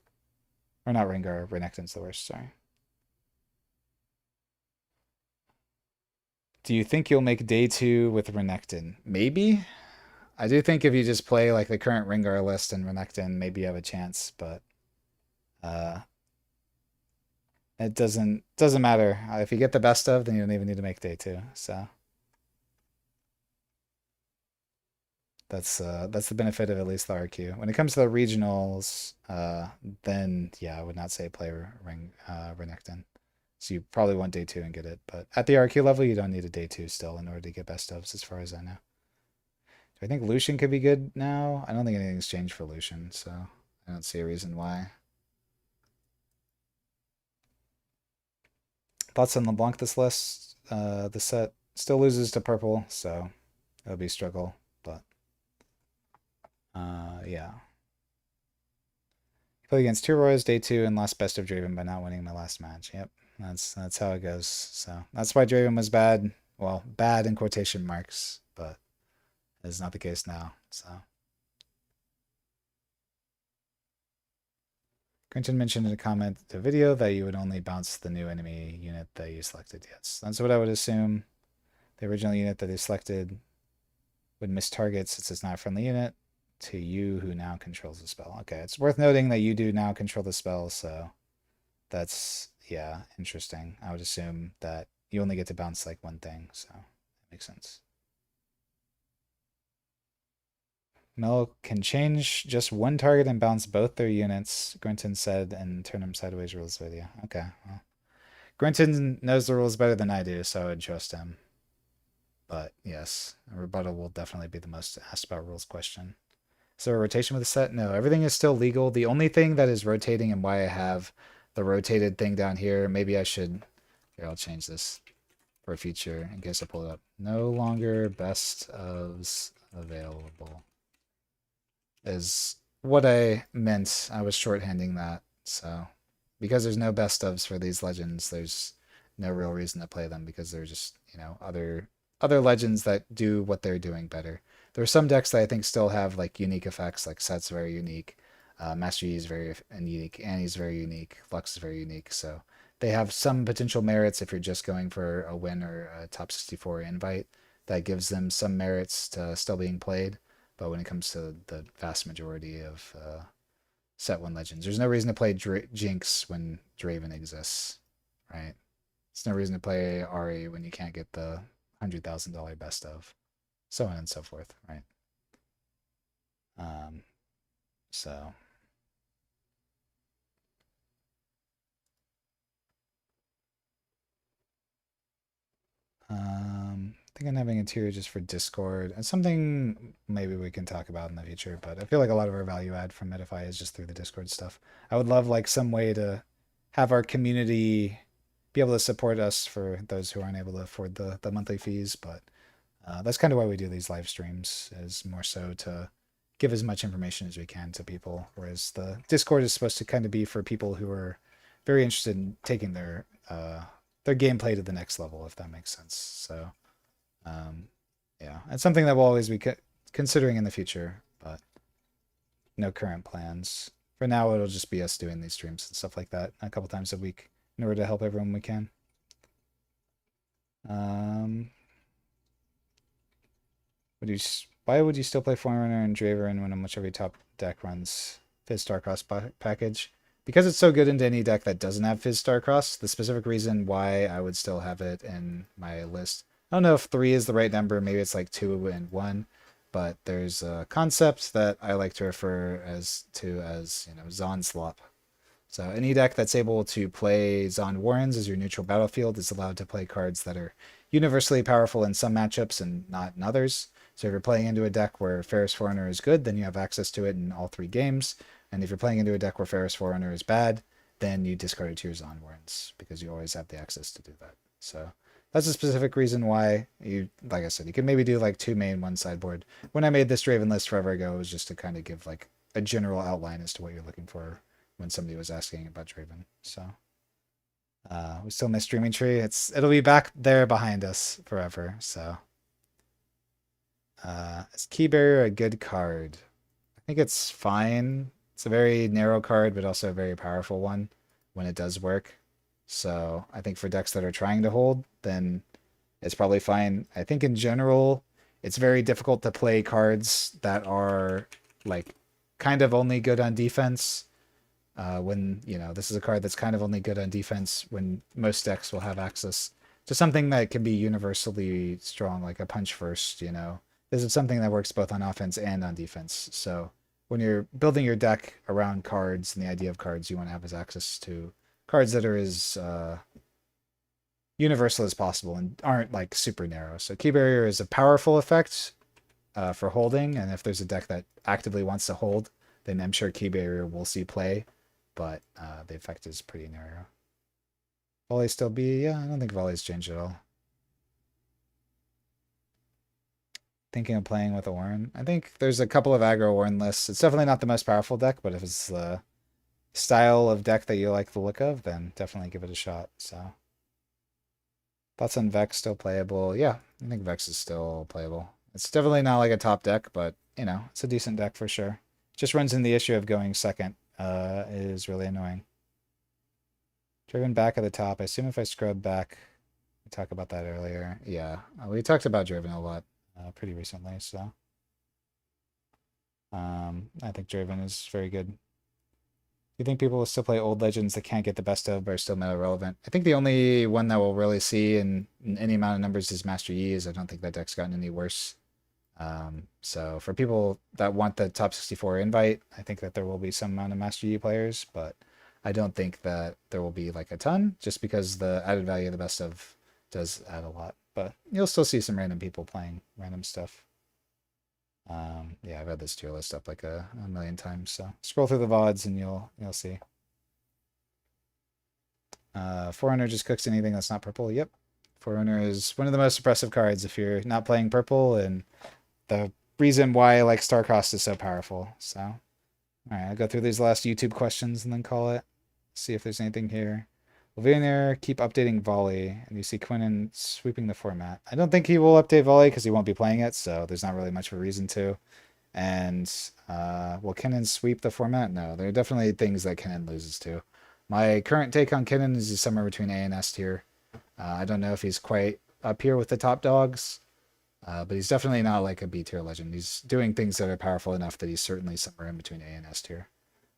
Or not Rengar, Renekton's the worst, sorry. Do you think you'll make day 2 with Renekton? Maybe. I do think if you just play like the current Rengar list and Renekton, maybe you have a chance, but uh it doesn't matter. If you get the best of, then you don't even need to make day 2. So that's the benefit of at least the RQ. When it comes to the regionals, then yeah, I would not say play Renekton. So you probably want day 2 and get it, but at the RQ level, you don't need a day 2 still in order to get best ofs, as far as I know. Do I think Lucian could be good now? I don't think anything's changed for Lucian, so I don't see a reason why. Thoughts on LeBlanc this list? The set still loses to purple, so it'll be a struggle, but yeah. Play against two Royals day 2 and lost best of Draven by not winning my last match. Yep, that's how it goes. So that's why Draven was bad. Well, bad in quotation marks, but it's not the case now. So Quentin mentioned in a comment to the video that you would only bounce the new enemy unit that you selected. Yes, that's what I would assume. The original unit that they selected would miss targets since it's not a friendly unit to you who now controls the spell. Okay, it's worth noting that you do now control the spell, so that's, yeah, interesting. I would assume that you only get to bounce like one thing, so that makes sense. Mel can change just one target and bounce both their units, Grinton said, and turn them sideways rules video. Okay, well, Grinton knows the rules better than I do, so I would trust him. But yes, a rebuttal will definitely be the most asked about rules question. So a rotation with the set? No, everything is still legal. The only thing that is rotating and why I have the rotated thing down here, maybe I should, here, I'll change this for a feature in case I pull it up. No longer best ofs available is what I meant. I was shorthanding that. So because there's no best ofs for these legends, there's no real reason to play them because they're just, other legends that do what they're doing better. There are some decks that I think still have like unique effects, like Set's very unique, Master Yi is very unique, Annie's very unique, Lux is very unique. So they have some potential merits if you're just going for a win or a top 64 invite. That gives them some merits to still being played. But when it comes to the vast majority of Set 1 legends, there's no reason to play Jinx when Draven exists, right? There's no reason to play Ari when you can't get the $100,000 best of, so on and so forth, right? Um, so I think I'm having a tier just for Discord. And something maybe we can talk about in the future, but I feel like a lot of our value add from Medify is just through the Discord stuff. I would love like some way to have our community be able to support us for those who aren't able to afford the monthly fees, but that's kind of why we do these live streams, is more so to give as much information as we can to people, whereas the Discord is supposed to kind of be for people who are very interested in taking their gameplay to the next level, if that makes sense. So yeah, it's something that will always be considering in the future, but no current plans. For now, it'll just be us doing these streams and stuff like that a couple times a week in order to help everyone we can. Why would you still play Forerunner and Draven when almost every top deck runs Fizz Starcross package? Because it's so good into any deck that doesn't have Fizz Starcross. The specific reason why I would still have it in my list. I don't know if 3 is the right number. Maybe it's like 2 and 1. But there's a concept that I like to refer as Zon Slop. So any deck that's able to play Zon Warrens as your neutral battlefield is allowed to play cards that are universally powerful in some matchups and not in others. So if you're playing into a deck where Ferris Forerunner is good, then you have access to it in all 3 games. And if you're playing into a deck where Ferris Forerunner is bad, then you discard it to your Zon Warrens because you always have the access to do that. So that's a specific reason why you, like I said, you could maybe do like 2 main, 1 sideboard. When I made this Draven list forever ago, it was just to kind of give like a general outline as to what you're looking for when somebody was asking about Draven. So we still miss Dreaming Tree. It'll be back there behind us forever. So is Key Barrier a good card? I think it's fine. It's a very narrow card, but also a very powerful one when it does work. So I think for decks that are trying to hold, then it's probably fine. I think in general, it's very difficult to play cards that are like kind of only good on defense. When, this is a card that's kind of only good on defense when most decks will have access to something that can be universally strong, like a punch first, This is something that works both on offense and on defense. So when you're building your deck around cards and the idea of cards, you want to have access to cards that are as universal as possible and aren't like super narrow. So Key Barrier is a powerful effect for holding, and if there's a deck that actively wants to hold, then I'm sure Key Barrier will see play, but the effect is pretty narrow. Volley still B? Yeah, I don't think Volley's changed at all. Thinking of playing with a Warren. I think there's a couple of aggro Warren lists. It's definitely not the most powerful deck, but if it's the style of deck that you like the look of, then definitely give it a shot. So thoughts on Vex still playable? Yeah, I think Vex is still playable. It's definitely not like a top deck, but it's a decent deck for sure. Just runs in the issue of going second. Is really annoying. Driven back at the top. I assume if I scrub back, we talked about that earlier. Yeah, we talked about Driven a lot pretty recently, so I think Driven is very good. Do you think people will still play old legends that can't get the best of but are still meta relevant? I think the only one that we'll really see in any amount of numbers is Master Yi. I don't think that deck's gotten any worse. So for people that want the top 64 invite, I think that there will be some amount of Master Yi players, but I don't think that there will be like a ton, just because the added value of the best of does add a lot. But you'll still see some random people playing random stuff. Yeah, I've had this tier list up like a million times, so scroll through the VODs and you'll see. Forerunner just cooks anything that's not purple. Yep. Forerunner is one of the most suppressive cards if you're not playing purple, and the reason why like Starcross is so powerful. So, all right, I'll go through these last YouTube questions and then call it. See if there's anything here. Will Villanueva keep updating Volley? And you see Quinnen sweeping the format. I don't think he will update Volley because he won't be playing it, so there's not really much of a reason to. And will Kinnan sweep the format? No, there are definitely things that Kinnan loses to. My current take on Kinnan is he's somewhere between A and S tier. I don't know if he's quite up here with the top dogs, but he's definitely not like a B tier legend. He's doing things that are powerful enough that he's certainly somewhere in between A and S tier.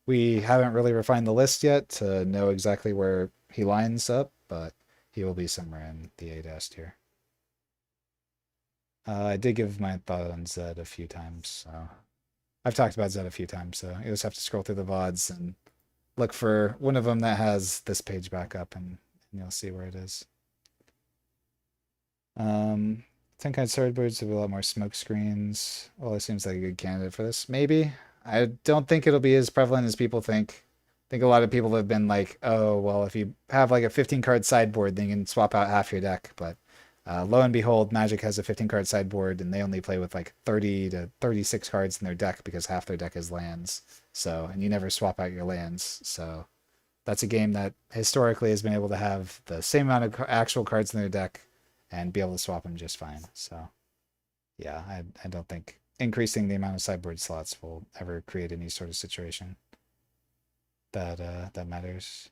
We haven't really refined the list yet to know exactly where he lines up, but he will be somewhere in the A to S tier. I did give my thought on Zed a few times, so I've talked about Zed a few times, so you just have to scroll through the VODs and look for one of them that has this page back up, and you'll see where it is. 10 kind swordbirds have a lot more smoke screens. Well, it seems like a good candidate for this. Maybe. I don't think it'll be as prevalent as people think. I think a lot of people have been like, oh, well, if you have like a 15-card sideboard, then you can swap out half your deck. But lo and behold, Magic has a 15-card sideboard, and they only play with like 30 to 36 cards in their deck because half their deck is lands. So, and you never swap out your lands. So that's a game that historically has been able to have the same amount of actual cards in their deck and be able to swap them just fine. So yeah, I don't think increasing the amount of sideboard slots will ever create any sort of situation that matters.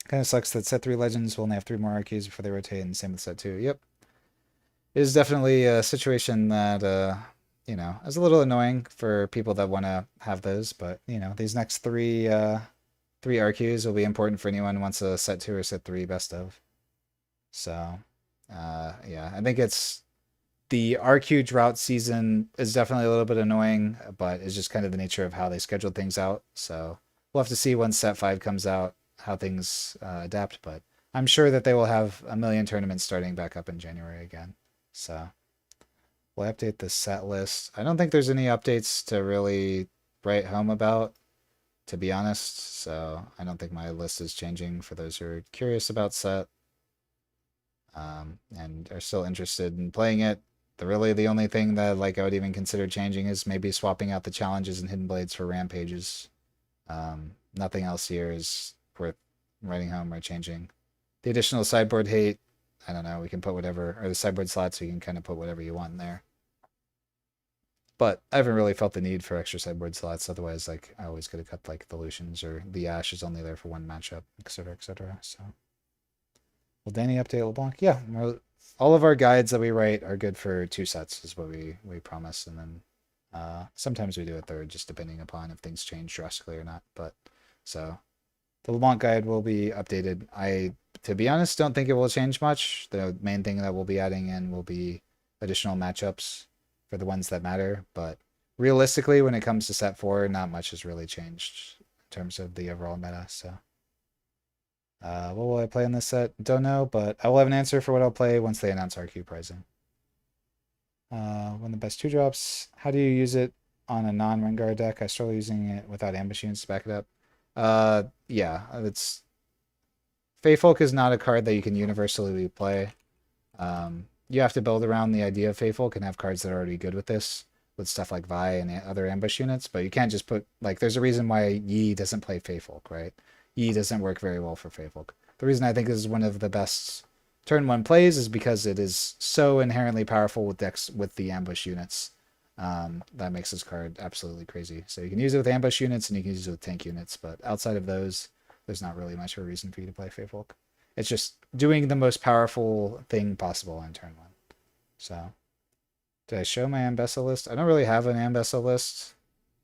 Kind of sucks that set 3 legends will only have 3 more RQs before they rotate, and same with set 2. Yep. It is definitely a situation that, is a little annoying for people that want to have those, but, these next 3 RQs will be important for anyone who wants a set 2 or set 3 best of. So, yeah, I think it's the RQ drought season is definitely a little bit annoying, but it's just kind of the nature of how they scheduled things out. So we'll have to see when set 5 comes out how things adapt, but I'm sure that they will have a million tournaments starting back up in January again. So we'll update the set list. I don't think there's any updates to really write home about, to be honest. So I don't think my list is changing for those who are curious about set and are still interested in playing it. The only thing that I would even consider changing is maybe swapping out the challenges and hidden blades for rampages. Nothing else here is worth writing home or changing. The additional sideboard hate, I don't know, we can put whatever, or the sideboard slots, so you can kind of put whatever you want in there. But I haven't really felt the need for extra sideboard slots. Otherwise, I always could have cut the Lucians, or the Ash is only there for 1 matchup, etc., etc. So, will Danny update LeBlanc? Yeah, all of our guides that we write are good for 2 sets, is what we promise, and then sometimes we do a third, just depending upon if things change drastically or not. But so the LeBlanc guide will be updated. I, to be honest, don't think it will change much. The main thing that we'll be adding in will be additional matchups for the ones that matter. But realistically, when it comes to set 4, not much has really changed in terms of the overall meta. So, what will I play in this set? Don't know, but I will have an answer for what I'll play once they announce RQ pricing. When the best 2 drops, how do you use it on a non-Rengar deck? I struggle using it without ambush units to back it up. Yeah, it's Feyfolk is not a card that you can universally play. You have to build around the idea of Feyfolk and have cards that are already good with this, with stuff like Vi and other ambush units, but you can't just put, there's a reason why Yi doesn't play Feyfolk, right? Yi doesn't work very well for Feyfolk. The reason I think this is one of the best turn 1 plays is because it is so inherently powerful with decks with the ambush units. That makes this card absolutely crazy. So you can use it with ambush units and you can use it with tank units, but outside of those, there's not really much of a reason for you to play Feyfolk. It's just doing the most powerful thing possible on turn 1. So, did I show my Ambessa list? I don't really have an Ambessa list,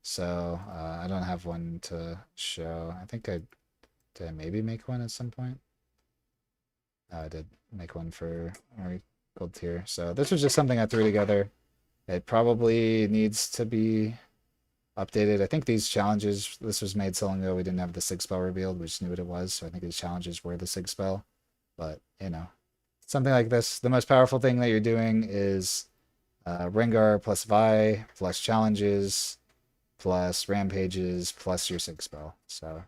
so I don't have one to show. I think did I maybe make one at some point? I did make one for our gold tier. So this was just something I threw together. It probably needs to be updated. I think these challenges, this was made so long ago we didn't have the sig spell revealed. We just knew what it was. So I think these challenges were the sig spell. But, something like this. The most powerful thing that you're doing is Rengar plus Vi plus challenges plus rampages plus your sig spell. So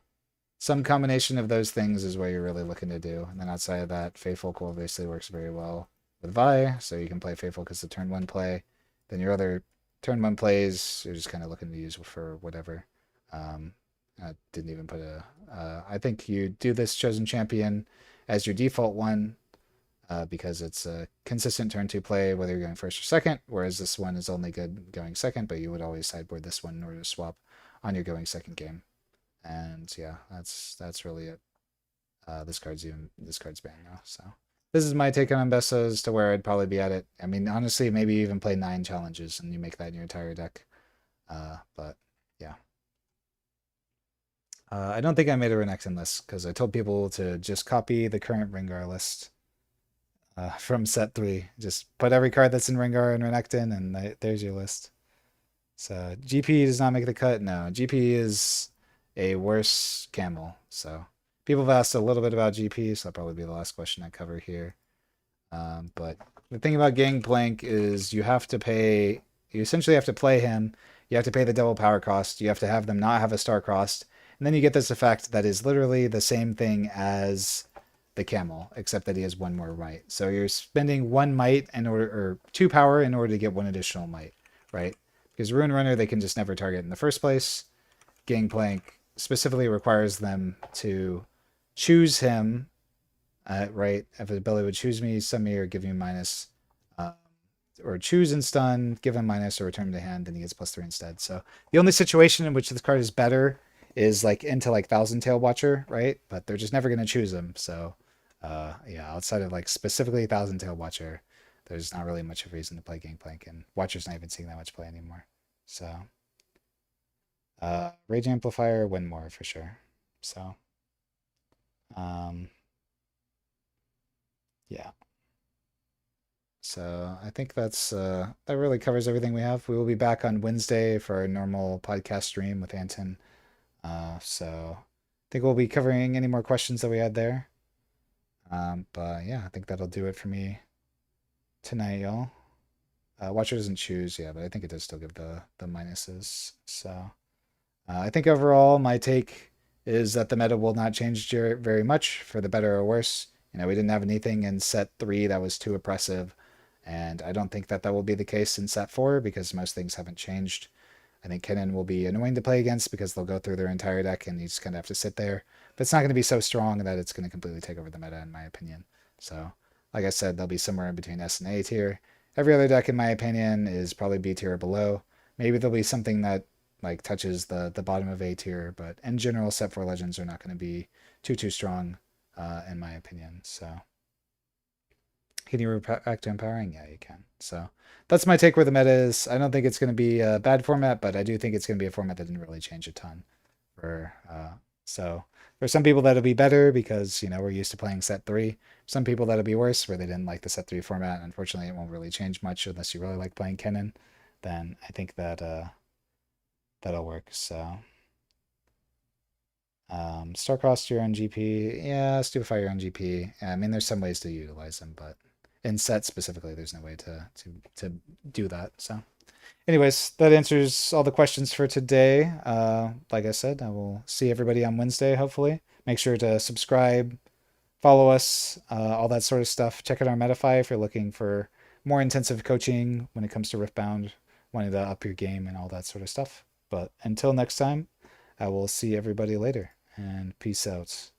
some combination of those things is what you're really looking to do. And then outside of that, Feyfolk obviously works very well with Vi, so you can play Feyfolk as the turn 1 play. Then your other turn 1 plays, you're just kind of looking to use for whatever. I didn't even put I think you do this Chosen Champion as your default one because it's a consistent turn 2 play, whether you're going first or second, whereas this one is only good going second, but you would always sideboard this one in order to swap on your going second game. And yeah, that's really it. This card's banned now. So this is my take on Ambessa as to where I'd probably be at it. I mean, honestly, maybe even play 9 challenges and you make that in your entire deck. But yeah. I don't think I made a Renekton list because I told people to just copy the current Rengar list from set 3. Just put every card that's in Rengar and Renekton, and there's your list. So GP does not make the cut. No, GP is a worse camel. So people have asked a little bit about GP, so that'll probably be the last question I cover here. But the thing about Gangplank is you essentially have to play him. You have to pay the double power cost. You have to have them not have a star crossed. And then you get this effect that is literally the same thing as the camel, except that he has 1 more might. So you're spending 1 might or 2 power in order to get 1 additional might, right? Because Ruin Runner they can just never target in the first place. Gangplank specifically requires them to choose him, right? If the ability would choose me, send me, or give me minus or choose and stun, give him minus, or return him to hand, and he gets +3 instead. So the only situation in which this card is better is like into like Thousand Tail Watcher, right? But they're just never gonna choose him. So yeah, outside of like specifically Thousand Tail Watcher, there's not really much of a reason to play Gangplank, and Watcher's not even seeing that much play anymore. So Rage Amplifier, win more for sure. So um, yeah. So I think that really covers everything we have. We will be back on Wednesday for our normal podcast stream with Anton. So I think we'll be covering any more questions that we had there. But yeah, I think that'll do it for me tonight, y'all. Watcher doesn't choose, yeah, but I think it does still give the minuses. So I think overall, my take is that the meta will not change very much for the better or worse. We didn't have anything in set 3 that was too oppressive, and I don't think that will be the case in set 4 because most things haven't changed. I think Kennen will be annoying to play against because they'll go through their entire deck and you just kind of have to sit there. But it's not going to be so strong that it's going to completely take over the meta, in my opinion. So, like I said, they'll be somewhere in between S and A tier. Every other deck, in my opinion, is probably B tier or below. Maybe there'll be something that like touches the bottom of A tier, but in general, set 4 legends are not going to be too strong, in my opinion. So, can you react to empowering? Yeah, you can. So that's my take where the meta is. I don't think it's going to be a bad format, but I do think it's going to be a format that didn't really change a ton. So there's some people that'll be better because we're used to playing set 3. Some people that'll be worse where they didn't like the set 3 format. Unfortunately, it won't really change much unless you really like playing Kennen. Then I think that that'll work. So Starcross your own GP, yeah, Stupefy your own GP. I mean, there's some ways to utilize them, but in set specifically, there's no way to do that. So, anyways, that answers all the questions for today. Like I said, I will see everybody on Wednesday. Hopefully, make sure to subscribe, follow us, all that sort of stuff. Check out our Metafy if you're looking for more intensive coaching when it comes to Riftbound, wanting to up your game and all that sort of stuff. But until next time, I will see everybody later, and peace out.